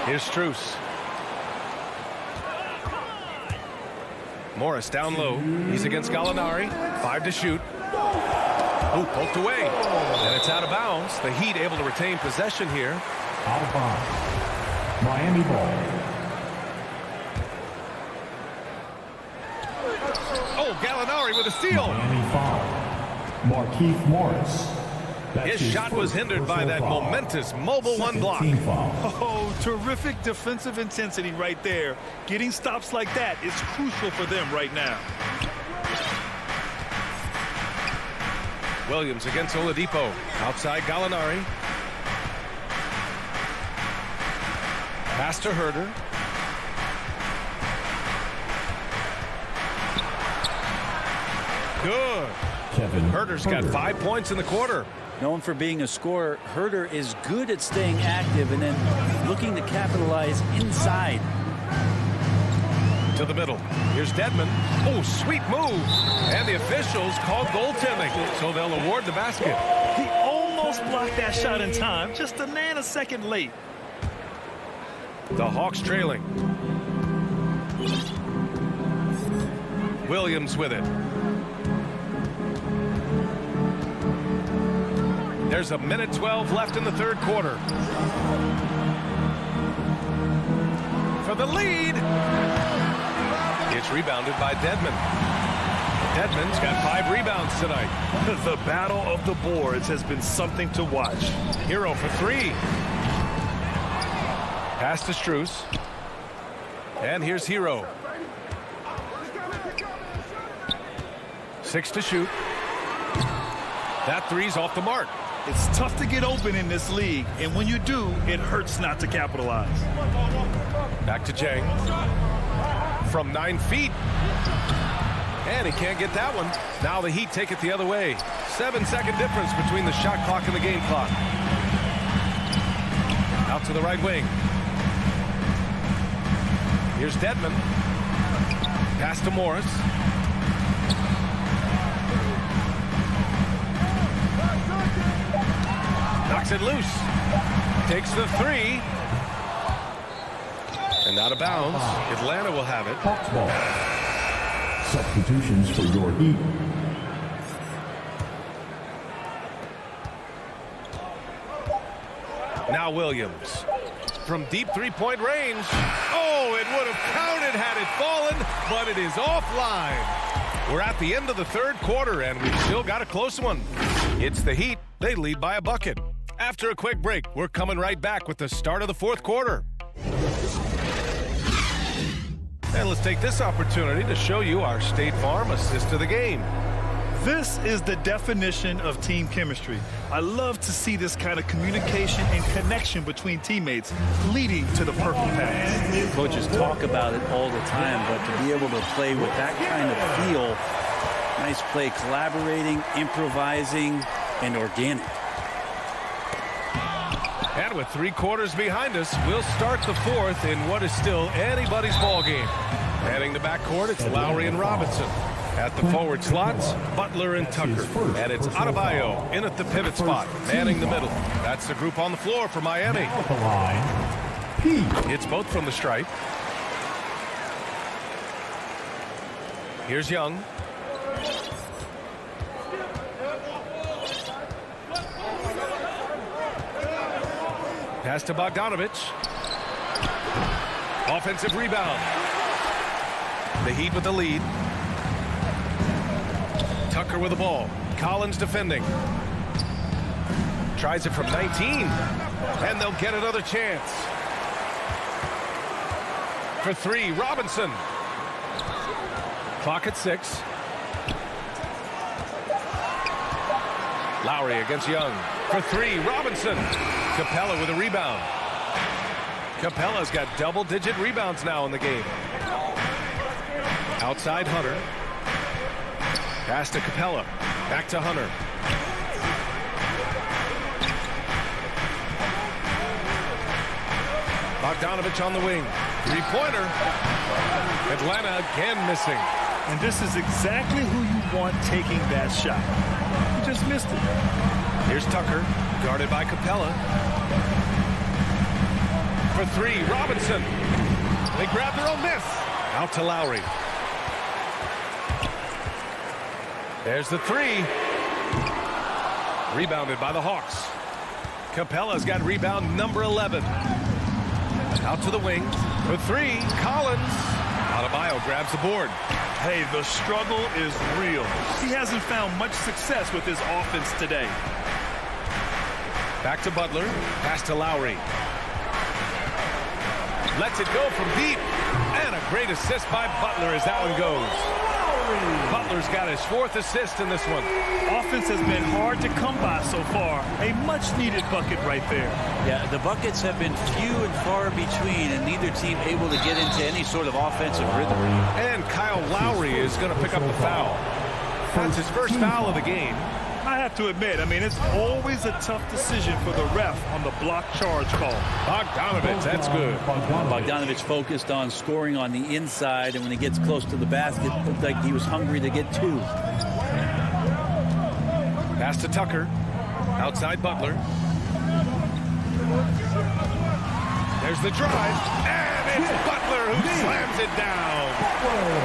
Here's Strus. Morris down low. He's against Gallinari. 5 to shoot. Oh, poked away. And it's out of bounds. The Heat able to retain possession here. Out of bounds. Miami ball. Oh, Gallinari with a steal. Miami foul. Markieff Morris. His shot was hindered by that momentous mobile 1 block. Oh, terrific defensive intensity right there. Getting stops like that is crucial for them right now. Williams against Oladipo. Outside Gallinari. Pass to Herter. Good. Herter's got 5 points in the quarter. Known for being a scorer, Herter is good at staying active and then looking to capitalize inside. To the middle. Here's Dedmon. Oh, sweet move. And the officials called goaltending, so they'll award the basket. He almost blocked that shot in time, just a nanosecond late. The Hawks trailing. Williams with it. There's a minute 12 left in the third quarter. For the lead. It's rebounded by Dedmon. Dedmon's got 5 rebounds tonight. The battle of the boards has been something to watch. Hero for 3. Pass to Strus. And here's Hero. 6 to shoot. That 3's off the mark. It's tough to get open in this league, and when you do, it hurts not to capitalize. Back to Jang. From 9 feet. And he can't get that one. Now the Heat take it the other way. 7-second difference between the shot clock and the game clock. Out to the right wing. Here's Dedmon. Pass to Morris. Knocks it loose. Takes the three. And out of bounds. Atlanta will have it. Hawks ball. Substitutions for your Heat. Now Williams. From deep three-point range. Oh, it would have counted had it fallen, but it is offline. We're at the end of the third quarter, and we've still got a close one. It's the Heat. They lead by a bucket. After a quick break, we're coming right back with the start of the fourth quarter. And let's take this opportunity to show you our State Farm assist of the game. This is the definition of team chemistry. I love to see this kind of communication and connection between teammates leading to the perfect pass. Coaches talk about it all the time, but to be able to play with that kind of feel, nice play, collaborating, improvising, and organic. And with 3 quarters behind us, we'll start the fourth in what is still anybody's ball game. Heading to backcourt, it's Lowry and Robinson. At the forward slots, Butler and Tucker. And it's Adebayo in at the pivot spot, manning the middle. That's the group on the floor for Miami. It's both from the stripe. Here's Young. Pass to Bogdanovich. Offensive rebound. The Heat with the lead. Tucker with the ball. Collins defending. Tries it from 19. And they'll get another chance. For 3, Robinson. Clock at 6. Lowry against Young. For 3, Robinson. Capella with a rebound. Capella's got double-digit rebounds now in the game. Outside Hunter. Pass to Capella. Back to Hunter. Bogdanovich on the wing. Three-pointer. Atlanta again missing. And this is exactly who you want taking that shot. You just missed it. Here's Tucker, guarded by Capella. For 3, Robinson. They grab their own miss. Out to Lowry. There's the 3. Rebounded by the Hawks. Capella's got rebound number 11. Out to the wing. For 3, Collins. Adebayo grabs the board. Hey, the struggle is real. He hasn't found much success with his offense today. Back to Butler. Pass to Lowry. Lets it go from deep. And a great assist by Butler as that one goes. Butler's got his 4th assist in this one. Offense has been hard to come by so far. A much-needed bucket right there. Yeah, the buckets have been few and far between, and neither team able to get into any sort of offensive rhythm. And Kyle Lowry is going to pick up the foul. That's his first foul of the game. I have to admit, it's always a tough decision for the ref on the block charge call. Bogdanovich, that's good. Bogdanovich focused on scoring on the inside, and when he gets close to the basket, it looked like he was hungry to get 2. Pass to Tucker. Outside Butler. There's the drive. And it's Butler who slams it down.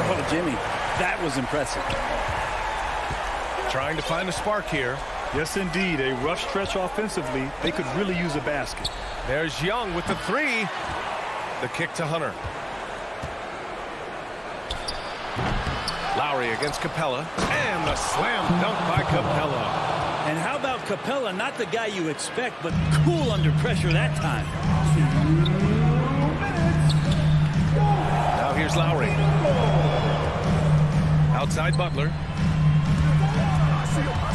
Oh, Jimmy, that was impressive. Trying to find a spark here. Yes, indeed. A rough stretch offensively. They could really use a basket. There's Young with the 3. The kick to Hunter. Lowry against Capella. And the slam dunk by Capella. And how about Capella? Not the guy you expect, but cool under pressure that time. Now here's Lowry. Outside Butler.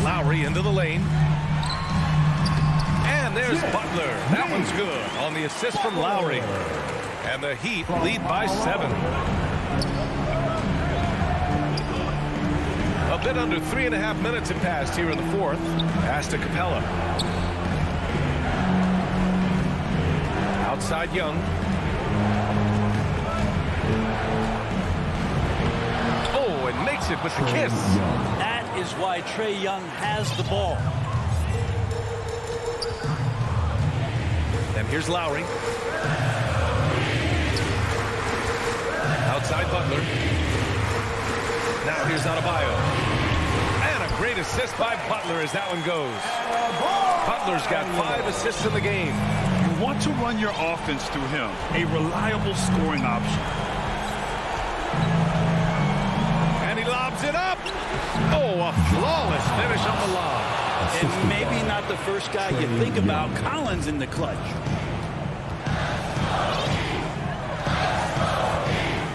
Lowry into the lane. And there's Butler. That one's good on the assist from Lowry. And the Heat lead by 7. A bit under 3.5 minutes have passed here in the fourth. Pass to Capella. Outside Young. Oh, and makes it with the kiss. That is why Trae Young has the ball. And here's Lowry. Outside Butler. Now here's Adebayo. And a great assist by Butler as that one goes. Butler's got 5 assists in the game. You want to run your offense through him, a reliable scoring option. And he lobs it up. Oh, a flawless finish on the lob. And maybe not the first guy you think about. Collins in the clutch.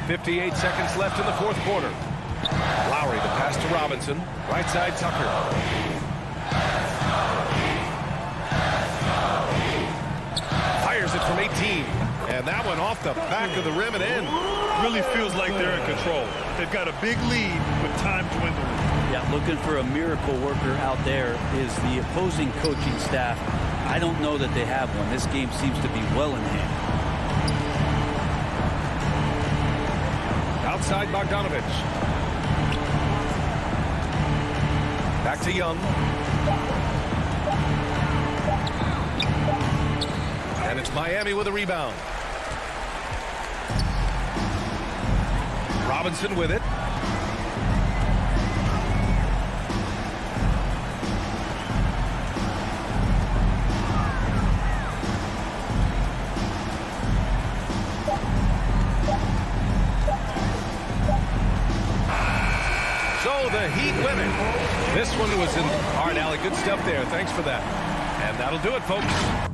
58 seconds left in the fourth quarter. Lowry, the pass to Robinson. Right side, Tucker. Fires it from 18. And that one off the back of the rim and in. Really feels like they're in control. They've got a big lead with time dwindling. Yeah, looking for a miracle worker out there is the opposing coaching staff. I don't know that they have one. This game seems to be well in hand. Outside Bogdanovich. Back to Young. And it's Miami with a rebound. Robinson with it. The Heat winning. This one was in hard alley. Good stuff there. Thanks for that. And that'll do it, folks.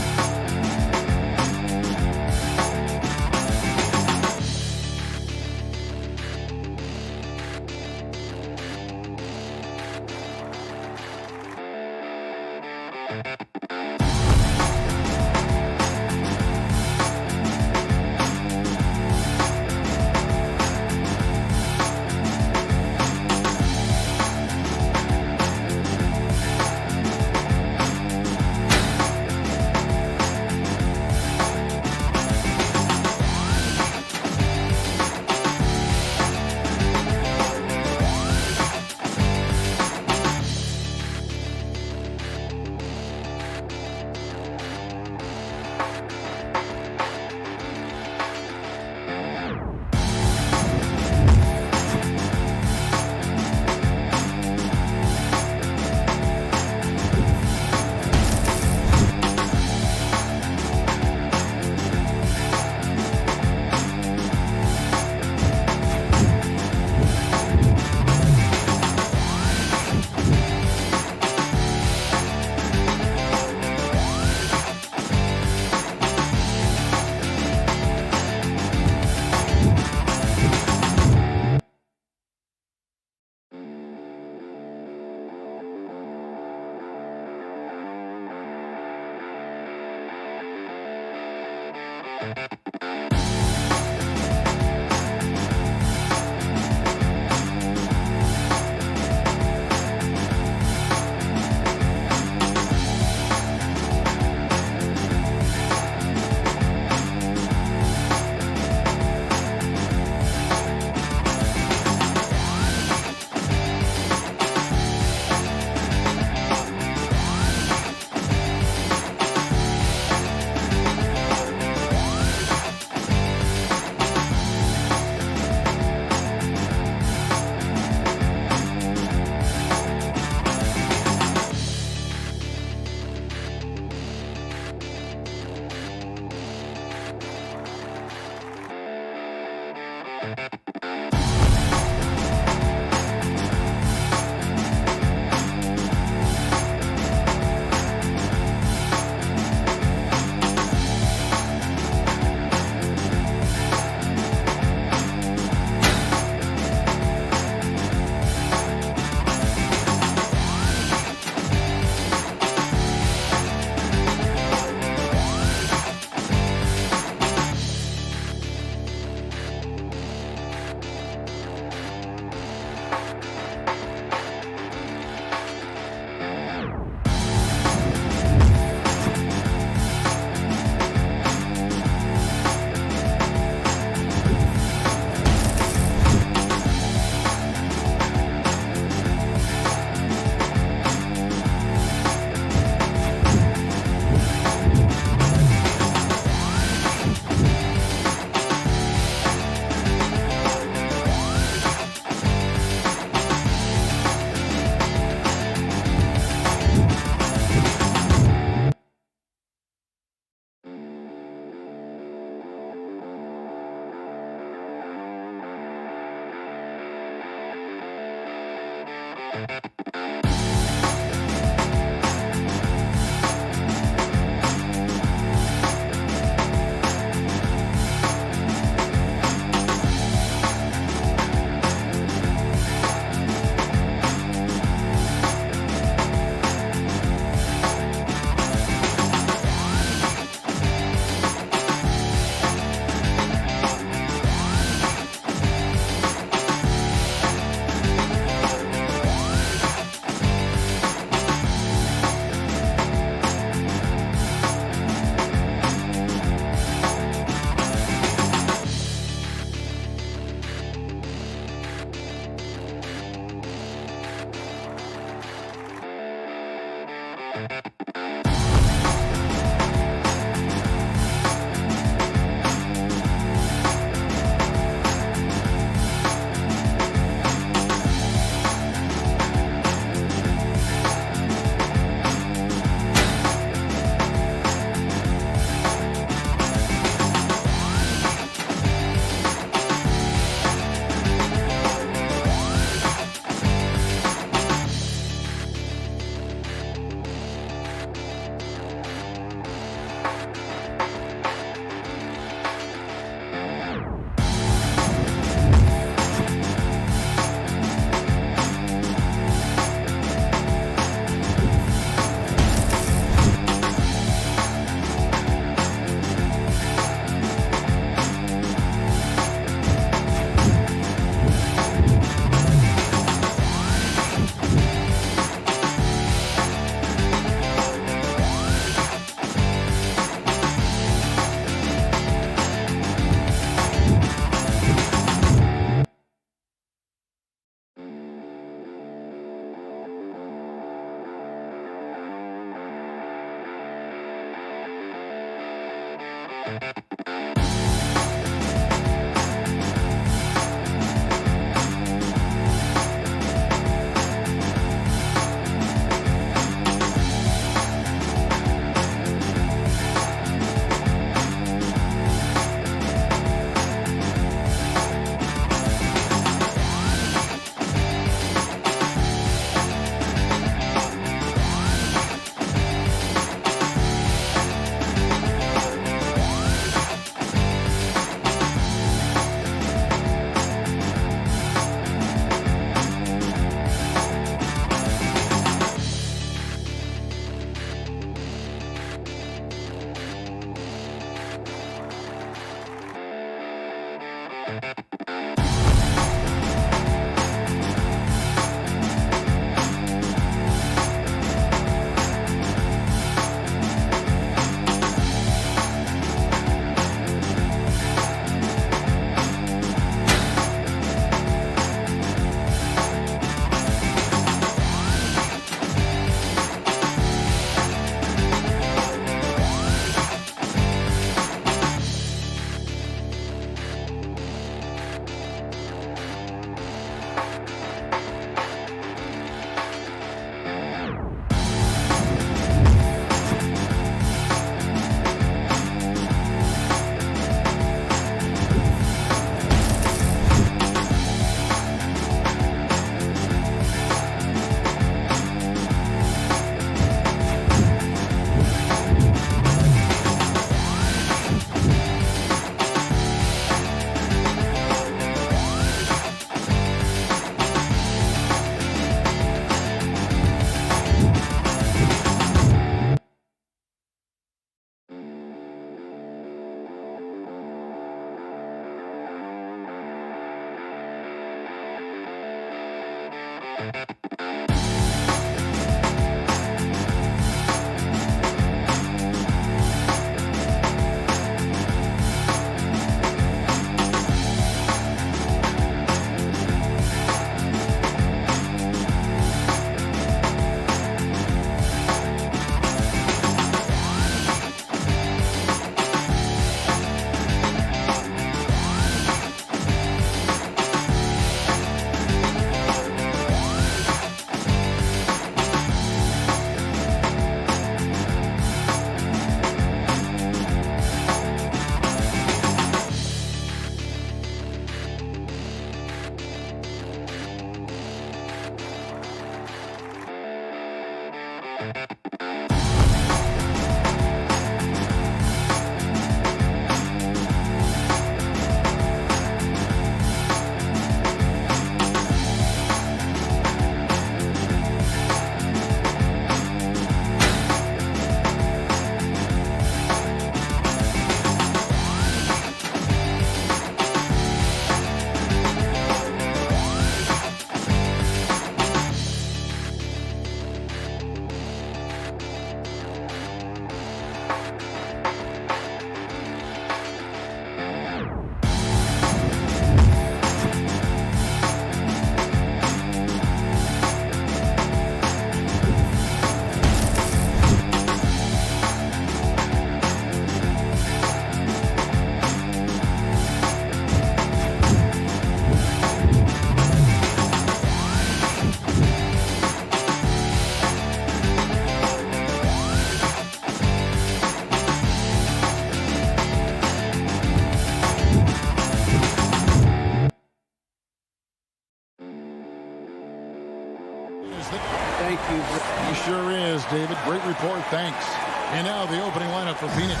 Sure is, David. Great report. Thanks. And now the opening lineup for Phoenix.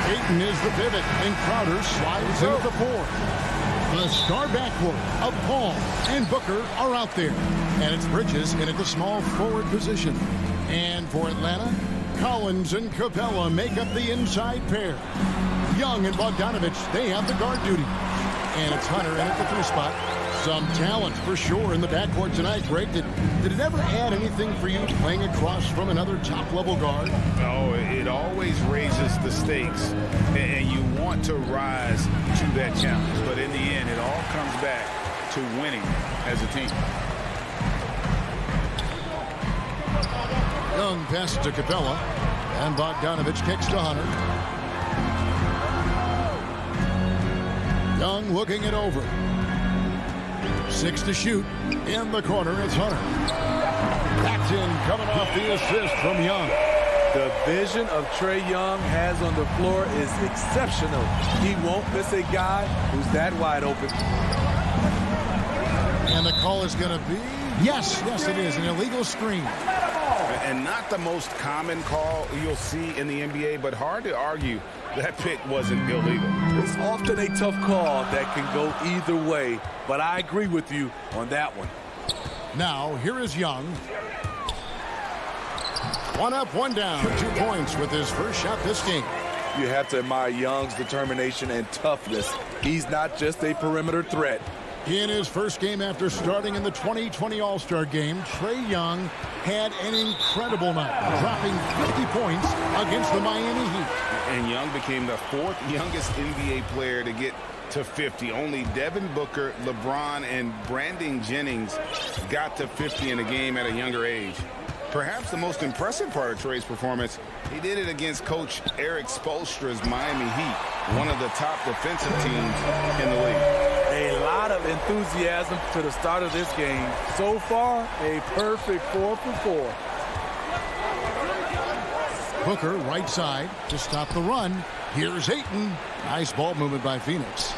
Ayton is the pivot, and Crowder slides in at the 4. The star backcourt of Paul and Booker are out there. And it's Bridges in at the small forward position. And for Atlanta, Collins and Capella make up the inside pair. Young and Bogdanovich, they have the guard duty. And it's Hunter in at the 3 spot. Some talent for sure in the backcourt tonight, Greg. Did it ever add anything for you playing across from another top-level guard? Oh, it always raises the stakes, and you want to rise to that challenge. But in the end, it all comes back to winning as a team. Young passes to Capella, and Bogdanovich kicks to Hunter. Young looking it over. 6 to shoot. In the corner, it's Hunter. That's in, coming off the assist from Young. The vision of Trae Young has on the floor is exceptional. He won't miss a guy who's that wide open. And the call is going to be, yes, it is, an illegal screen. And not the most common call you'll see in the NBA, but hard to argue that pick wasn't illegal. It's often a tough call that can go either way, but I agree with you on that one. Now, here is Young. 1 up, 1 down, 2 points with his first shot this game. You have to admire Young's determination and toughness. He's not just a perimeter threat. In his first game after starting in the 2020 All-Star game, Trae Young had an incredible night, dropping 50 points against the Miami Heat. And Young became the 4th youngest NBA player to get to 50. Only Devin Booker, LeBron, and Brandon Jennings got to 50 in a game at a younger age. Perhaps the most impressive part of Trae's performance, he did it against Coach Eric Spoelstra's Miami Heat, one of the top defensive teams in the league. A lot of enthusiasm to the start of this game. So far, a perfect 4 for 4. Booker right side to stop the run. Here's Ayton. Nice ball movement by Phoenix.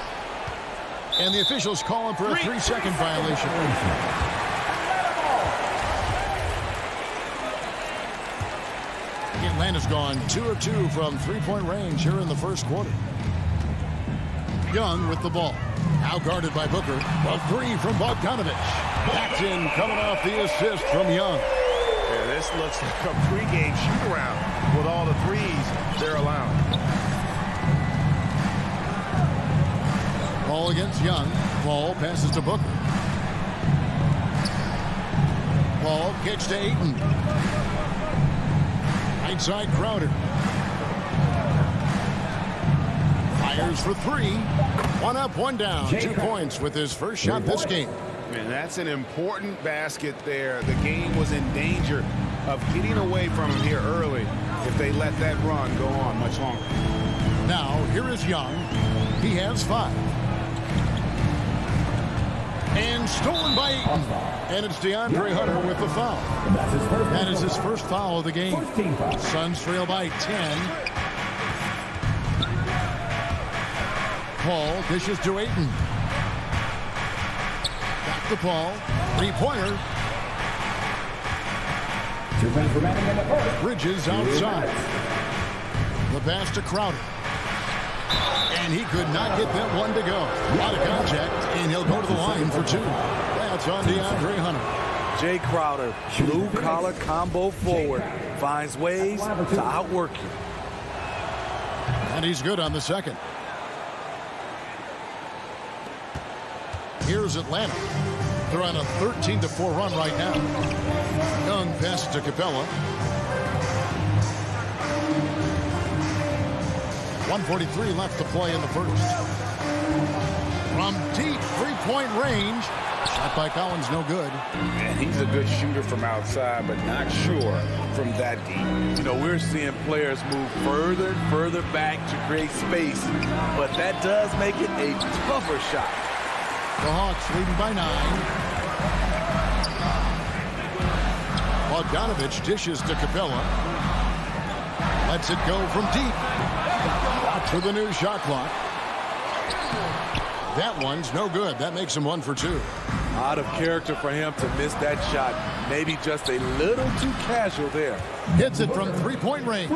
And the officials calling for a 3-second violation. Atlanta's gone 2 of 2 from 3-point range here in the first quarter. Young with the ball. Now guarded by Booker. A 3 from Bogdanovich. That's in, coming off the assist from Young. Yeah, this looks like a pregame shoot-around with all the threes they're allowing. Ball against Young. Ball passes to Booker. Ball kicks to Ayton. Right side Crowder. Fires for 3. 1 up, 1 down. 2 points with his first shot this game. Man, that's an important basket there. The game was in danger of getting away from him here early if they let that run go on much longer. Now, here is Young. He has 5. And stolen by Ayton. And it's DeAndre Hunter with the foul. That is his first foul of the game. Suns trail by 10. Paul dishes to Ayton. Back to Paul. 3-pointer. Bridges outside. The pass to Crowder. And he could not get that one to go. A lot of contact, and he'll go to the line for 2. That's on DeAndre Hunter. Jay Crowder, blue-collar combo forward, finds ways to outwork you. And he's good on the second. Here's Atlanta. They're on a 13-4 run right now. Young passes to Capella. 1:43 left to play in the first. From deep 3-point range. Shot by Collins, no good. And he's a good shooter from outside, but not sure from that deep. You know, we're seeing players move further and further back to create space, but that does make it a tougher shot. The Hawks leading by 9. Bogdanovich dishes to Capella. Lets it go from deep. To the new shot clock. That one's no good. That makes him 1 for 2. Out of character for him to miss that shot. Maybe just a little too casual there. Hits it from three-point range.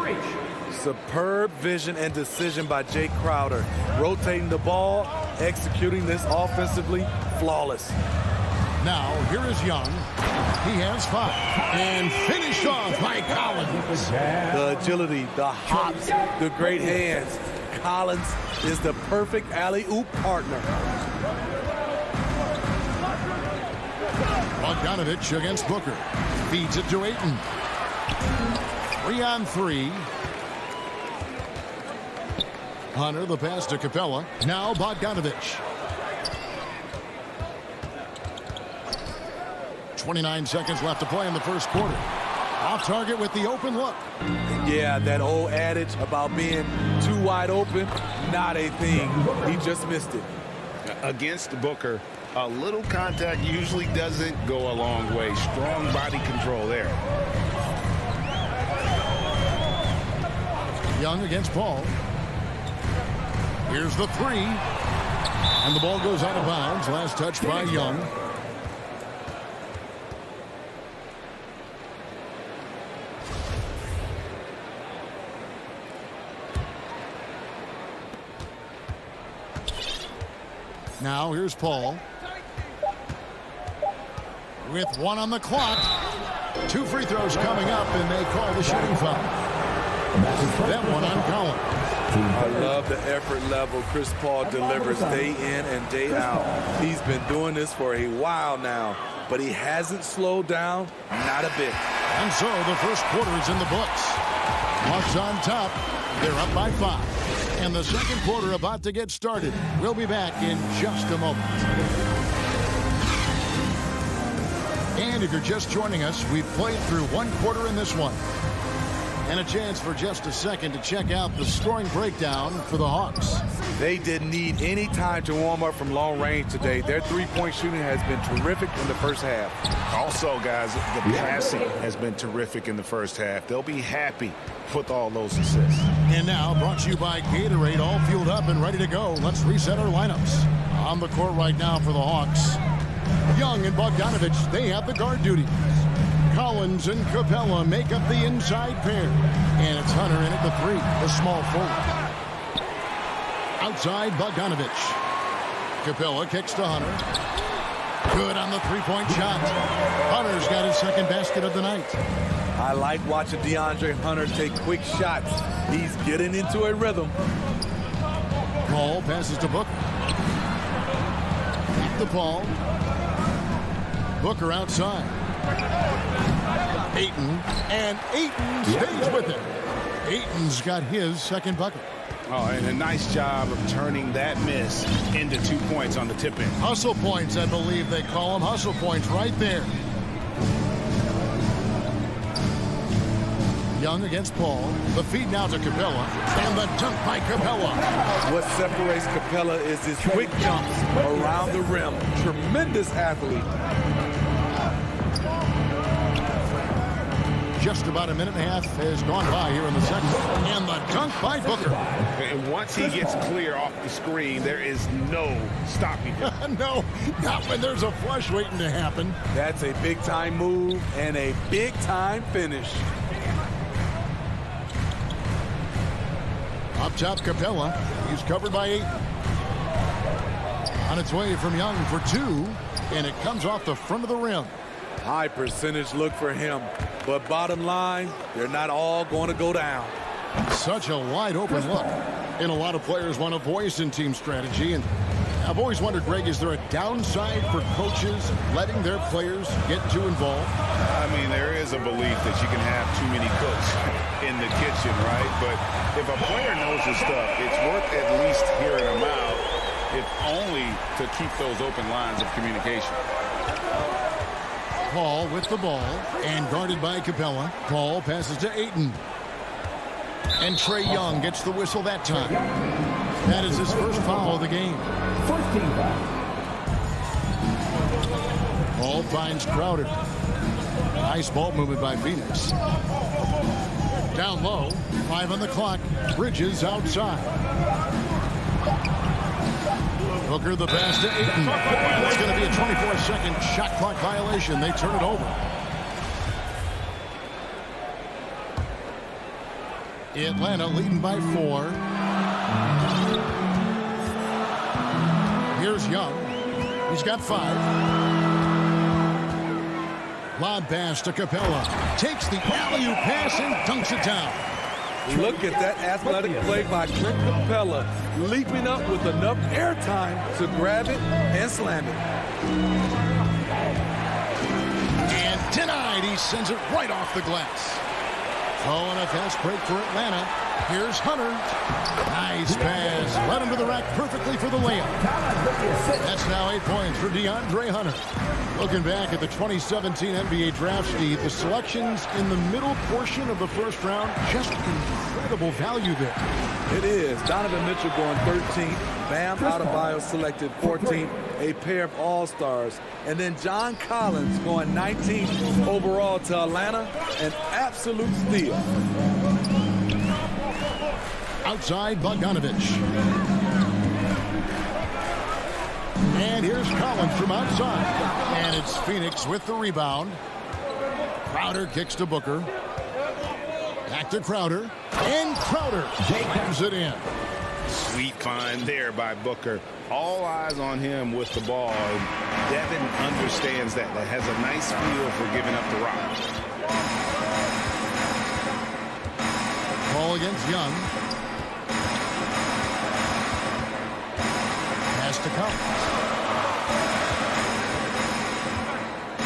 Superb vision and decision by Jake Crowder. Rotating the ball, executing this offensively, flawless. Now, here is Young. He has 5. And finished off by Collins. The agility, the hops, the great hands. Collins is the perfect alley-oop partner. Bogdanovich against Booker. Feeds it to Ayton. 3-on-3. Hunter, the pass to Capella. Now Bogdanovich. 29 seconds left to play in the first quarter. Off target with the open look. Yeah, that old adage about being too wide open, not a thing. He just missed it. Against Booker, a little contact usually doesn't go a long way. Strong body control there. Young against Paul. Here's the 3. And the ball goes out of bounds. Last touch by Young. Now here's Paul. With 1 on the clock. 2 free throws coming up, and they call the shooting foul. That one on Collins. I love the effort level Chris Paul delivers day in and day out. He's been doing this for a while now, but he hasn't slowed down, not a bit. And so the first quarter is in the books. Hawks on top. They're up by 5. And the second quarter about to get started. We'll be back in just a moment. And if you're just joining us, we've played through 1 quarter in this one. And a chance for just a second to check out the scoring breakdown for the Hawks. They didn't need any time to warm up from long range today. Their three-point shooting has been terrific in the first half. Also, guys, the passing has been terrific in the first half. They'll be happy with all those assists. And now, brought to you by Gatorade, all fueled up and ready to go. Let's reset our lineups. On the court right now for the Hawks. Young and Bogdanovich, they have the guard duties. Collins and Capella make up the inside pair. And it's Hunter in at the 3, the small forward. Outside, Bogdanovich. Capella kicks to Hunter. Good on the three-point shot. Hunter's got his second basket of the night. I like watching DeAndre Hunter take quick shots. He's getting into a rhythm. Paul passes to Booker. Back to Paul. Booker outside. Ayton, and Ayton stays with it. Ayton's got his second bucket. Oh, and a nice job of turning that miss into 2 points on the tip-in. Hustle points, I believe they call them. Hustle points right there. Young against Paul. The feed now to Capella. And the dunk by Capella. What separates Capella is his quick jumps around the rim. Tremendous athlete. Just about a minute and a half has gone by here in the second. And the dunk by Booker. And once he gets clear off the screen, there is no stopping him. No, not when there's a flush waiting to happen. That's a big-time move and a big-time finish. Up top, Capella. He's covered by 8. On its way from Young for 2. And it comes off the front of the rim. High percentage look for him. But bottom line, they're not all going to go down. Such a wide open look. And a lot of players want a voice in team strategy. And I've always wondered, Greg, is there a downside for coaches letting their players get too involved? I mean, there is a belief that you can have too many cooks in the kitchen, right? But if a player knows his stuff, it's worth at least hearing them out, if only to keep those open lines of communication. Paul with the ball and guarded by Capella. Paul passes to Ayton. And Trae Young gets the whistle that time. That is his first foul of the game. First team foul. Paul finds Crowder. Nice ball movement by Phoenix. Down low, 5 on the clock. Bridges outside. Booker the pass to Ayton. It's going to be a 24-second shot clock violation. They turn it over. Atlanta leading by 4. Here's Young. He's got 5. Lob pass to Capella. Takes the alley-oop pass and dunks it down. Look at that athletic play by Clint Capella, leaping up with enough airtime to grab it and slam it. And denied. He sends it right off the glass. Oh, and a fast break for Atlanta. Here's Hunter. Nice pass. Led him to the rack perfectly for the layup. That's now 8 points for DeAndre Hunter. Looking back at the 2017 NBA draft, Steve, the selections in the middle portion of the first round, just incredible value there. It is. Donovan Mitchell going 13th. Bam Adebayo selected 14th. A pair of All-Stars. And then John Collins going 19th overall to Atlanta. An absolute steal. Outside Bogdanovich. And here's Collins from outside. And it's Phoenix with the rebound. Crowder kicks to Booker. Back to Crowder. And Crowder jams it in. Sweet find there by Booker. All eyes on him with the ball. Devin understands that. That has a nice feel for giving up the rock. Ball against Young. Pass to Collins.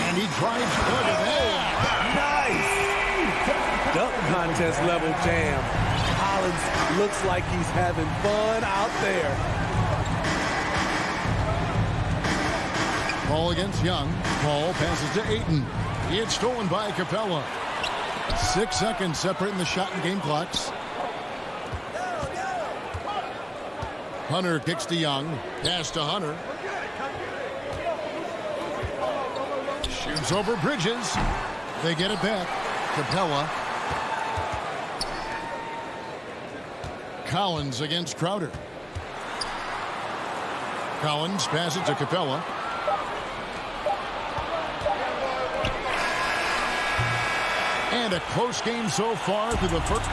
And he drives good at that. Nice! Dunk contest level jam. Collins looks like he's having fun out there. Ball against Young. Ball passes to Ayton. It's stolen by Capella. 6 seconds separating the shot and game clocks. Hunter kicks to Young. Pass to Hunter. Shoots over Bridges. They get it back. Capella. Collins against Crowder. Collins passes to Capella. And a close game so far through the first.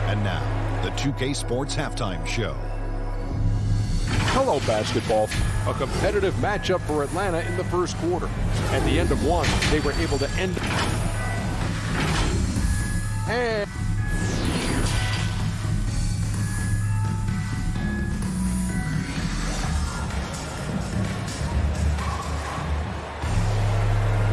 And now, the 2K Sports Halftime Show. Hello, basketball. A competitive matchup for Atlanta in the first quarter. At the end of one, they were able to end. And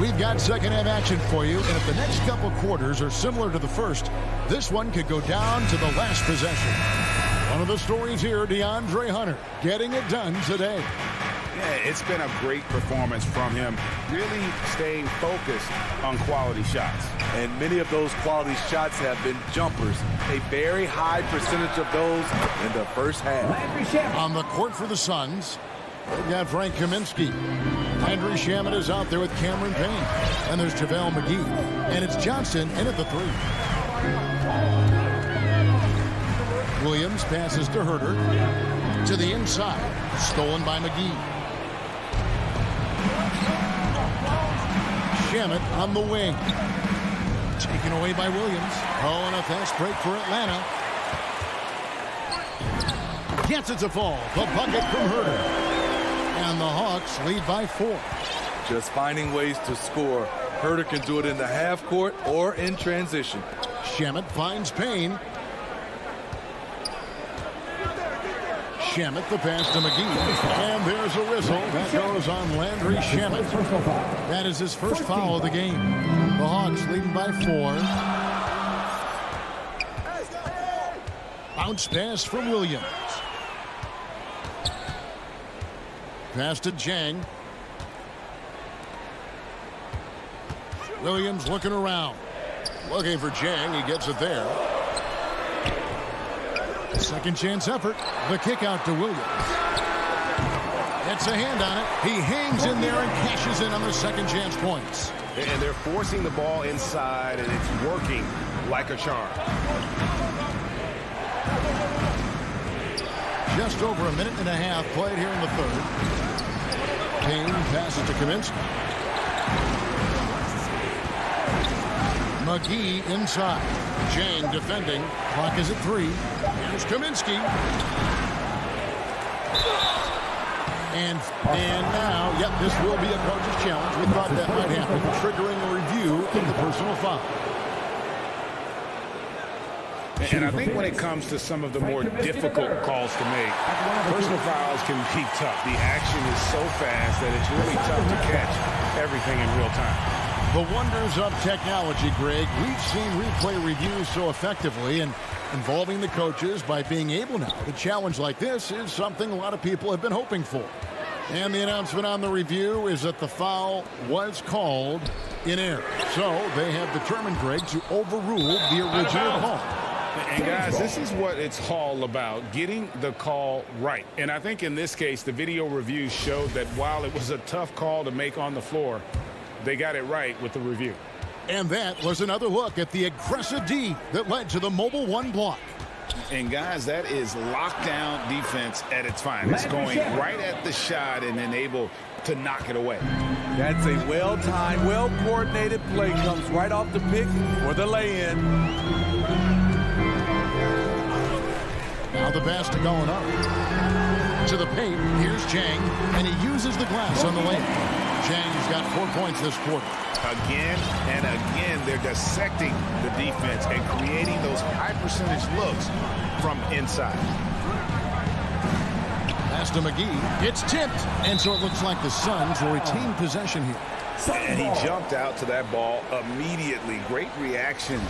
we've got second half action for you, and if the next couple quarters are similar to the first, this one could go down to the last possession. One of the stories here, DeAndre Hunter getting it done today. Yeah, it's been a great performance from him, really staying focused on quality shots. And many of those quality shots have been jumpers. A very high percentage of those in the first half. On the court for the Suns, they've got Frank Kaminsky. Landry Shamet is out there with Cameron Payne. And there's JaVale McGee. And it's Johnson in at the 3. Williams passes to Herter. To the inside. Stolen by McGee. Shamet on the wing. Taken away by Williams. Oh, and a fast break for Atlanta. Gets it to fall. The bucket from Herter. And the Hawks lead by 4. Just finding ways to score. Herter can do it in the half court or in transition. Shamet finds Payne. Shamet, the pass to McGee. And there's a whistle. That goes on Landry Shamet. That is his first foul of the game. The Hawks leading by 4. Bounce pass from Williams. Pass to Jang. Williams looking around. Looking for Jang. He gets it there. Second chance effort. The kick out to Williams. Gets a hand on it. He hangs in there and cashes in on the second chance points. And they're forcing the ball inside, and it's working like a charm. Just over a minute and a half played here in the third. Payne passes to Kaminsky. McGee inside. Jang defending. Clock is at 3. Here's Kaminsky. And now, yep, this will be a coach's challenge. We thought that might happen, triggering a review of the personal foul. And I think when it comes to some of the more difficult calls to make, personal fouls can be tough. The action is so fast that it's really tough to catch everything in real time. The wonders of technology, Greg. We've seen replay reviews so effectively, and involving the coaches by being able now to challenge like this is something a lot of people have been hoping for. And the announcement on the review is that the foul was called in error. So they have determined, Greg, to overrule the original call. And guys, this is what it's all about, getting the call right. And I think in this case, the video review showed that while it was a tough call to make on the floor, they got it right with the review. And that was another look at the aggressive D that led to the Mobile 1 block. And guys, that is lockdown defense at its finest, going right at the shot and then able to knock it away. That's a well-timed, well-coordinated play. Comes right off the pick for the lay-in. Now the pass to Gallinari. To the paint, here's Jang, and he uses the glass on the layup. Jang's got 4 points this quarter. Again and again, they're dissecting the defense and creating those high-percentage looks from inside. Pass to McGee. It's tipped, and so it looks like the Suns will retain possession here. And he jumped out to that ball immediately. Great reaction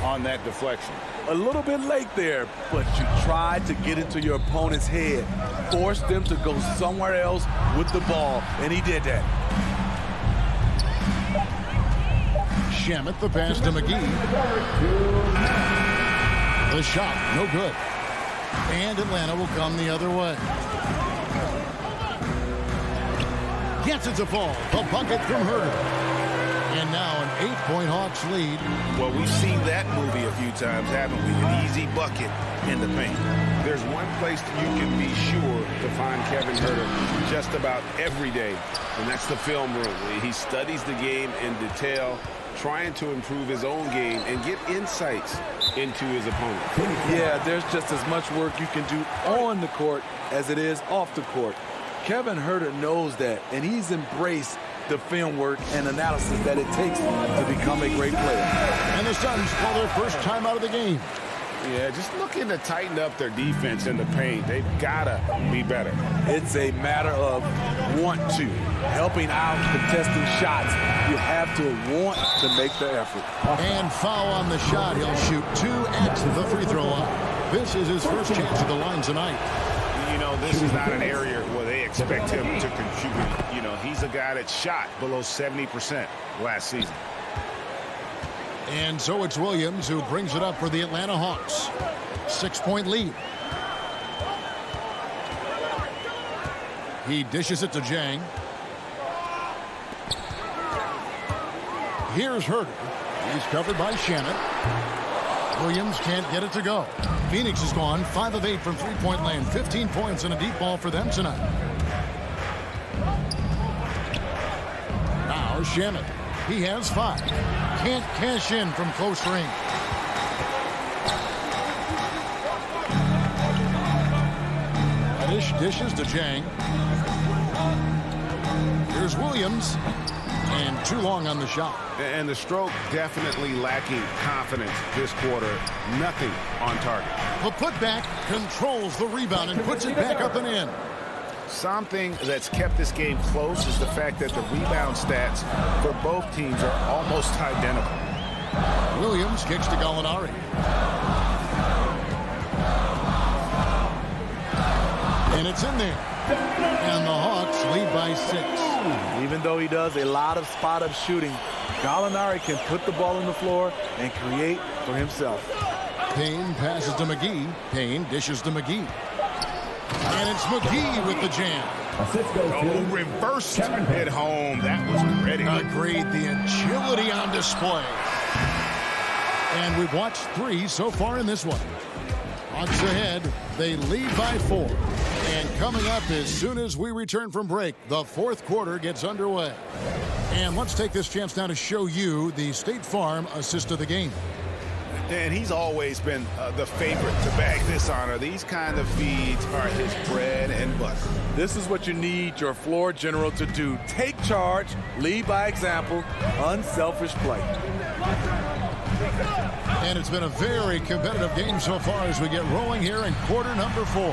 on that deflection. A little bit late there, but you tried to get into your opponent's head. Force them to go somewhere else with the ball, and he did that. Shamet, the pass to McGee. The shot, no good. And Atlanta will come the other way. Gets it to fall. The bucket from Herter. And now an 8-point Hawks lead. Well, we've seen that movie a few times, haven't we? An easy bucket in the paint. There's one place you can be sure to find Kevin Herter just about every day, and that's the film room. He studies the game in detail, trying to improve his own game and get insights into his opponent. Yeah, there's just as much work you can do on the court as it is off the court. Kevin Herter knows that, and he's embraced the film work and analysis that it takes to become a great player. And the Suns call their first time out of the game. Yeah, just looking to tighten up their defense in the paint. They've got to be better. It's a matter of want to. Helping out, contesting shots. You have to want to make the effort. And foul on the shot. He'll shoot 2 at the free throw line. This is his first chance at the line tonight. You know, this is not an area where they expect him to contribute. You know, he's a guy that shot below 70% last season. And so it's Williams who brings it up for the Atlanta Hawks. 6-point lead. He dishes it to Jang. Here's Herter. He's covered by Shannon. Williams can't get it to go. Phoenix is gone 5 of 8 from three-point land. 15 points and a deep ball for them tonight. Now Shannon. He has 5. Can't cash in from close range. Dishes to Jang. Here's Williams. And too long on the shot. And the stroke definitely lacking confidence this quarter. Nothing on target. The putback controls the rebound and puts it back up and in. Something that's kept this game close is the fact that the rebound stats for both teams are almost identical. Williams kicks to Gallinari. And it's in there. And the Hawks lead by 6. Even though he does a lot of spot-up shooting, Gallinari can put the ball on the floor and create for himself. Payne passes to McGee. Payne dishes to McGee. And it's McGee with the jam. Oh, reversed at home. That was pretty. Agreed. The agility on display. And we've watched 3 so far in this one. Hawks ahead. They lead by 4. And coming up as soon as we return from break, the fourth quarter gets underway. And let's take this chance now to show you the State Farm assist of the game. And he's always been the favorite to bag this honor. These kind of feeds are his bread and butter. This is what you need your floor general to do. Take charge, lead by example, unselfish play. And it's been a very competitive game so far as we get rolling here in quarter number 4.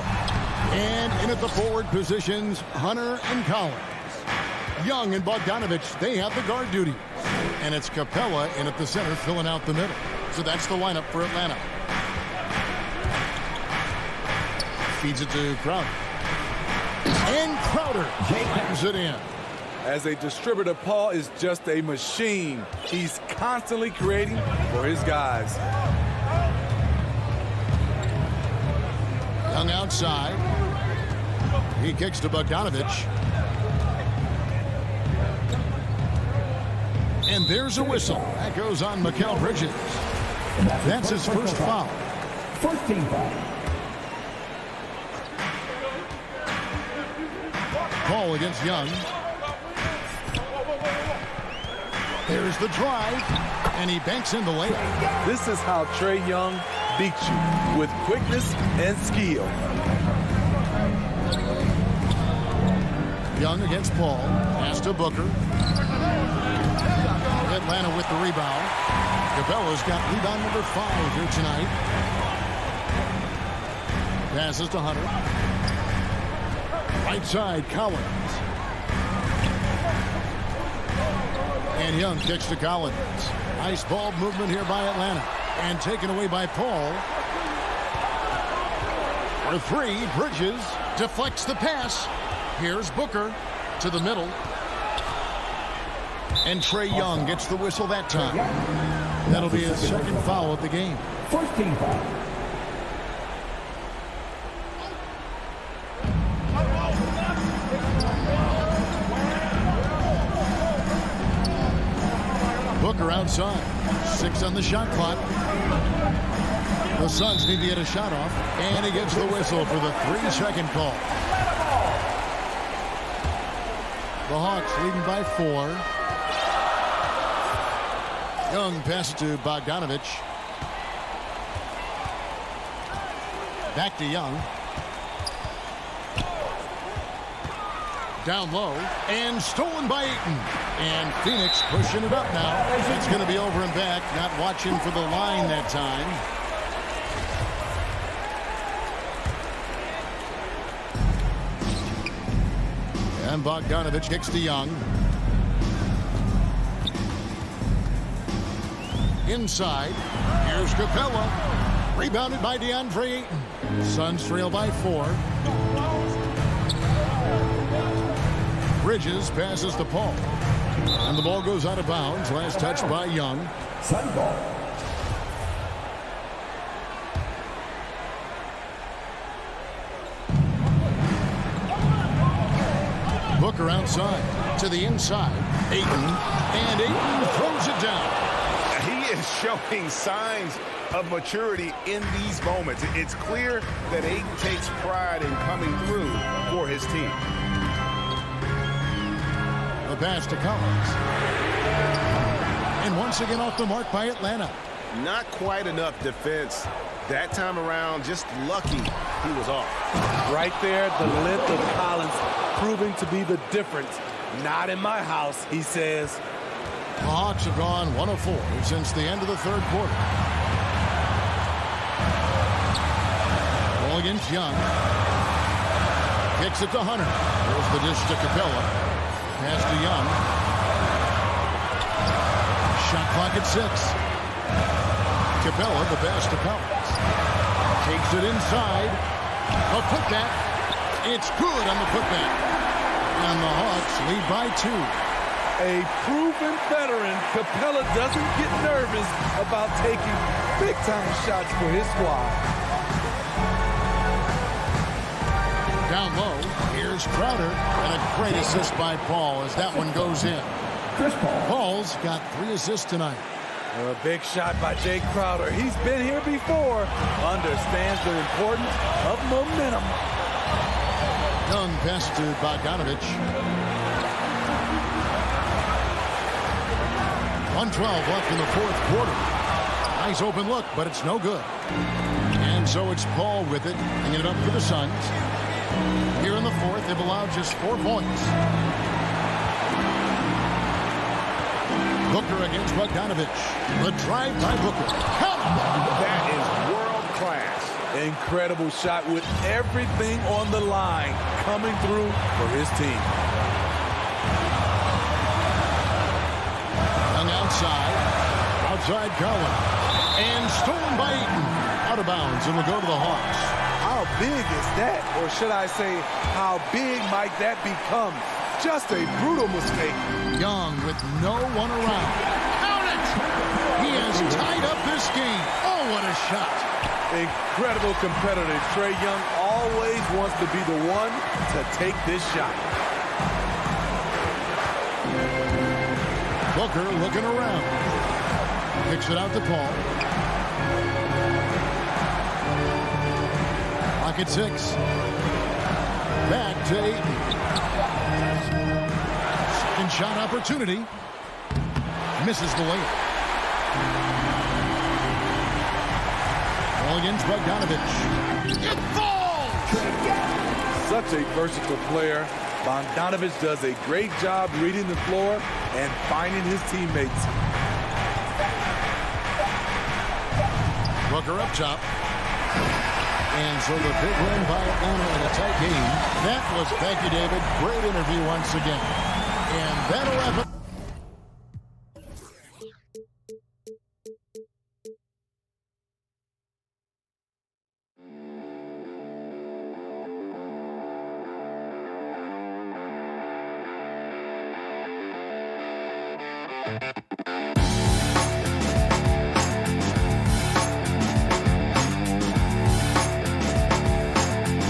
And in at the forward positions, Hunter and Collins. Young and Bogdanovich, they have the guard duty. And it's Capella in at the center filling out the middle. So that's the lineup for Atlanta. Feeds it to Crowder. And Crowder brings it in. As a distributor, Paul is just a machine. He's constantly creating for his guys. Young outside. He kicks to Bogdanovich. And there's a whistle. That goes on Mikal Bridges. That's his first foul. First team foul. Paul against Young. There's the drive, and he banks in the layup. This is how Trae Young beats you, with quickness and skill. Young against Paul. Pass to Booker. Atlanta with the rebound. Capella's got rebound number 5 here tonight. Passes to Hunter. Right side, Collins. And Young kicks to Collins. Nice ball movement here by Atlanta. And taken away by Paul. For 3, Bridges deflects the pass. Here's Booker to the middle. And Trae Young gets the whistle that time. That'll be his second foul of the game. First team foul. Booker outside. 6 on the shot clock. The Suns need to get a shot off. And he gets the whistle for the 3-second call. The Hawks leading by 4. Young passes to Bogdanovich. Back to Young. Down low. And stolen by Ayton. And Phoenix pushing it up now. It's going to be over and back. Not watching for the line that time. And Bogdanovich kicks to Young. Inside. Here's Capella. Rebounded by DeAndre Ayton. Suns trail by 4. Bridges passes to Paul. And the ball goes out of bounds. Last touch by Young. Sun ball. Booker outside to the inside. Ayton. And Ayton throws it down. He is showing signs of maturity in these moments. It's clear that Ayton takes pride in coming through for his team. The pass to Collins. And once again off the mark by Atlanta. Not quite enough defense. That time around, just lucky he was off. Right there, the length of Collins proving to be the difference. Not in my house, he says. The Hawks have gone 1 of 4 since the end of the third quarter. Ball against Young. Kicks it to Hunter. There's the dish to Capella. Pass to Young. Shot clock at 6. Capella, the pass to Collins. Takes it inside. A putback. It's good on the putback. And the Hawks lead by 2. A proven veteran, Capella doesn't get nervous about taking big-time shots for his squad. Down low, here's Crowder, and a great assist by Paul as that one goes in. Chris Paul. Paul's got 3 assists tonight. A big shot by Jake Crowder. He's been here before. Understands the importance of momentum. Young pass to Bogdanovich. 1:12 left in the fourth quarter. Nice open look, but it's no good. And so it's Paul with it, bringing it up for the Suns. Here in the fourth, they've allowed just 4 points. Booker against Bogdanovich. The drive by Booker. That is world class. Incredible shot with everything on the line coming through for his team. Young outside. Outside Cowan. And stolen by Eaton. Out of bounds and will go to the Hawks. How big is that? Or should I say, how big might that become? Just a brutal mistake. Young with no one around. Count it! He has tied up this game. Oh, what a shot. Incredible competitor. Trae Young always wants to be the one to take this shot. Booker looking around. Kicks it out to Paul. Clock at 6. Back to Ayton. Second shot opportunity. Misses the layup. Ball against Bogdanovich. It falls! Such a versatile player. Bogdanovich does a great job reading the floor and finding his teammates. Booker up top. And so the big win by Atlanta in a tight game. That was, thank you, David. Great interview once again. And that'll wrap up.